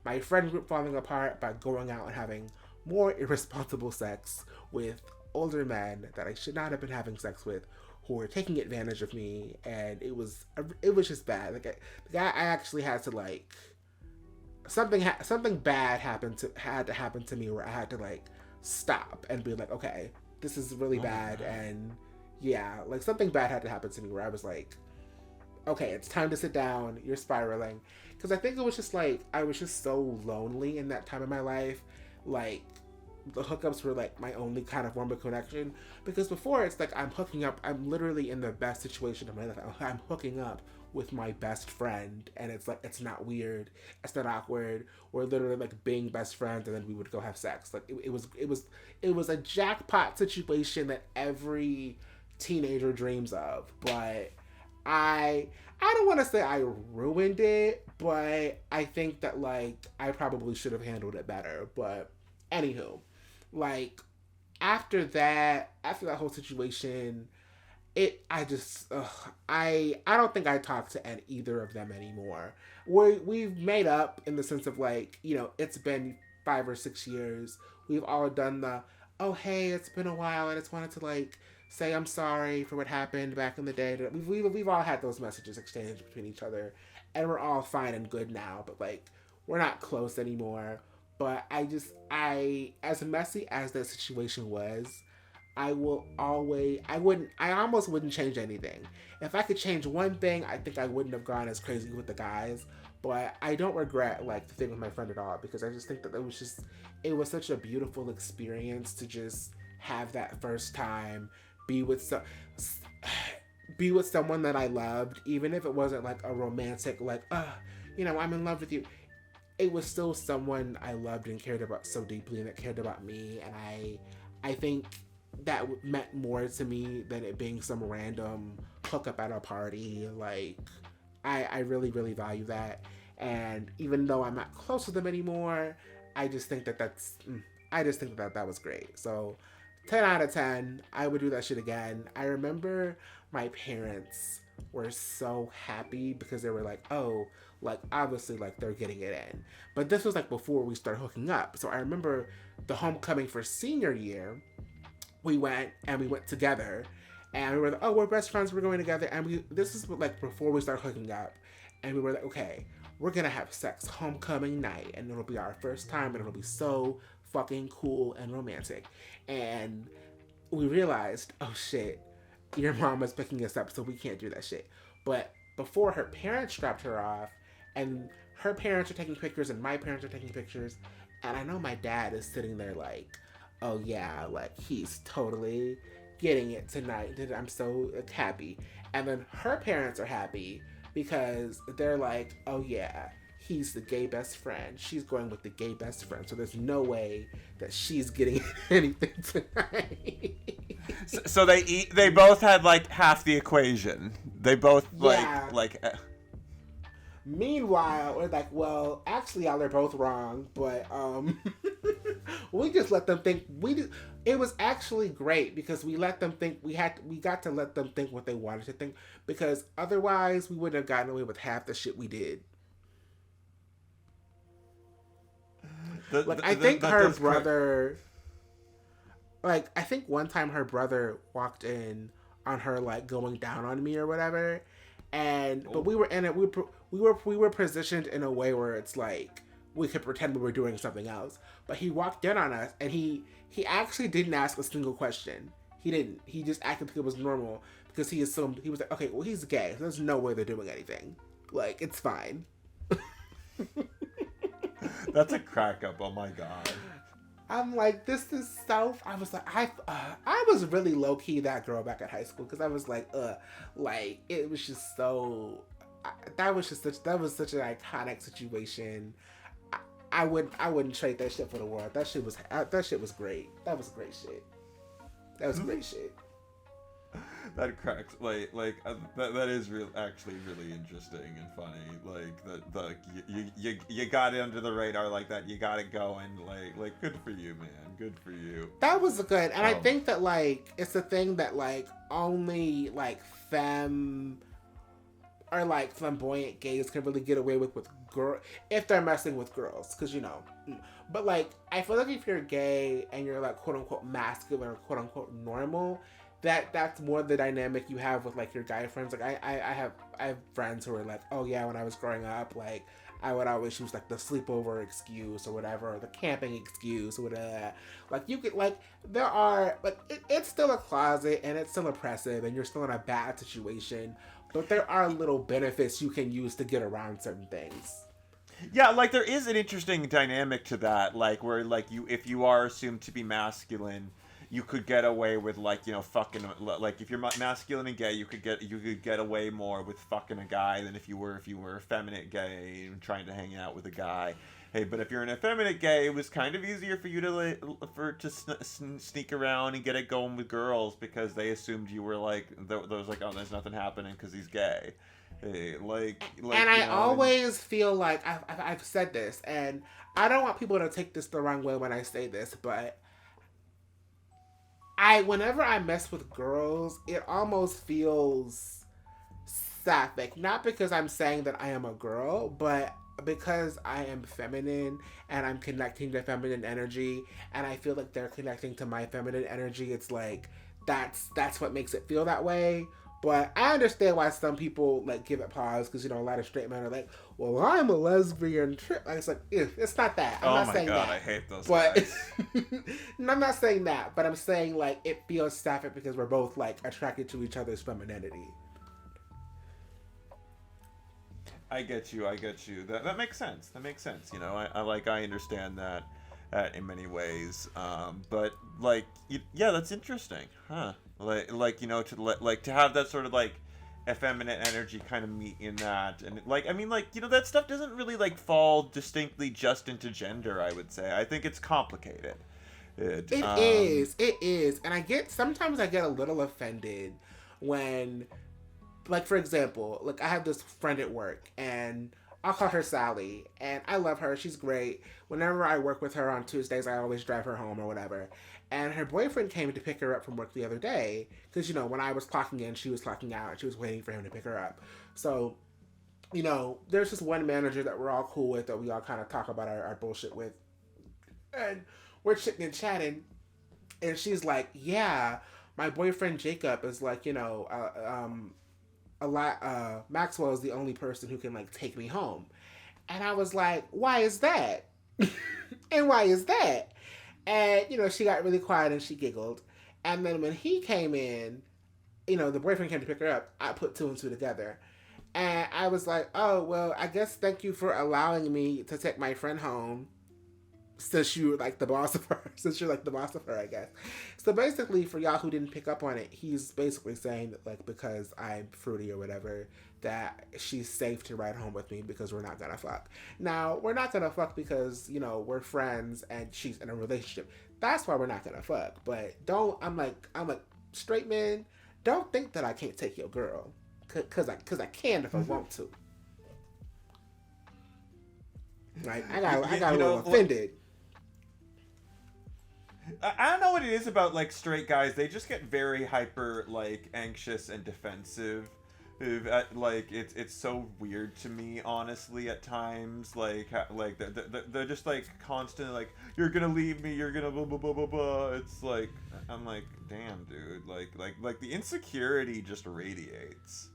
my friend group falling apart by going out and having more irresponsible sex with older men that I should not have been having sex with, who were taking advantage of me, and it was just bad. Like, the guy, I actually had to like, something bad had to happen to me where I had to like stop and be like, okay, this is really bad. And yeah, like something bad had to happen to me where I was like, okay, it's time to sit down, you're spiraling. Because I think it was just like, I was just so lonely in that time of my life. Like, the hookups were like my only kind of form of connection, because before it's like I'm hooking up, I'm literally in the best situation of my life. I'm hooking up with my best friend, and it's like, it's not weird, it's not awkward. We're literally like being best friends, and then we would go have sex. Like, it was a jackpot situation that every teenager dreams of. But I don't want to say I ruined it, but I think that, like, I probably should have handled it better. But anywho, like, after that whole situation, I don't think I talk to either of them anymore. We've made up in the sense of, like, you know, it's been 5 or 6 years. We've all done the, oh, hey, it's been a while. I just wanted to, like, say I'm sorry for what happened back in the day. We've all had those messages exchanged between each other, and we're all fine and good now. But, like, we're not close anymore. But as messy as that situation was, I almost wouldn't change anything. If I could change one thing, I think I wouldn't have gone as crazy with the guys. But I don't regret, like, the thing with my friend at all, because I just think that it was such a beautiful experience to just have that first time, be with someone that I loved, even if it wasn't like a romantic, like, you know, I'm in love with you. It was still someone I loved and cared about so deeply, and that cared about me, and I think that meant more to me than it being some random hookup at a party. Like, I really, really value that. And even though I'm not close with them anymore, I just think that that was great. So 10 out of 10, I would do that shit again. I remember my parents were so happy because they were like, oh, like, obviously, like, they're getting it in. But this was, like, before we started hooking up. So I remember the homecoming for senior year, we went together, and we were like, oh, we're best friends, we're going together, and this is, like, before we started hooking up, and we were like, okay, we're gonna have sex homecoming night, and it'll be our first time, and it'll be so fucking cool and romantic. And we realized, oh shit, your mom is picking us up, so we can't do that shit. But before her parents dropped her off, and her parents are taking pictures, and my parents are taking pictures, and I know my dad is sitting there like, oh yeah, like, he's totally getting it tonight. I'm so happy. And then her parents are happy because they're like, oh yeah, he's the gay best friend. She's going with the gay best friend. So there's no way that she's getting anything tonight. So they both had, like, half the equation. They both, Yeah. like. Meanwhile, we're like, well, actually, y'all are both wrong, but we just let them think. It was actually great because we let them think. We got to let them think what they wanted to think, because otherwise we wouldn't have gotten away with half the shit we did. I think her brother. Like, I think one time her brother walked in on her, like, going down on me or whatever, but we were in it. We were positioned in a way where it's like we could pretend we were doing something else. But he walked in on us, and he actually didn't ask a single question. He didn't. He just acted like it was normal because he assumed, he was like, okay, well, he's gay. So there's no way they're doing anything. Like, it's fine. That's a crack up. Oh my god. I'm like, this is so. I was like, I was really low key that girl back at high school because I was like, it was just so. That was such an iconic situation. I wouldn't trade that shit for the world. That shit was great. That was great shit. That was great shit. That cracks that is actually really interesting and funny. Like you got it under the radar like that. You got it going. Like good for you, man. Good for you. That was good, and I think that, like, it's a thing that, like, only, like, femme or, like, flamboyant gays can really get away with girl if they're messing with girls, because, you know. But, like, I feel like if you're gay and you're, like, quote unquote masculine or quote unquote normal, that's more the dynamic you have with, like, your guy friends. Like, I have friends who are like, oh yeah, when I was growing up, like, I would always use, like, the sleepover excuse or whatever, or the camping excuse or whatever. Like, you could, like, there are, like, it's still a closet and it's still oppressive and you're still in a bad situation, but there are little benefits you can use to get around certain things. Yeah, like, there is an interesting dynamic to that, like, where, like, if you are assumed to be masculine, you could get away with, like, you know, fucking, like, if you're masculine and gay, you could get away more with fucking a guy than if you were effeminate gay and trying to hang out with a guy. Hey, but if you're an effeminate gay, it was kind of easier for you to sneak around and get it going with girls because they assumed you were like, there was like, oh, there's nothing happening because he's gay. And I always feel like I've said this, and I don't want people to take this the wrong way when I say this, but whenever I mess with girls, it almost feels sapphic. Not because I'm saying that I am a girl, but because I am feminine and I'm connecting to feminine energy, and I feel like they're connecting to my feminine energy. It's like that's what makes it feel that way. But I understand why some people like give it pause, because a lot of straight men are like, "Well, I'm a lesbian." It's like, it's not that. I'm not saying that. I hate those guys. But I'm not saying that. But I'm saying like it feels sapphic because we're both like attracted to each other's femininity. I get you. That makes sense. I understand that in many ways. But like, yeah, that's interesting, huh? To have that sort of like effeminate energy kind of meet in that, and that stuff doesn't really fall distinctly just into gender. I would say I think it's complicated. It is, and sometimes I get a little offended when, like, for example, like I have this friend at work, and I'll call her Sally, and I love her. She's great. Whenever I work with her on Tuesdays, I always drive her home or whatever. And her boyfriend came to pick her up from work the other day, because, when I was clocking in, she was clocking out, and she was waiting for him to pick her up. So, there's this one manager that we're all cool with, that we all kind of talk about our bullshit with. And we're sitting and chatting, and she's like, yeah, my boyfriend Jacob is like, Maxwell is the only person who can like take me home. And I was like, why is that? And why is that? And she got really quiet and she giggled. And then when he came in, the boyfriend came to pick her up, I put two and two together. And I was like, oh, well, I guess thank you for allowing me to take my friend home, since you're like the boss of her. I guess. So basically, for y'all who didn't pick up on it, he's basically saying that, like, because I'm fruity or whatever, that she's safe to ride home with me because we're not gonna fuck. Now, we're not gonna fuck because, we're friends and she's in a relationship. That's why we're not gonna fuck. But I'm like, straight men, don't think that I can't take your girl. Cause I can if I want to. Like, I got a little offended. I don't know what it is about like straight guys. They just get very hyper like anxious and defensive. It's so weird to me, honestly, at times. They're just like constantly like, you're gonna leave me, you're gonna blah blah blah blah blah. It's like, I'm like, damn, dude. Like the insecurity just radiates.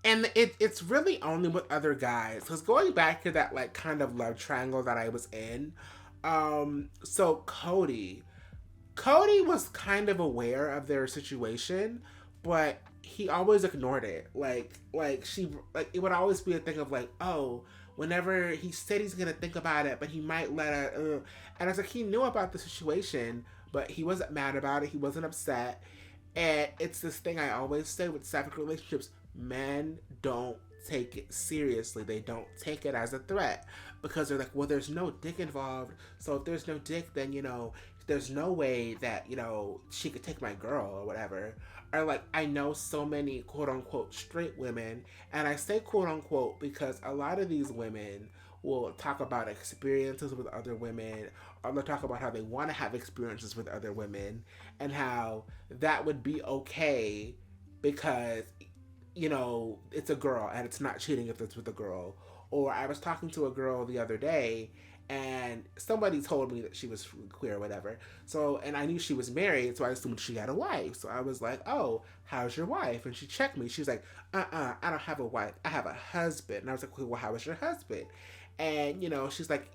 And it's really only with other guys. Because going back to that like kind of love triangle that I was in. So Cody was kind of aware of their situation, but he always ignored it. It would always be a thing of like, oh, whenever he said he's gonna think about it, but he might let her, and it's like he knew about the situation, but he wasn't mad about it. He wasn't upset. And it's this thing I always say with sapphic relationships: men don't take it seriously. They don't take it as a threat, because they're like, well, there's no dick involved. So if there's no dick, then, there's no way that, she could take my girl or whatever. Or like, I know so many quote unquote straight women, and I say quote unquote because a lot of these women will talk about experiences with other women, or they'll talk about how they want to have experiences with other women, and how that would be okay because, it's a girl and it's not cheating if it's with a girl. Or I was talking to a girl the other day, and somebody told me that she was queer or whatever. So, and I knew she was married, so I assumed she had a wife. So I was like, oh, how's your wife? And she checked me. She was like, I don't have a wife. I have a husband. And I was like, well, how is your husband? And, she's like,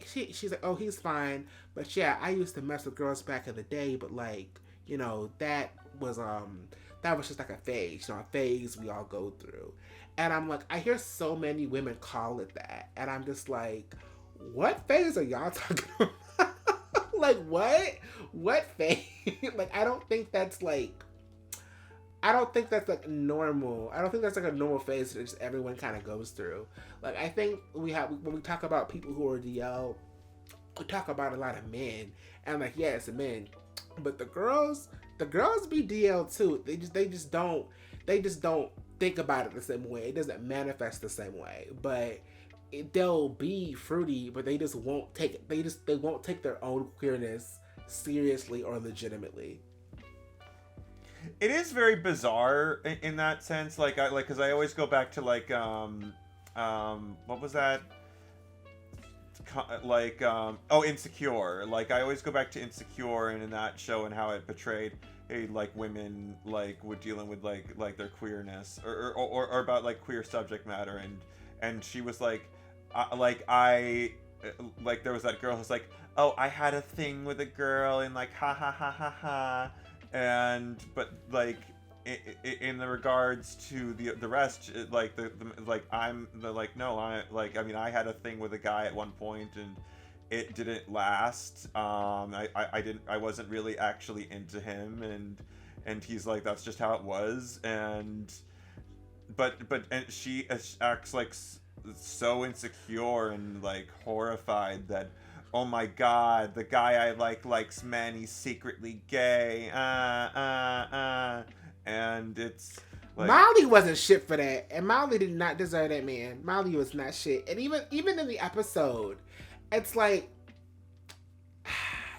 oh, he's fine. But yeah, I used to mess with girls back in the day, but like, that was just like a phase, a phase we all go through. And I'm like, I hear so many women call it that. And I'm just like, what phase are y'all talking about? Like, what? What phase? Like, I don't think that's like normal. I don't think that's like a normal phase that just everyone kind of goes through. Like, I think when we talk about people who are DL, we talk about a lot of men. And like, yeah, it's men. But the girls be DL too. They just don't think about it the same way. It doesn't manifest the same way, but they'll be fruity, but they just won't take they won't take their own queerness seriously or legitimately. It is very bizarre in that sense. Like, because I always go back to like, what was that? Like, Insecure. Like, I always go back to Insecure and in that show and how it portrayed like women like were dealing with like their queerness or about like queer subject matter, and she was like there was that girl who's like, oh, I had a thing with a girl and like ha ha ha ha ha. And but like in the regards to the rest, like the like I'm the like no I like I mean I had a thing with a guy at one point and it didn't last. I wasn't really actually into him, and he's like, that's just how it was. And but she acts like so insecure and like horrified that, oh my god, the guy I likes men, he's secretly gay. And it's like, Molly wasn't shit for that, and Molly did not deserve that man. Molly was not shit. And even in the episode, it's like,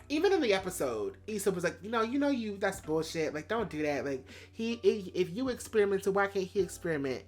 even in the episode, Issa was like, you that's bullshit. Like, don't do that. Like, if you experiment, so why can't he experiment?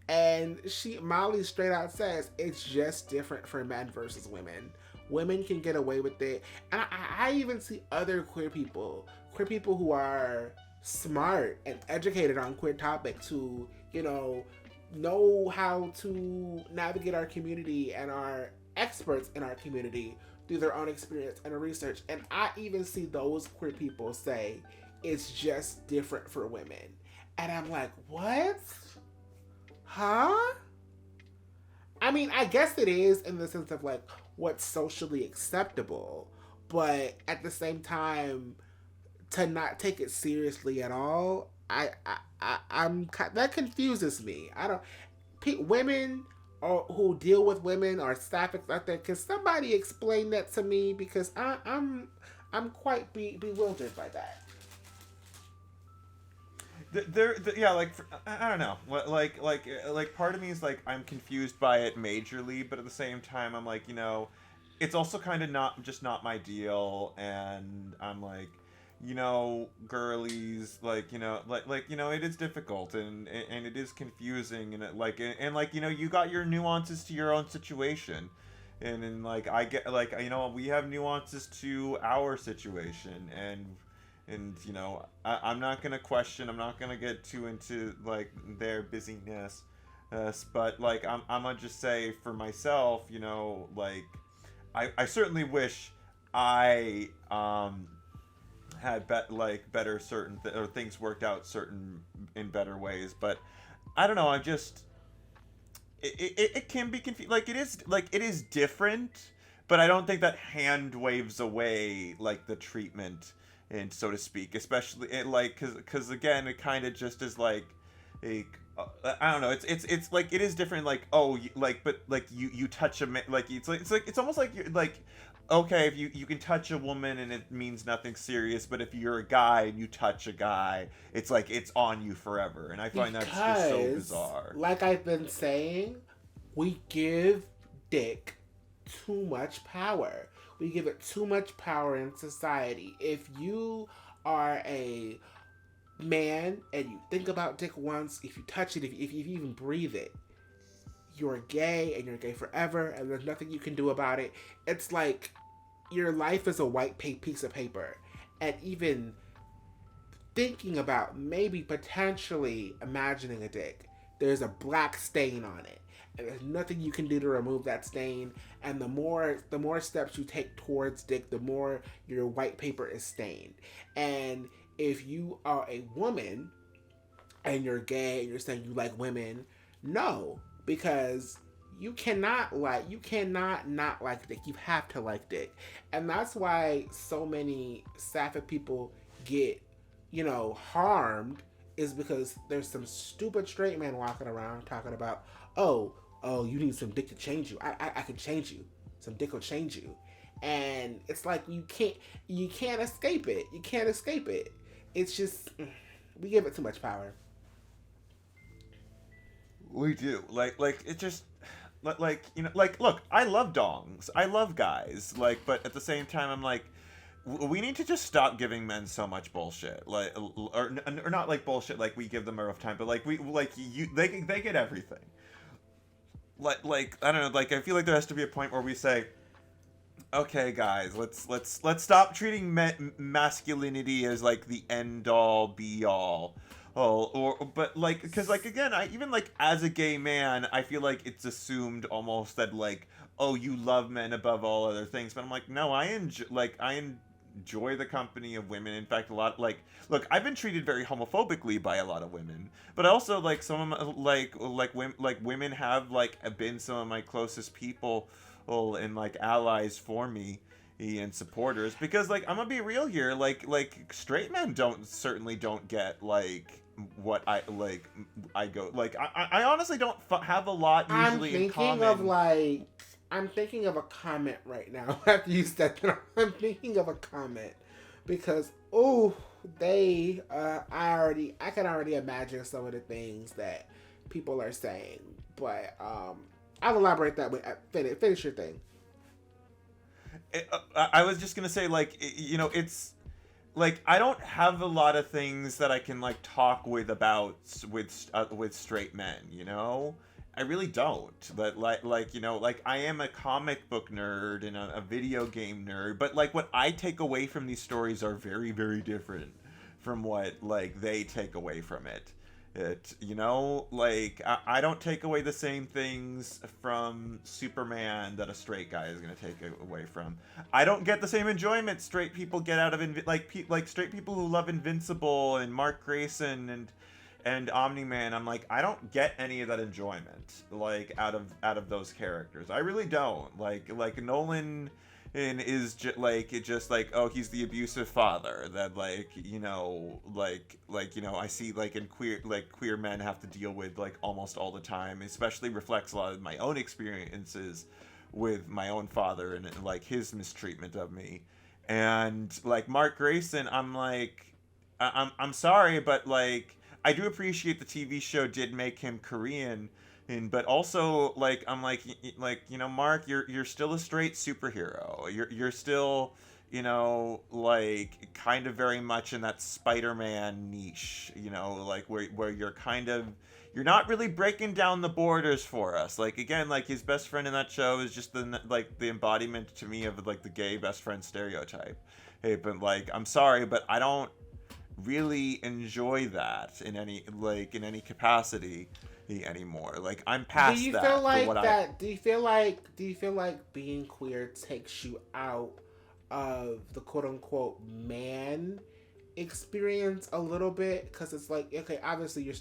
And Molly straight out says it's just different for men versus women. Women can get away with it. And I even see other queer people who are smart and educated on queer topics who, know how to navigate our community and are experts in our community through their own experience and research. And I even see those queer people say it's just different for women. And I'm like, what? Huh? I mean, I guess it is in the sense of like what's socially acceptable, but at the same time, to not take it seriously at all, I'm that confuses me. Women who deal with women or sapphics out there, can somebody explain that to me? Because I'm quite bewildered by that. I don't know. Like part of me is like, I'm confused by it majorly, but at the same time, I'm like, it's also kind of not my deal, and I'm like, girlies, it is difficult and it is confusing, and you got your nuances to your own situation, and I get we have nuances to our situation, and I'm not gonna question, I'm not gonna get too into their busyness, but I'm gonna just say for myself, I certainly wish I had better certain or things worked out in better ways, but I don't know, I'm just it can be confusing. It is different, but I don't think that hand waves away the treatment, and so to speak, especially because again, it kind of just is I don't know. It's it is different. You touch a man. It's almost like you're okay, if you can touch a woman and it means nothing serious, but if you're a guy and you touch a guy, it's it's on you forever. And I find that's just so bizarre. Like I've been saying, we give dick too much power. We give it too much power in society. If you are a man and you think about dick once, if you touch it, if you even breathe it, you're gay and you're gay forever and there's nothing you can do about it. It's like your life is a white piece of paper, and even thinking about maybe potentially imagining a dick, there's a black stain on it, and there's nothing you can do to remove that stain. And the more steps you take towards dick, the more your white paper is stained. And if you are a woman and you're gay and you're saying you like women, no, because you cannot not like dick. You have to like dick. And that's why so many sapphic people get, harmed, is because there's some stupid straight man walking around talking about, oh, you need some dick to change you. I can change you. Some dick will change you. And it's like you can't escape it. You can't escape it. It's just, we give it too much power. We do. Like it just like like look, I love dongs. I love guys. Like, but at the same time I'm like we need to just stop giving men so much bullshit. Like or not like bullshit like we give them a rough time, but like they get everything. Like I don't know, like I feel like there has to be a point where we say, okay guys, let's stop treating masculinity as like the end all be all. But like, because like again, I even like as a gay man, I feel like it's assumed almost that like, oh, you love men above all other things. But I'm like, no, I enjoy the company of women. In fact, a lot like, look, I've been treated very homophobically by a lot of women, but also like some of my, women have like been some of my closest people, and like allies for me and supporters, because like I'm gonna be real here, like straight men certainly don't get like what I go like I honestly don't have a lot usually in common. I'm thinking of a comment right now after you said that. I'm thinking of a comment because I can already imagine some of the things that people are saying, but I'll elaborate that way. Finish your thing. I was just gonna say, like, it's like I don't have a lot of things that I can like talk with straight men. I really don't. But like I am a comic book nerd and a video game nerd. But like what I take away from these stories are very, very different from what like they take away from it. Like I don't take away the same things from Superman that a straight guy is going to take away from. I don't get the same enjoyment straight people get out of like straight people who love Invincible and Mark Grayson and Omni-Man. I'm like, I don't get any of that enjoyment like out of those characters. I really don't. Like Nolan is just like oh, he's the abusive father that I see like in queer men have to deal with like almost all the time, especially reflects a lot of my own experiences with my own father and like his mistreatment of me. And like Mark Grayson, I'm like I'm sorry, but like I do appreciate the TV show did make him Korean. But also like I'm like Mark, you're still a straight superhero. You're still like kind of very much in that Spider-Man niche, like where you're not really breaking down the borders for us. Like again, like his best friend in that show is just the embodiment to me of like the gay best friend stereotype. Hey, but like I'm sorry, but I don't really enjoy that in any capacity anymore. Like I'm past that. Do you feel like being queer takes you out of the quote unquote man experience a little bit? Because it's like, okay, obviously we're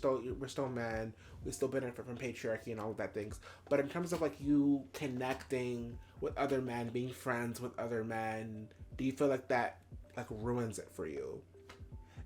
still man, we still benefit from patriarchy and all of that things, but in terms of like you connecting with other men, being friends with other men, do you feel like that like ruins it for you?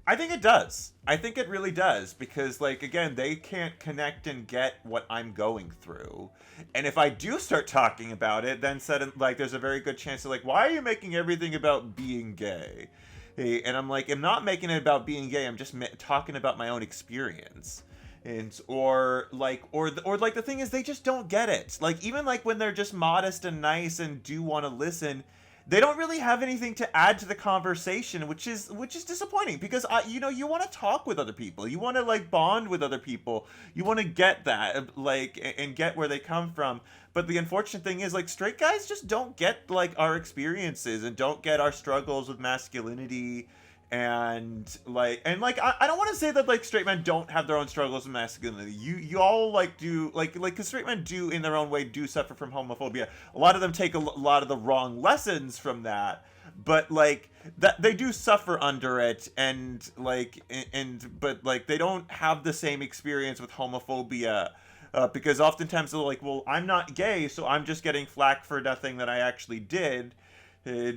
I think it does. I think it really does, because like again, they can't connect and get what I'm going through. And if I do start talking about it, then there's a very good chance of like, why are you making everything about being gay? And I'm like, I'm not making it about being gay. I'm just talking about my own experience. And or the thing is, they just don't get it. Like even like when they're just modest and nice and do want to listen, they don't really have anything to add to the conversation, which is disappointing, because you want to talk with other people, you want to like bond with other people, you want to get that like and get where they come from. But the unfortunate thing is like straight guys just don't get like our experiences and don't get our struggles with masculinity. And I don't want to say that like straight men don't have their own struggles with masculinity. You all like do because straight men do in their own way do suffer from homophobia. A lot of them take a lot of the wrong lessons from that, but like that they do suffer under it, but they don't have the same experience with homophobia. Because oftentimes they're like, well, I'm not gay, so I'm just getting flack for nothing that I actually did. or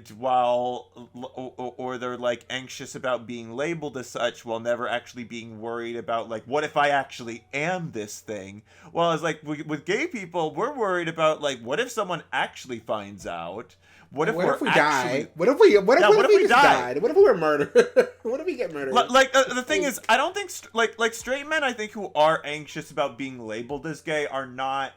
they're like anxious about being labeled as such while never actually being worried about like, what if I actually am this thing? Well, it's like with gay people, we're worried about like, what if someone actually finds out? What if we die? What if we just died? What if we were murdered? What if we get murdered? Like the thing is, I don't think like straight men, I think, who are anxious about being labeled as gay are not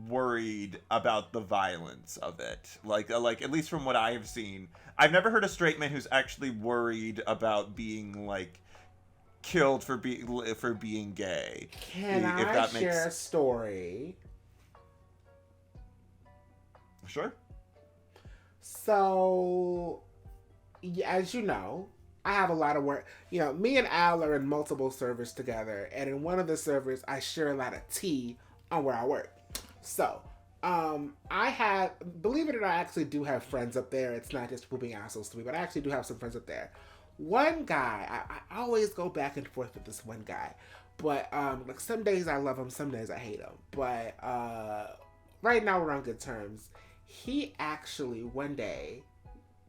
worried about the violence of it. Like at least from what I have seen, I've never heard a straight man who's actually worried about being like killed for being gay. Can I share a story? Sure. So, as you know, I have a lot of work. You know, me and Al are in multiple servers together, and in one of the servers, I share a lot of tea on where I work. So, I have, believe it or not, I actually do have friends up there. It's not just whooping assholes to me, but I actually do have some friends up there. One guy, I always go back and forth with this one guy, but like some days I love him, some days I hate him. But right now we're on good terms. He actually one day,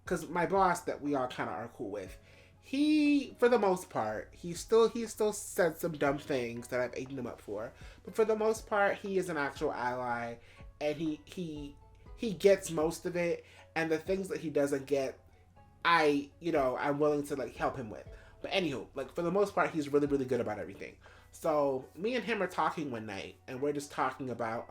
because my boss that we all kind of are cool with, he, for the most part, he still said some dumb things that I've eaten him up for, but for the most part, he is an actual ally, and he gets most of it, and the things that he doesn't get, I'm willing to like help him with. But anywho, like for the most part, he's really, really good about everything. So me and him are talking one night, and we're just talking about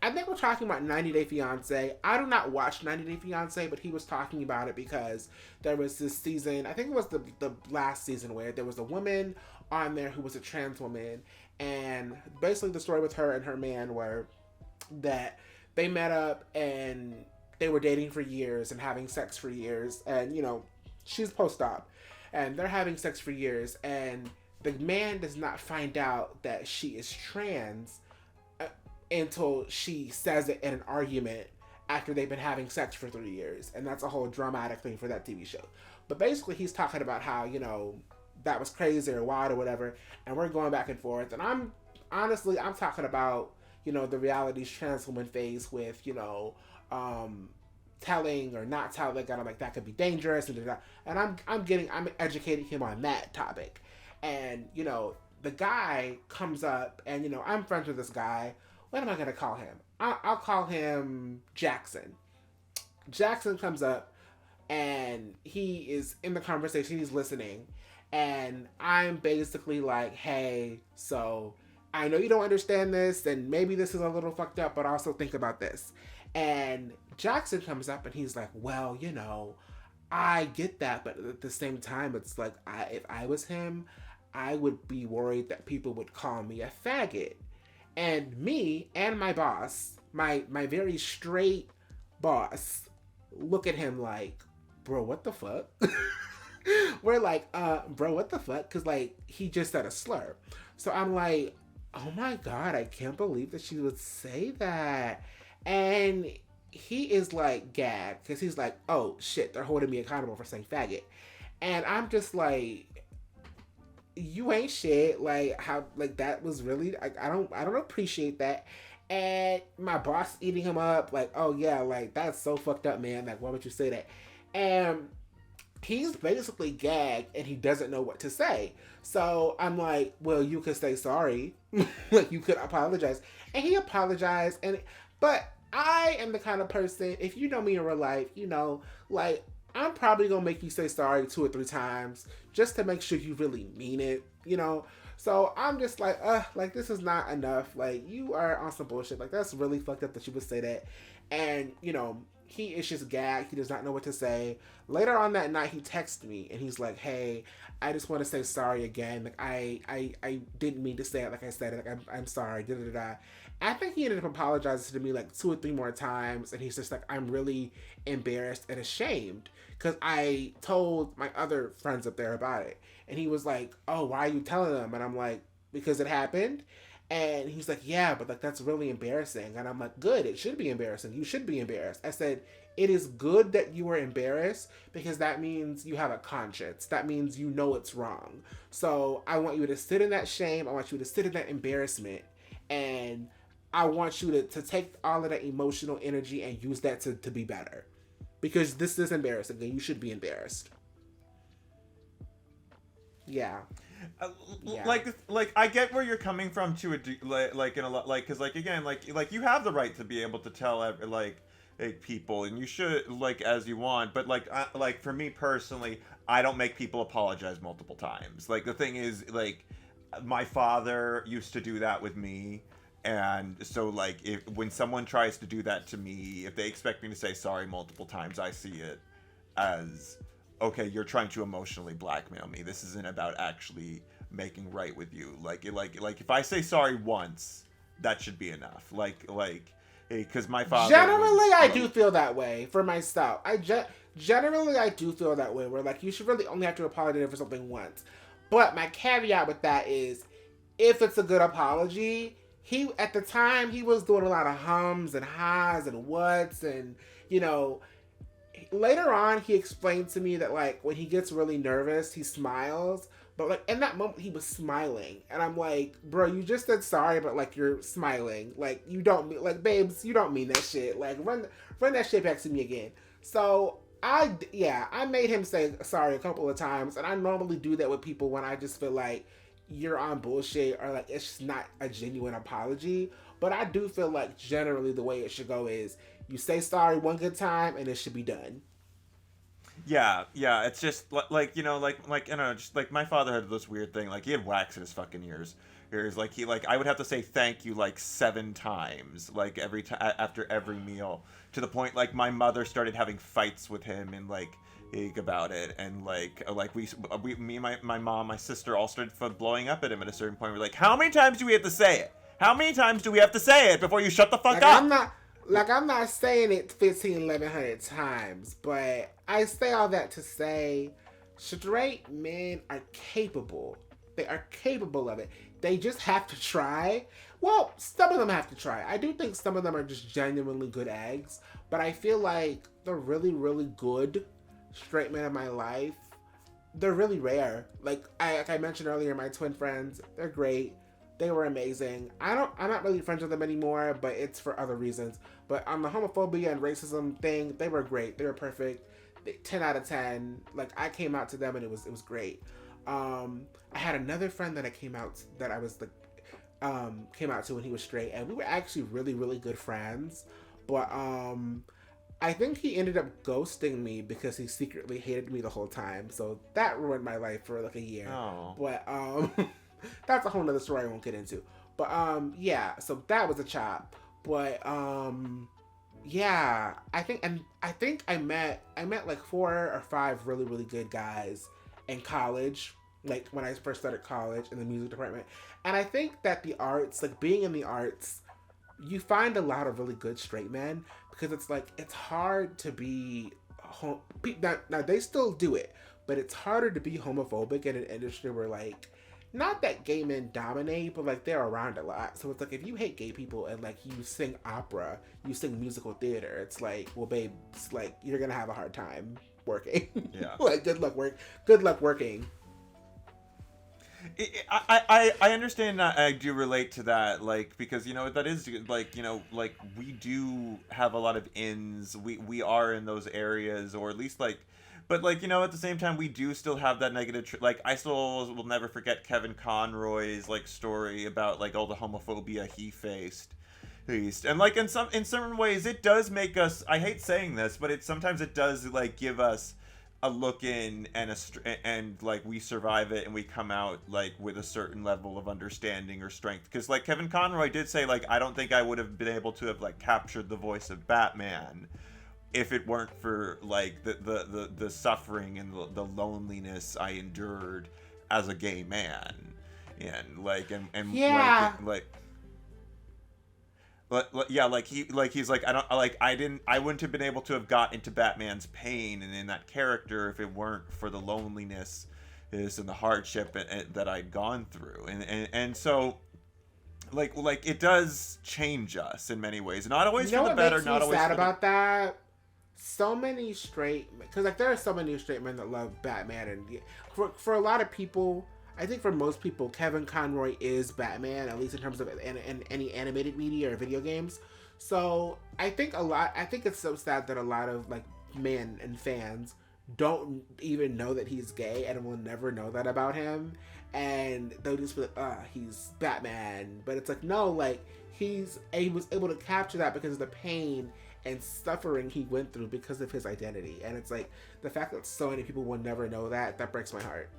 I think we're talking about 90 Day Fiancé. I do not watch 90 Day Fiancé, but he was talking about it because there was this season, I think it was the last season, where there was a woman on there who was a trans woman, and basically the story with her and her man were that they met up and they were dating for years and having sex for years, and she's post-op, and they're having sex for years, and the man does not find out that she is trans until she says it in an argument after they've been having sex for 3 years. And that's a whole dramatic thing for that TV show. But basically he's talking about how, that was crazy or wild or whatever. And we're going back and forth. And I'm talking about, the reality's trans woman phase with, telling or not telling. And I'm like, that could be dangerous. And I'm educating him on that topic. And, the guy comes up and, I'm friends with this guy. What am I going to call him? I'll call him Jackson. Jackson comes up and he is in the conversation. He's listening. And I'm basically like, hey, so I know you don't understand this, and maybe this is a little fucked up, but also think about this. And Jackson comes up and he's like, well, I get that, but at the same time, it's like, if I was him, I would be worried that people would call me a faggot. And me and my boss, my very straight boss, look at him like, bro, what the fuck? We're like, bro, what the fuck? Because, like, he just said a slur. So I'm like, oh my God, I can't believe that she would say that. And he is like gagged because he's like, oh shit, they're holding me accountable for saying faggot. And I'm just like, you ain't shit. Like, how, like, that was really, I don't appreciate that. And my boss eating him up, like, oh yeah, like, that's so fucked up, man. Like, why would you say that? And he's basically gagged and he doesn't know what to say. So I'm like, well, you could say sorry. Like, you could apologize. And he apologized. But I am the kind of person, if you know me in real life, like, I'm probably going to make you say sorry 2 or 3 times just to make sure you really mean it, So I'm just like, like, this is not enough. Like, you are on some bullshit. Like, that's really fucked up that you would say that. And, he is just gagged. He does not know what to say. Later on that night, he texts me and he's like, hey, I just want to say sorry again. Like, I didn't mean to say it like I said it. Like, I'm sorry. Da-da-da-da. I think he ended up apologizing to me like 2 or 3 more times. And he's just like, I'm really embarrassed and ashamed because I told my other friends up there about it. And he was like, oh, why are you telling them? And I'm like, because it happened. And he's like, yeah, but like, that's really embarrassing. And I'm like, good, it should be embarrassing. You should be embarrassed. I said, it is good that you were embarrassed because that means you have a conscience. That means you know it's wrong. So I want you to sit in that shame. I want you to sit in that embarrassment. And I want you to take all of that emotional energy and use that to be better. because this is embarrassing and you should be embarrassed. Yeah. Yeah. Like I get where you're coming from to like in a lot, like, because like again, like you have the right to be able to tell like people, and you should, like, as you want, but like for me personally, I don't make people apologize multiple times. Like, the thing is, like, my father used to do that with me, and so, like, when someone tries to do that to me, if they expect me to say sorry multiple times, I see it as, okay, you're trying to emotionally blackmail me. This isn't about actually making right with you. Like if I say sorry once, that should be enough. Like, because my father. Generally, I do feel that way for myself. Generally, I do feel that way. Where, like, you should really only have to apologize for something once. But my caveat with that is, if it's a good apology, at the time he was doing a lot of hums and ha's and whats, and, you know. Later on, he explained to me that, like, when he gets really nervous, he smiles. But, like, in that moment, he was smiling. And I'm like, bro, you just said sorry, but, like, you're smiling. Like, you don't mean, like, babes, you don't mean that shit. Like, run that shit back to me again. So, I made him say sorry a couple of times. And I normally do that with people when I just feel like you're on bullshit or, like, it's just not a genuine apology. But I do feel like generally the way it should go is you say sorry one good time and it should be done. Yeah, it's just like, you know, like I don't know, just like my father had this weird thing, like he had wax in his fucking ears. Like I would have to say thank you like 7 times, like every time after every meal, to the point like my mother started having fights with him and like about it, and like we me, my mom, my sister all started blowing up at him at a certain point. We're like, how many times do we have to say it? How many times do we have to say it before you shut the fuck up? I'm not saying it 1,100 times, but I say all that to say straight men are capable. They are capable of it. They just have to try. Well, some of them have to try. I do think some of them are just genuinely good eggs, but I feel like the really, really good straight men in my life, they're really rare. Like I mentioned earlier, my twin friends, they're great. They were amazing. I'm not really friends with them anymore, but it's for other reasons. But on the homophobia and racism thing, they were great. They were perfect. 10 out of 10. Like, I came out to them and it was great. I had another friend that came out to when he was straight, and we were actually really, really good friends. But I think he ended up ghosting me because he secretly hated me the whole time. So that ruined my life for like a year. Oh. But that's a whole nother story I won't get into. But yeah, so that was a chop. But yeah, I think I met like 4 or 5 really, really good guys in college, like when I first started college in the music department. And I think that the arts, like being in the arts, you find a lot of really good straight men, because it's like, it's hard to be now they still do it, but it's harder to be homophobic in an industry where, like, not that gay men dominate, but like they're around a lot. So it's like, if you hate gay people and like you sing opera, you sing musical theater, it's like, well, babe, it's like you're gonna have a hard time working. Yeah. Like, good luck working. I understand that. I do relate to that, like, because, you know, that is like, you know, like we do have a lot of ins. We are in those areas, or at least like. But, like, you know, at the same time, we do still have that negative... like, I still will never forget Kevin Conroy's, like, story about, like, all the homophobia he faced. And, like, in certain ways, it does make us... I hate saying this, but sometimes it does, like, give us a look in and like, we survive it and we come out, like, with a certain level of understanding or strength. Because, like, Kevin Conroy did say, like, I don't think I would have been able to have, like, captured the voice of Batman if it weren't for, like, the suffering and the loneliness I endured as a gay man, and like, and yeah, he's like, I wouldn't have been able to have got into Batman's pain and in that character if it weren't for the loneliness and the hardship that I'd gone through, and so. Like it does change us in many ways, not always for the better, not always. Sad about that. So many straight, because like there are so many straight men that love Batman, and for a lot of people, I think for most people, Kevin Conroy is Batman, at least in terms of any animated media or video games. So I think it's so sad that a lot of like men and fans don't even know that he's gay and will never know that about him, and they'll just be like, he's Batman. But it's like, no, like he was able to capture that because of the pain and suffering he went through because of his identity. And it's like, the fact that so many people will never know that breaks my heart.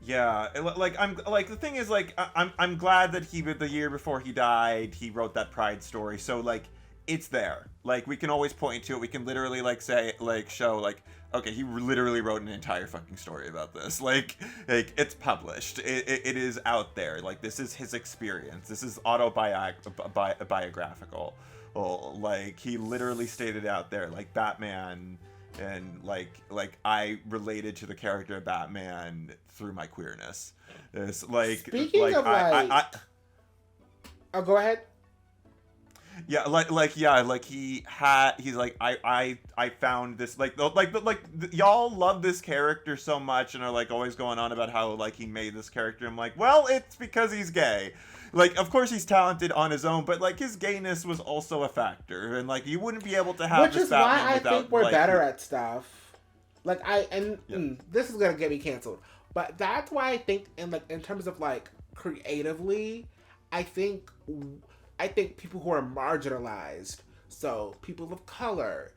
Yeah, like I'm like the thing is like I'm glad that the year before he died, he wrote that Pride story. So like it's there. Like we can always point to it. We can literally like say like show like, okay, he literally wrote an entire fucking story about this. Like it's published. It is out there. Like this is his experience. This is autobiographical. Like he literally stated out there like Batman, and like I related to the character of Batman through my queerness. It's like speaking of like, oh, go ahead. Yeah, he's like I found this like y'all love this character so much and are like always going on about how like he made this character. I'm like, well, it's because he's gay. Like, of course he's talented on his own, but like his gayness was also a factor, and like you wouldn't be able to have which this is Batman why I without, think we're like, better at stuff. Like this is gonna get me canceled, but that's why I think in terms of like creatively, I think people who are marginalized, so people of color,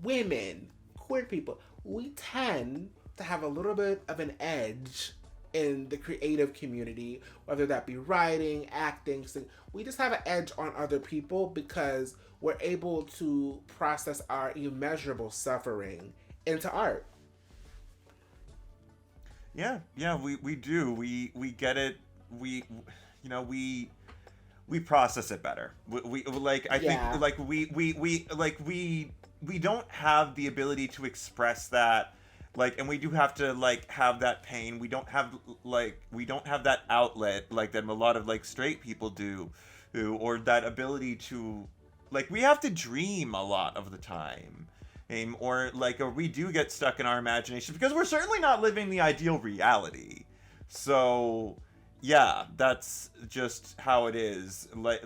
women, queer people, we tend to have a little bit of an edge in the creative community, whether that be writing, acting, singing. We just have an edge on other people because we're able to process our immeasurable suffering into art. Yeah, we do. We get it. We process it better. We like I think like we don't have the ability to express that, like, and we do have to like have that pain. We don't have that outlet like that a lot of like straight people do, or that ability to like we have to dream a lot of the time. Or we do get stuck in our imagination because we're certainly not living the ideal reality. So yeah, that's just how it is. Look,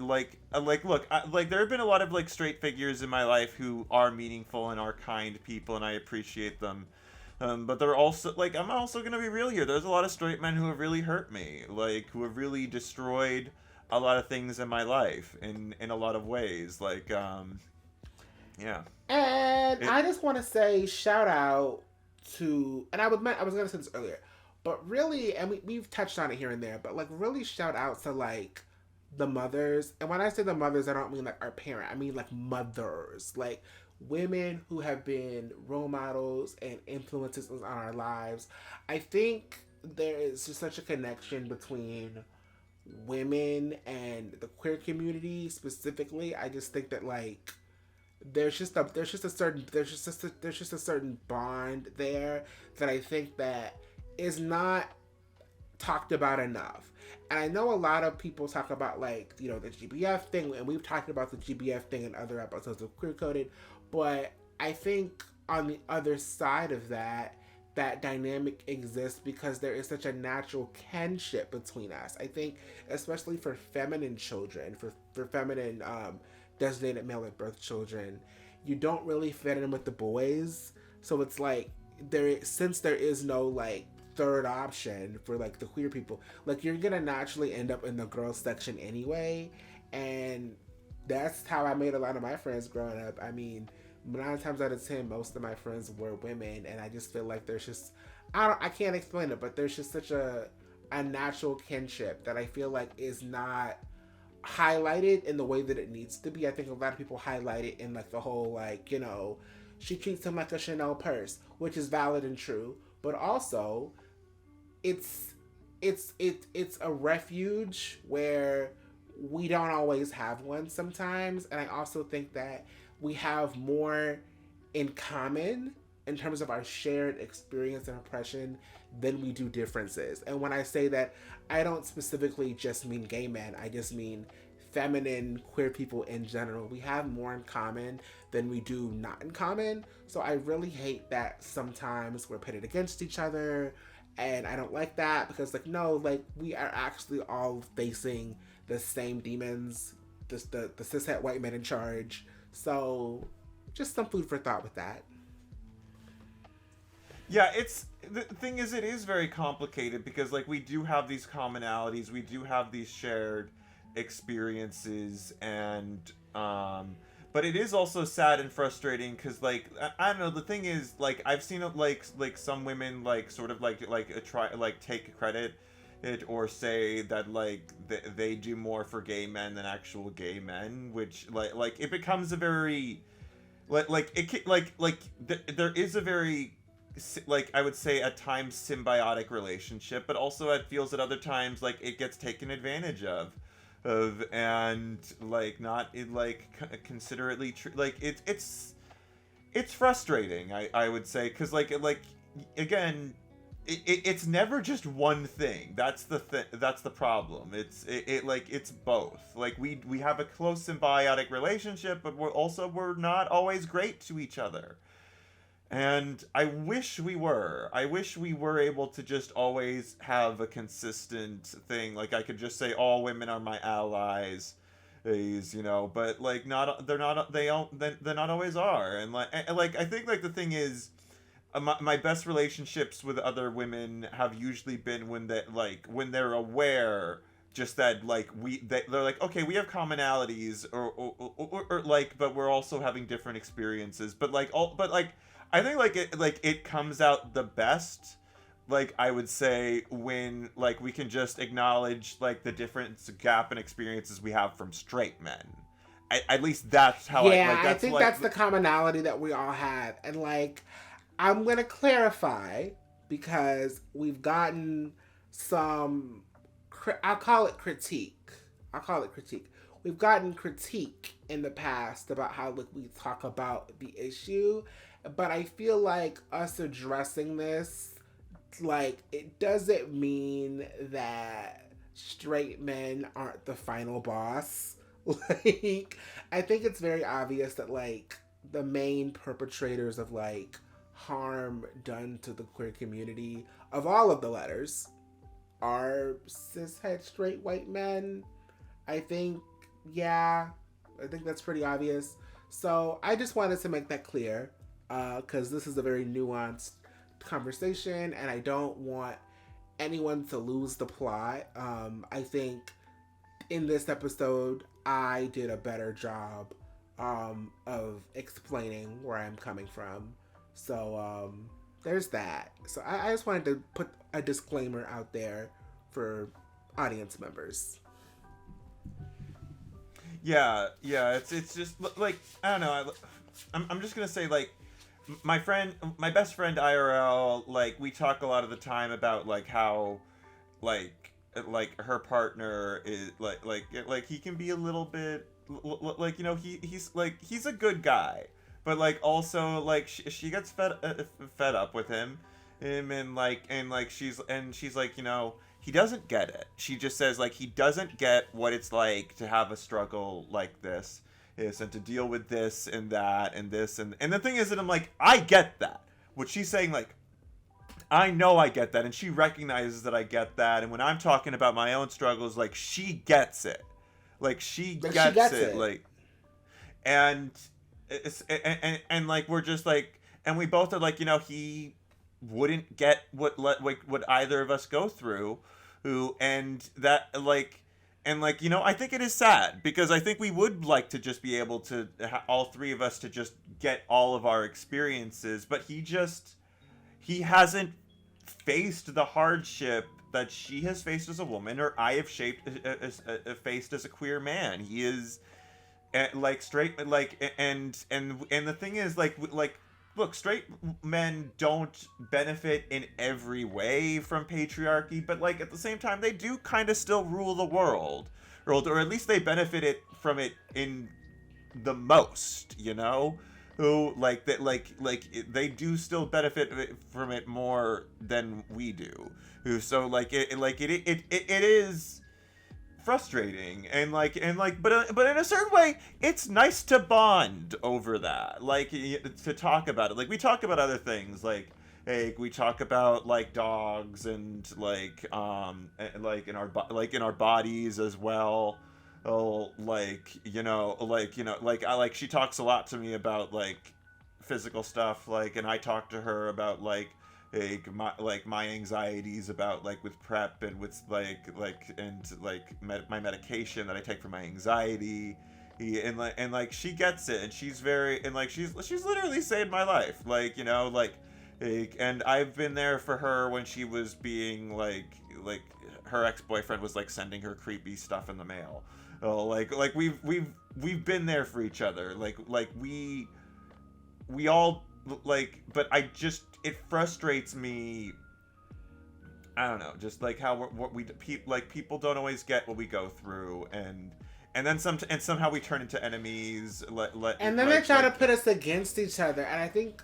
there have been a lot of like straight figures in my life who are meaningful and are kind people, and I appreciate them. But they're also like, I'm also gonna be real here. There's a lot of straight men who have really hurt me, like who have really destroyed a lot of things in my life in a lot of ways. Like, yeah. And I just want to say shout out to, and I was gonna say this earlier, but really, and we've touched on it here and there, but like really shout out to like the mothers. And when I say the mothers, I don't mean like our parent. I mean like mothers, like women who have been role models and influences on our lives. I think there is just such a connection between women and the queer community specifically. I just think that like there's just a certain bond there that I think that is not talked about enough. And I know a lot of people talk about like, the GBF thing, and we've talked about the GBF thing in other episodes of Queer Coded, but I think on the other side of that dynamic exists because there is such a natural kinship between us. I think especially for feminine children, for feminine designated male at birth children, you don't really fit in with the boys. So it's like since there is no like third option for like the queer people, like you're gonna naturally end up in the girls section anyway. And that's how I made a lot of my friends growing up. I mean, 9 times out of 10, most of my friends were women, and I just feel like there's just I can't explain it, but there's just such a natural kinship that I feel like is not highlighted in the way that it needs to be. I think a lot of people highlight it in like the whole like, she treats him like a Chanel purse, which is valid and true, but also it's a refuge where we don't always have one sometimes. And I also think that we have more in common in terms of our shared experience and oppression than we do differences. And when I say that, I don't specifically just mean gay men. I just mean feminine queer people in general. We have more in common than we do not in common. So I really hate that sometimes we're pitted against each other. And I don't like that because like, no, like we are actually all facing the same demons, the cishet white men in charge. So just some food for thought with that. Yeah, it's the thing is, it is very complicated because like we do have these commonalities, we do have these shared experiences, and but it is also sad and frustrating because like I don't know, the thing is like I've seen like some women like sort of like try like take credit it or say that like they do more for gay men than actual gay men, which like it becomes a very there is a very like I would say at times symbiotic relationship, but also it feels at other times like it gets taken advantage of and like not in like considerately like it's frustrating, I would say, because like again it's never just one thing. That's the problem. It's both. Like we have a close symbiotic relationship, but we're not always great to each other. And I wish we were able to just always have a consistent thing. Like I could just say all women are my allies, you know, but like they're not always are. And like I think like the thing is, my best relationships with other women have usually been when they're aware just that like they're like, okay, we have commonalities or like, but we're also having different experiences, but I think it comes out the best, like I would say, when like we can just acknowledge like the difference gap in experiences we have from straight men. At least that's how I think that's the commonality that we all have. And like I'm going to clarify because we've gotten some, I'll call it critique. We've gotten critique in the past about how like, we talk about the issue, but I feel like us addressing this, like, it doesn't mean that straight men aren't the final boss. Like, I think it's very obvious that like the main perpetrators of like harm done to the queer community of all of the letters are cishet straight white men. I think that's pretty obvious. So I just wanted to make that clear because this is a very nuanced conversation and I don't want anyone to lose the plot. I think in this episode I did a better job of explaining where I'm coming from. So there's that. So I just wanted to put a disclaimer out there for audience members. Yeah, it's just like I don't know. I'm just gonna say like my best friend IRL. Like we talk a lot of the time about like how like her partner is like he can be a little bit like, you know, he's a good guy. But like also like she gets fed up with him, and she's like, you know, he doesn't get it. She just says like he doesn't get what it's like to have a struggle like this, and to deal with this and that and this and the thing is that I'm like, I get that. What she's saying, like, I know I get that, and she recognizes that I get that. And when I'm talking about my own struggles, like she gets it, like she gets it, like, and like we're just like, and we both are like, you know, he wouldn't get what either of us go through, and that like, and like, you know, I think it is sad because I think we would like to just be able to all three of us to just get all of our experiences, but he hasn't faced the hardship that she has faced as a woman, or I have faced as a queer man. He is like straight, like, and the thing is like look, straight men don't benefit in every way from patriarchy, but like at the same time they do kind of still rule the world, or at least they benefit from it in the most, you know, who like that, like they do still benefit from it more than we do. So like it is frustrating and like but in a certain way it's nice to bond over that, like to talk about it. Like we talk about other things, like hey, we talk about like dogs and like in our bodies as well, like like she talks a lot to me about like physical stuff, like, and I talk to her about like my anxieties about like with prep and with my medication that I take for my anxiety. And like she gets it, and she's very, and like she's literally saved my life, like, you know, like and I've been there for her when she was being like her ex-boyfriend was like sending her creepy stuff in the mail. Like we've been there for each other, like we all, like, but it frustrates me, I don't know, just like how people don't always get what we go through, and then somehow we turn into enemies. And then they try to put us against each other. And I think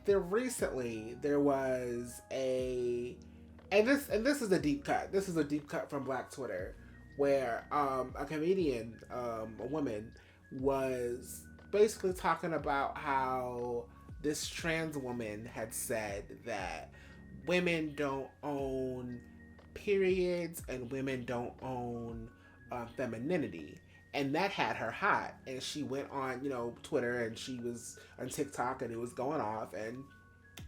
recently there was and this is a deep cut. This is a deep cut from Black Twitter, where a comedian, a woman, was basically talking about how this trans woman had said that women don't own periods and women don't own femininity, and that had her hot, and she went on, you know, Twitter, and she was on TikTok, and it was going off, and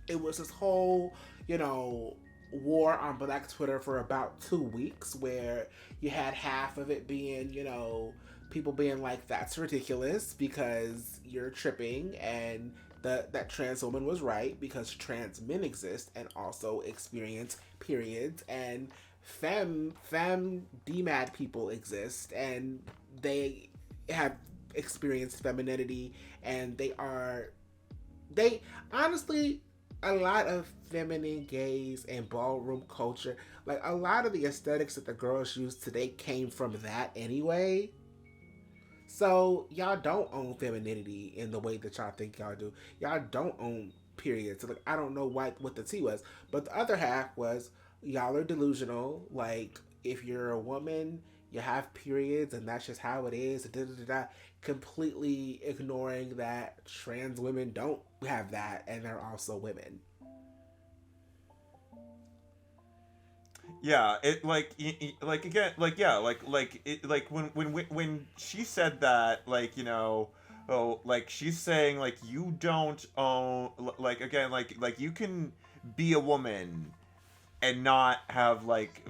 it was this whole, you know, war on Black Twitter for about 2 weeks, where you had half of it being, you know, people being like, that's ridiculous because you're tripping, and that trans woman was right because trans men exist and also experience periods, and femme demad people exist and they have experienced femininity, and they honestly, a lot of feminine gaze and ballroom culture, like a lot of the aesthetics that the girls use today came from that anyway. So y'all don't own femininity in the way that y'all think y'all do. Y'all don't own periods. Like, I don't know what the tea was, but the other half was y'all are delusional. Like, if you're a woman, you have periods and that's just how it is. Completely ignoring that trans women don't have that and they're also women. Yeah, it like again, like, yeah, like it, like when she said that, like, you know, oh, like she's saying like you don't own, like, again, like you can be a woman and not have like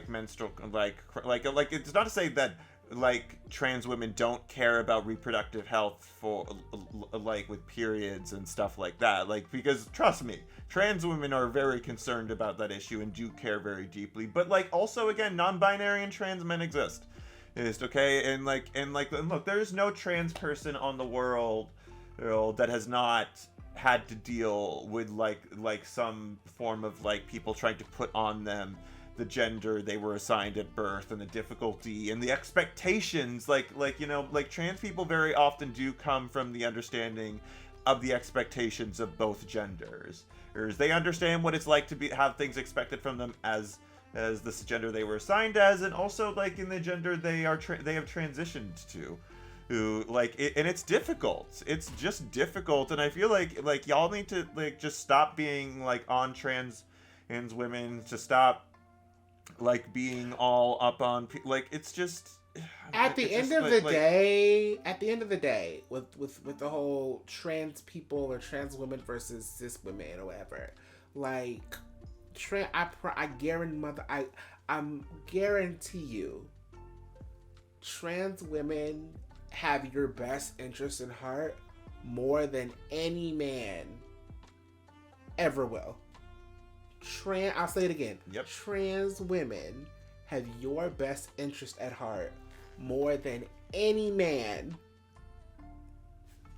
menstrual, like it's not to say that like trans women don't care about reproductive health for like with periods and stuff like that, like, because trust me, trans women are very concerned about that issue and do care very deeply, but like also, again, non-binary and trans men exist, okay, and look, there's no trans person on the world, you know, that has not had to deal with like some form of like people trying to put on them the gender they were assigned at birth, and the difficulty and the expectations, like you know, like trans people very often do come from the understanding of the expectations of both genders. They understand what it's like to have things expected from them as this gender they were assigned as, and also like in the gender they have transitioned to. And it's difficult. It's just difficult, and I feel like y'all need to like just stop being like on trans women, to stop like being all up on like, it's just at the end of the day, with the whole trans people or trans women versus cis women or whatever, like I guarantee you, trans women have your best interest in heart more than any man ever will. I'll say it again. Yep. Trans women have your best interest at heart more than any man.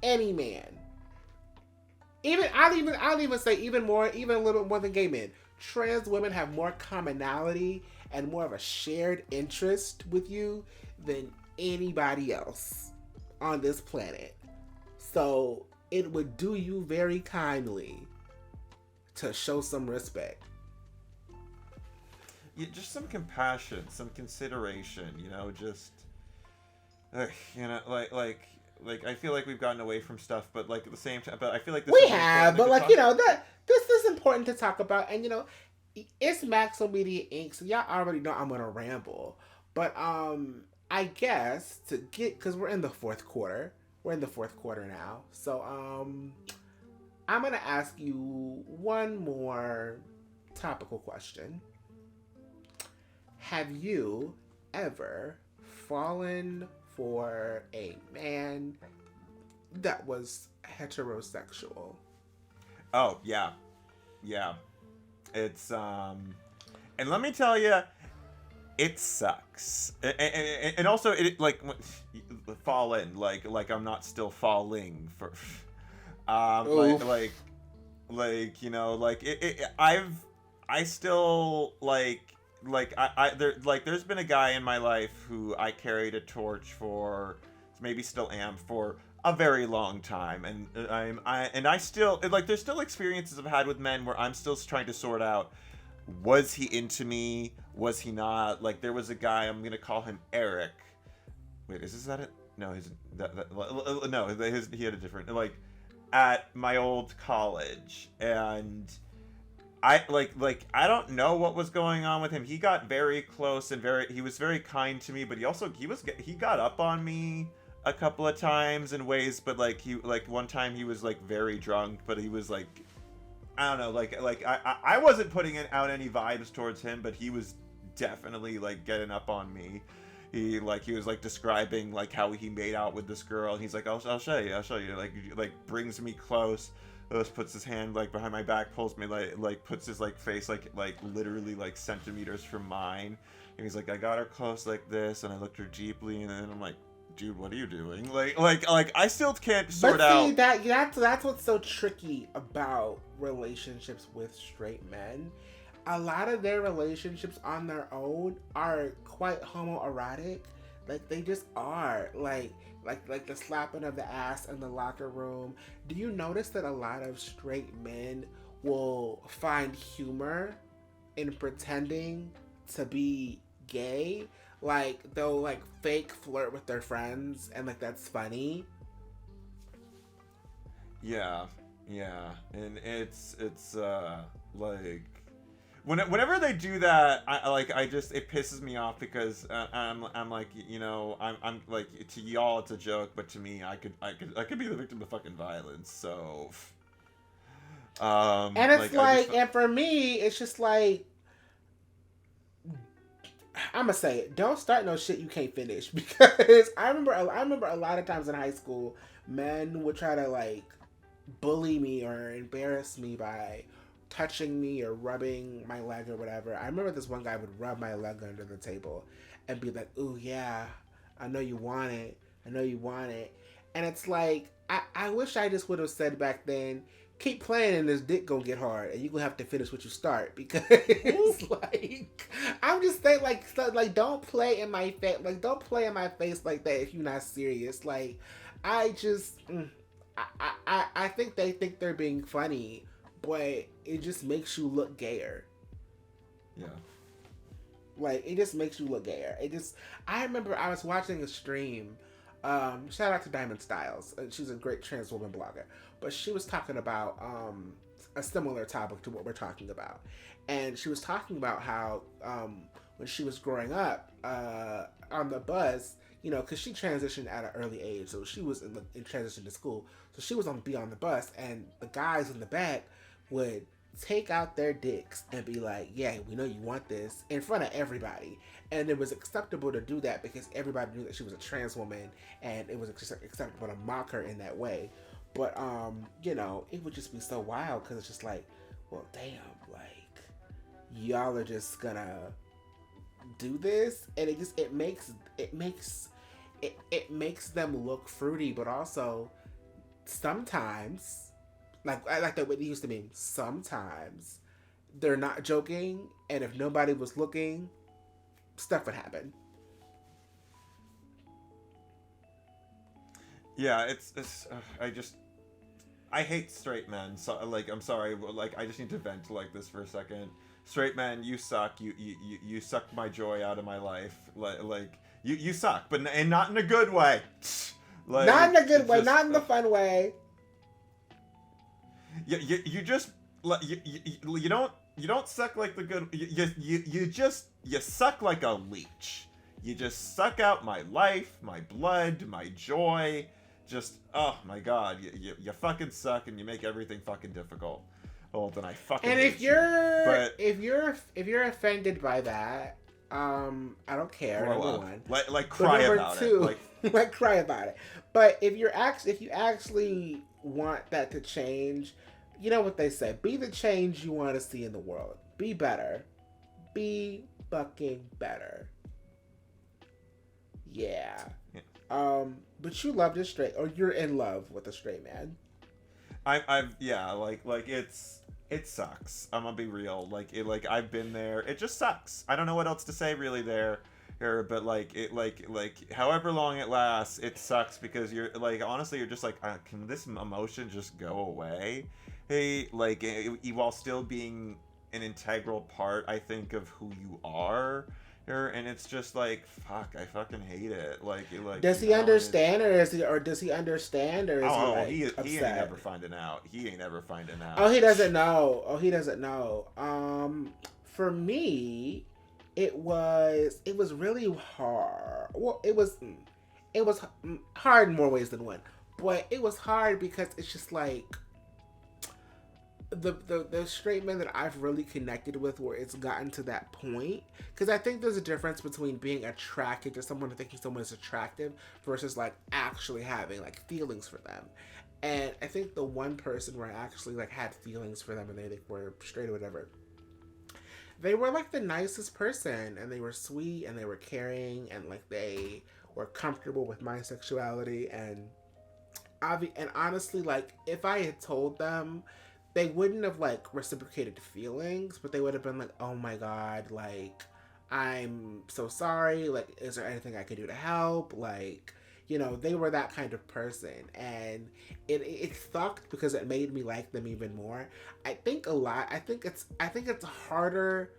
Any man. I'll even say even a little more than gay men. Trans women have more commonality and more of a shared interest with you than anybody else on this planet. So it would do you very kindly to show some respect. Yeah, just some compassion, some consideration, you know, just you know, like I feel like we've gotten away from stuff, but like at the same time, but I feel like we have, but like, you know, that this is important to talk about, and you know, it's Maxwell Media Inc., so y'all already know I'm gonna ramble, But I guess to get, because we're in the fourth quarter. We're in the fourth quarter now. So I'm gonna ask you one more topical question. Have you ever fallen for a man that was heterosexual? Oh, yeah. Yeah. It's, and let me tell you, it sucks. And also, it, like, fall in, like I'm not still falling for, like, you know, like, I still, there's been a guy in my life who I carried a torch for, maybe still am, for a very long time, and I still, like, there's still experiences I've had with men where I'm still trying to sort out, was he into me, was he not? Like, there was a guy, I'm gonna call him Eric. Wait, is that it? No, he had a different, like, at my old college, and I I don't know what was going on with him. He got very close and he was very kind to me, but he got up on me a couple of times in ways, but like one time he was like very drunk, but he was like, I don't know, I wasn't putting out any vibes towards him, but he was definitely like getting up on me. He was like describing like how he made out with this girl, and he's like, I'll show you, like brings me close, puts his hand like behind my back, pulls me like puts his like face like literally like centimeters from mine, and he's like, I got her close like this, and I looked her deeply, and then I'm like, dude, what are you doing? Like I still can't sort out. That's what's so tricky about relationships with straight men. A lot of their relationships on their own are quite homoerotic. Like, they just are. Like the slapping of the ass in the locker room. Do you notice that a lot of straight men will find humor in pretending to be gay? Like, they'll like fake flirt with their friends, and like that's funny. Yeah, and it's like whenever they do that, it pisses me off, because I'm like, you know, I'm like, to y'all it's a joke, but to me I could be the victim of fucking violence. So and it's and for me it's just like, I'm gonna say it. Don't start no shit you can't finish, because I remember a lot of times in high school, men would try to like bully me or embarrass me by touching me or rubbing my leg or whatever. I remember this one guy would rub my leg under the table and be like, "Ooh yeah, I know you want it. I know you want it." And it's like, I wish I just would have said back then, keep playing and this dick gonna get hard, and you gonna have to finish what you start, because like, I'm just saying, like don't play in my face, like don't play in my face like that if you're not serious. Like, I just, I think they think they're being funny, but it just makes you look gayer. Yeah. Like, it just makes you look gayer. I remember I was watching a stream. Shout out to Diamond Styles. She's a great trans woman blogger. But she was talking about a similar topic to what we're talking about. And she was talking about how when she was growing up on the bus, you know, because she transitioned at an early age. So she was in transition to school. So she was on the bus, and the guys in the back would take out their dicks and be like, yeah, we know you want this, in front of everybody. And it was acceptable to do that because everybody knew that she was a trans woman, and it was acceptable to mock her in that way. But you know, it would just be so wild, because it's just like, well, damn, like, y'all are just gonna do this, and it makes them look fruity, but also sometimes, like that what it used to mean, sometimes they're not joking, and if nobody was looking, stuff would happen. Yeah, I hate straight men. So, like, I'm sorry, like, I just need to vent like this for a second. Straight men, you suck. You suck my joy out of my life. Like you suck, but and not in a good way. Like, not in a good way, not in the fun way. You just you don't suck like the good. You suck like a leech. you just suck out my life, my blood, my joy. Just, oh my god, you fucking suck and you make everything fucking difficult. Well, then I fucking And hate if you're, But if you're offended by that, I don't care. grow Number up. one. Like But cry number about two, it. Like, like cry about it. But if you actually want that to change, you know what they say: be the change you want to see in the world. Be better. Be fucking better. Yeah. But you loved a straight, or you're in love with a straight man. It sucks. I'm gonna be real. Like I've been there. It just sucks. I don't know what else to say really there, but however long it lasts, it sucks because you're like, honestly, you're just like, can this emotion just go away? Hey, while still being an integral part, I think, of who you are. And it's just like, fuck, I fucking hate it. Does he understand, or does he understand, or is he upset? ain't never finding out. He ain't never finding out. Oh, he doesn't know. For me, it was really hard. Well, it was hard in more ways than one. But it was hard because it's just like the straight men that I've really connected with, where it's gotten to that point. Because I think there's a difference between being attracted to someone and thinking someone is attractive versus like actually having like feelings for them. And I think the one person where I actually like had feelings for them and they were straight or whatever, they were like the nicest person, and they were sweet, and they were caring, and like they were comfortable with my sexuality. And honestly, like if I had told them, they wouldn't have like reciprocated feelings, but they would have been like, oh my god, like I'm so sorry, like is there anything I could do to help? Like, you know, they were that kind of person, and it sucked because it made me like them even more. I think it's harder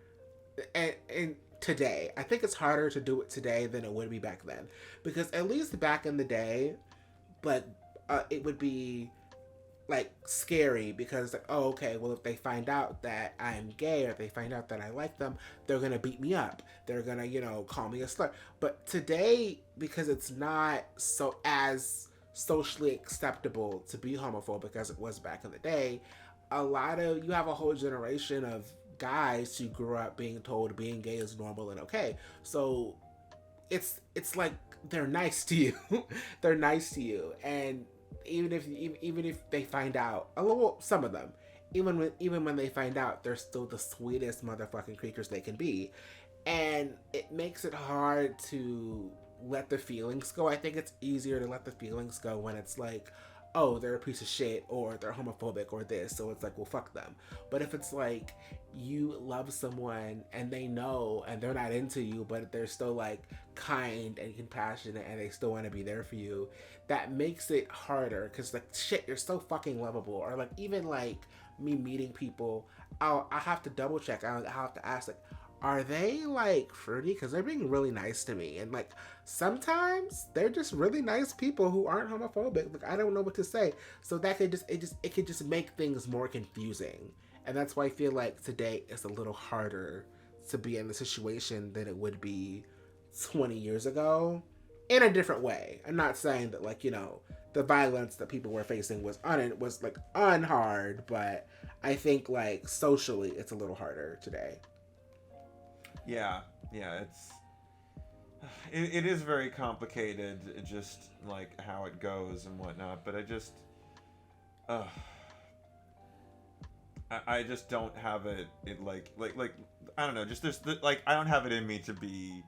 and today. I think it's harder to do it today than it would be back then, because at least back in the day, like it would be like scary because like, oh, okay, well, if they find out that I'm gay, or if they find out that I like them, they're gonna beat me up, they're gonna, you know, call me a slut. But today, because it's not so as socially acceptable to be homophobic as it was back in the day, you have a whole generation of guys who grew up being told being gay is normal and okay. So it's like they're nice to you. They're nice to you. And even if they find out, some of them, even when they find out, they're still the sweetest motherfucking creatures they can be. And it makes it hard to let the feelings go. I think it's easier to let the feelings go when it's like, oh, they're a piece of shit, or they're homophobic, or this, so it's like, well, fuck them. But if it's like you love someone and they know and they're not into you, but they're still like kind and compassionate and they still want to be there for you, that makes it harder, because like, shit, you're so fucking lovable. Or like, even like me meeting people, I have to double check. I have to ask, like, are they like fruity? Because they're being really nice to me. And like, sometimes they're just really nice people who aren't homophobic. Like, I don't know what to say. So that could just make things more confusing. And that's why I feel like today it's a little harder to be in the situation than it would be 20 years ago, in a different way. I'm not saying that, like, you know, the violence that people were facing was like unhard, but I think like socially it's a little harder today. Yeah, it is very complicated, just like how it goes and whatnot. But I just don't have it like I don't know. Just like I don't have it in me to be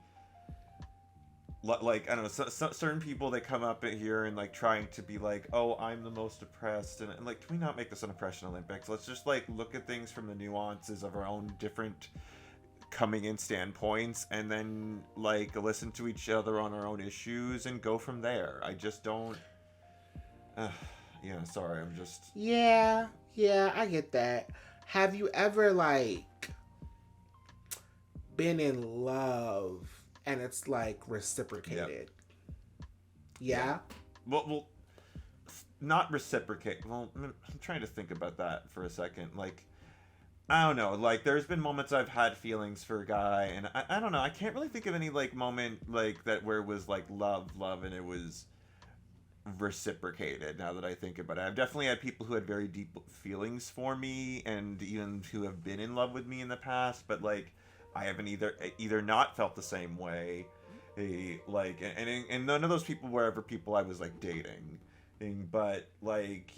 like, I don't know. Certain people that come up here and like trying to be like, oh, I'm the most oppressed, and like, can we not make this an oppression Olympics? Let's just like look at things from the nuances of our own different coming in standpoints, and then like listen to each other on our own issues and go from there. I just don't yeah, sorry, I'm just yeah, I get that. Have you ever like been in love and it's like reciprocated? Yeah. Well, not reciprocate. Well, I'm trying to think about that for a second. Like, I don't know, like, there's been moments I've had feelings for a guy, and I don't know, I can't really think of any, like, moment, like, that where it was, like, love, and it was reciprocated, now that I think about it. I've definitely had people who had very deep feelings for me, and even who have been in love with me in the past, but, like, I haven't either not felt the same way, like, and none of those people were ever people I was, like, dating, but, like...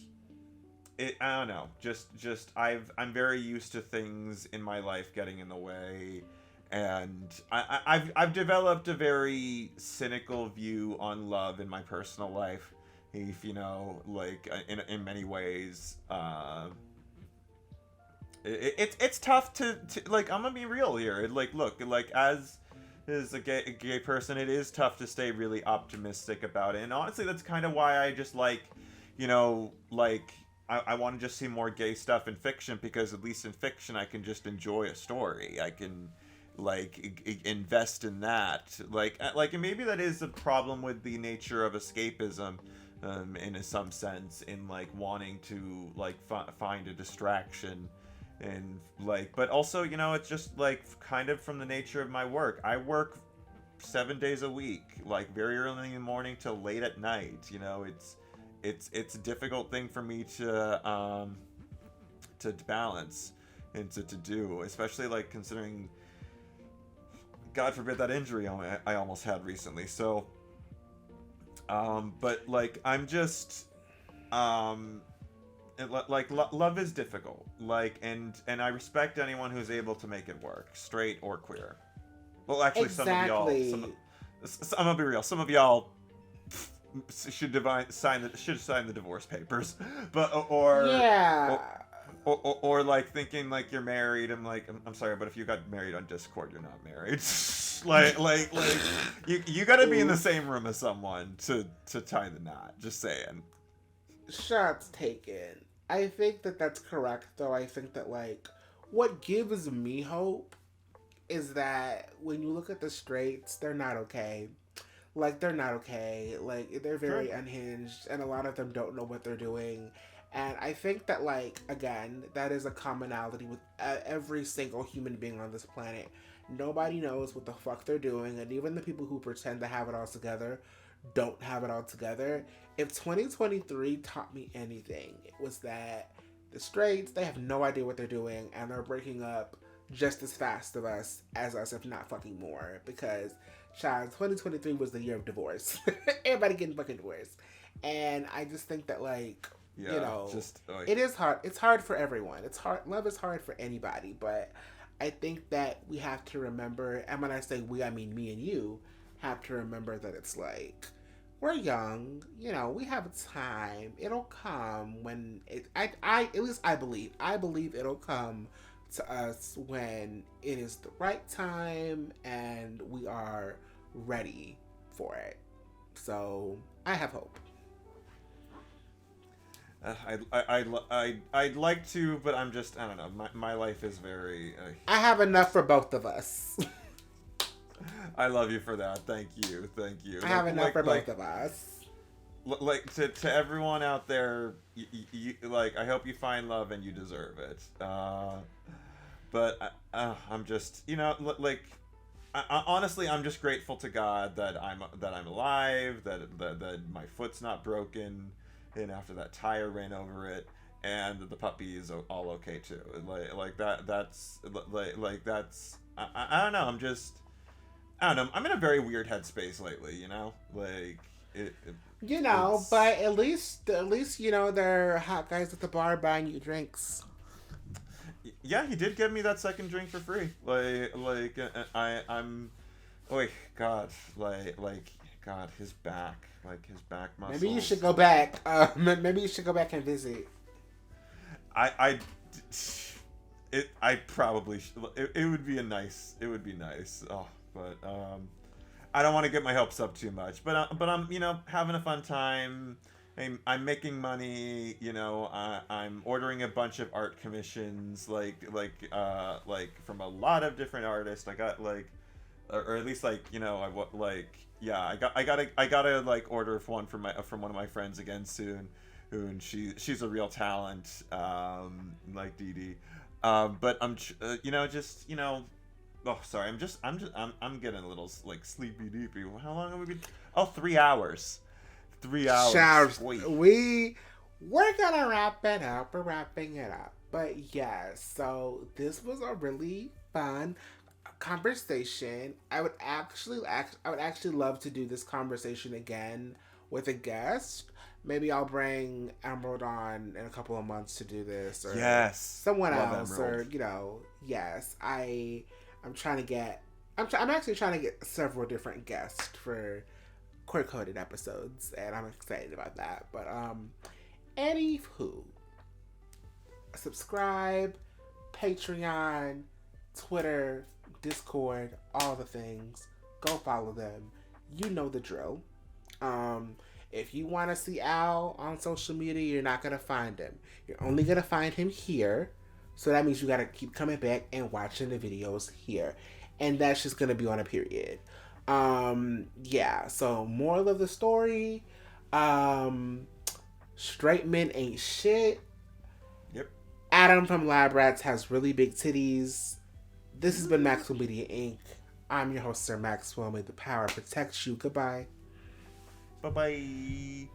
I don't know. Just I'm very used to things in my life getting in the way, and I've developed a very cynical view on love in my personal life. If you know, like in many ways, it's tough to like. I'm gonna be real here. Like, look, like as a gay person, it is tough to stay really optimistic about it. And honestly, that's kind of why I just like, you know, like. I want to just see more gay stuff in fiction, because at least in fiction I can just enjoy a story. I can like invest in that. Like and maybe that is a problem with the nature of escapism, in some sense, in like wanting to like find a distraction, and like, but also, you know, it's just like kind of from the nature of my work. I work 7 days a week, like very early in the morning till late at night. You know, it's a difficult thing for me to balance and to do, especially like considering, God forbid, that injury I almost had recently. So, but like I'm just, like love is difficult. Like and I respect anyone who's able to make it work, straight or queer. Well, actually, exactly. I'm gonna be real. Some of y'all should sign the divorce papers, but or like thinking like you're married. I'm like, I'm sorry, but if you got married on Discord, you're not married. like you got to be in the same room as someone to tie the knot. Just saying. Shots taken. I think that's correct, though. I think that like what gives me hope is that when you look at the straights, they're not okay. Like, they're not okay. Like, they're very unhinged, and a lot of them don't know what they're doing. And I think that, like, again, that is a commonality with every single human being on this planet. Nobody knows what the fuck they're doing, and even the people who pretend to have it all together don't have it all together. If 2023 taught me anything, it was that the straights, they have no idea what they're doing, and they're breaking up just as fast as us, if not fucking more, because... Child, 2023 was the year of divorce. Everybody getting fucking divorced. And I just think that, like, you know, it is hard. It's hard for everyone. It's hard. Love is hard for anybody. But I think that we have to remember, and when I say we, I mean me and you, have to remember that it's like, we're young. You know, we have time. It'll come when at least I believe it'll come to us when it is the right time and we are ready for it. So I have hope. I'd like to, but I'm just, I don't know. My life is very. I have enough for both of us. I love you for that. Thank you. I have enough for both of us. Like to everyone out there, you like, I hope you find love and you deserve it. But I'm just, you know, like, honestly, I'm just grateful to God that I'm alive, that my foot's not broken, and after that tire ran over it, and that the puppy is all okay too. Like that's I don't know. I don't know. I'm in a very weird headspace lately. You know, like you know, but at least you know there are hot guys at the bar buying you drinks. Yeah, he did give me that second drink for free. I'm, oh God, God, his back muscles. Maybe you should go back. Maybe you should go back and visit. I probably should. It would be nice. Oh, but I don't want to get my hopes up too much. But I'm, you know, having a fun time. I'm making money, you know. I'm ordering a bunch of art commissions, like from a lot of different artists. I got or at least like, you know, I gotta like order one from one of my friends again soon, and she's a real talent, like Dee Dee. But I'm oh, sorry. I'm getting a little like sleepy deepy. How long have we been? Oh, 3 hours. 3 hours. Showers. Wait. We're gonna wrap it up. We're wrapping it up. But yeah, so this was a really fun conversation. I would actually love to do this conversation again with a guest. Maybe I'll bring Emerald on in a couple of months to do this, or yes, someone love else, Emerald. or yes, I'm actually trying to get several different guests for Queer Coded episodes, and I'm excited about that. But anywho, subscribe, Patreon, Twitter, Discord, all the things. Go follow them. You know the drill. If you want to see Al on social media, you're not going to find him. You're only going to find him here. So that means you got to keep coming back and watching the videos here. And that's just going to be on a period. Yeah, so moral of the story, straight men ain't shit. Yep. Adam from Lab Rats has really big titties. This has been Maxwell Media Inc. I'm your host, Sir Maxwell. May the power protect you. Goodbye. Bye-bye.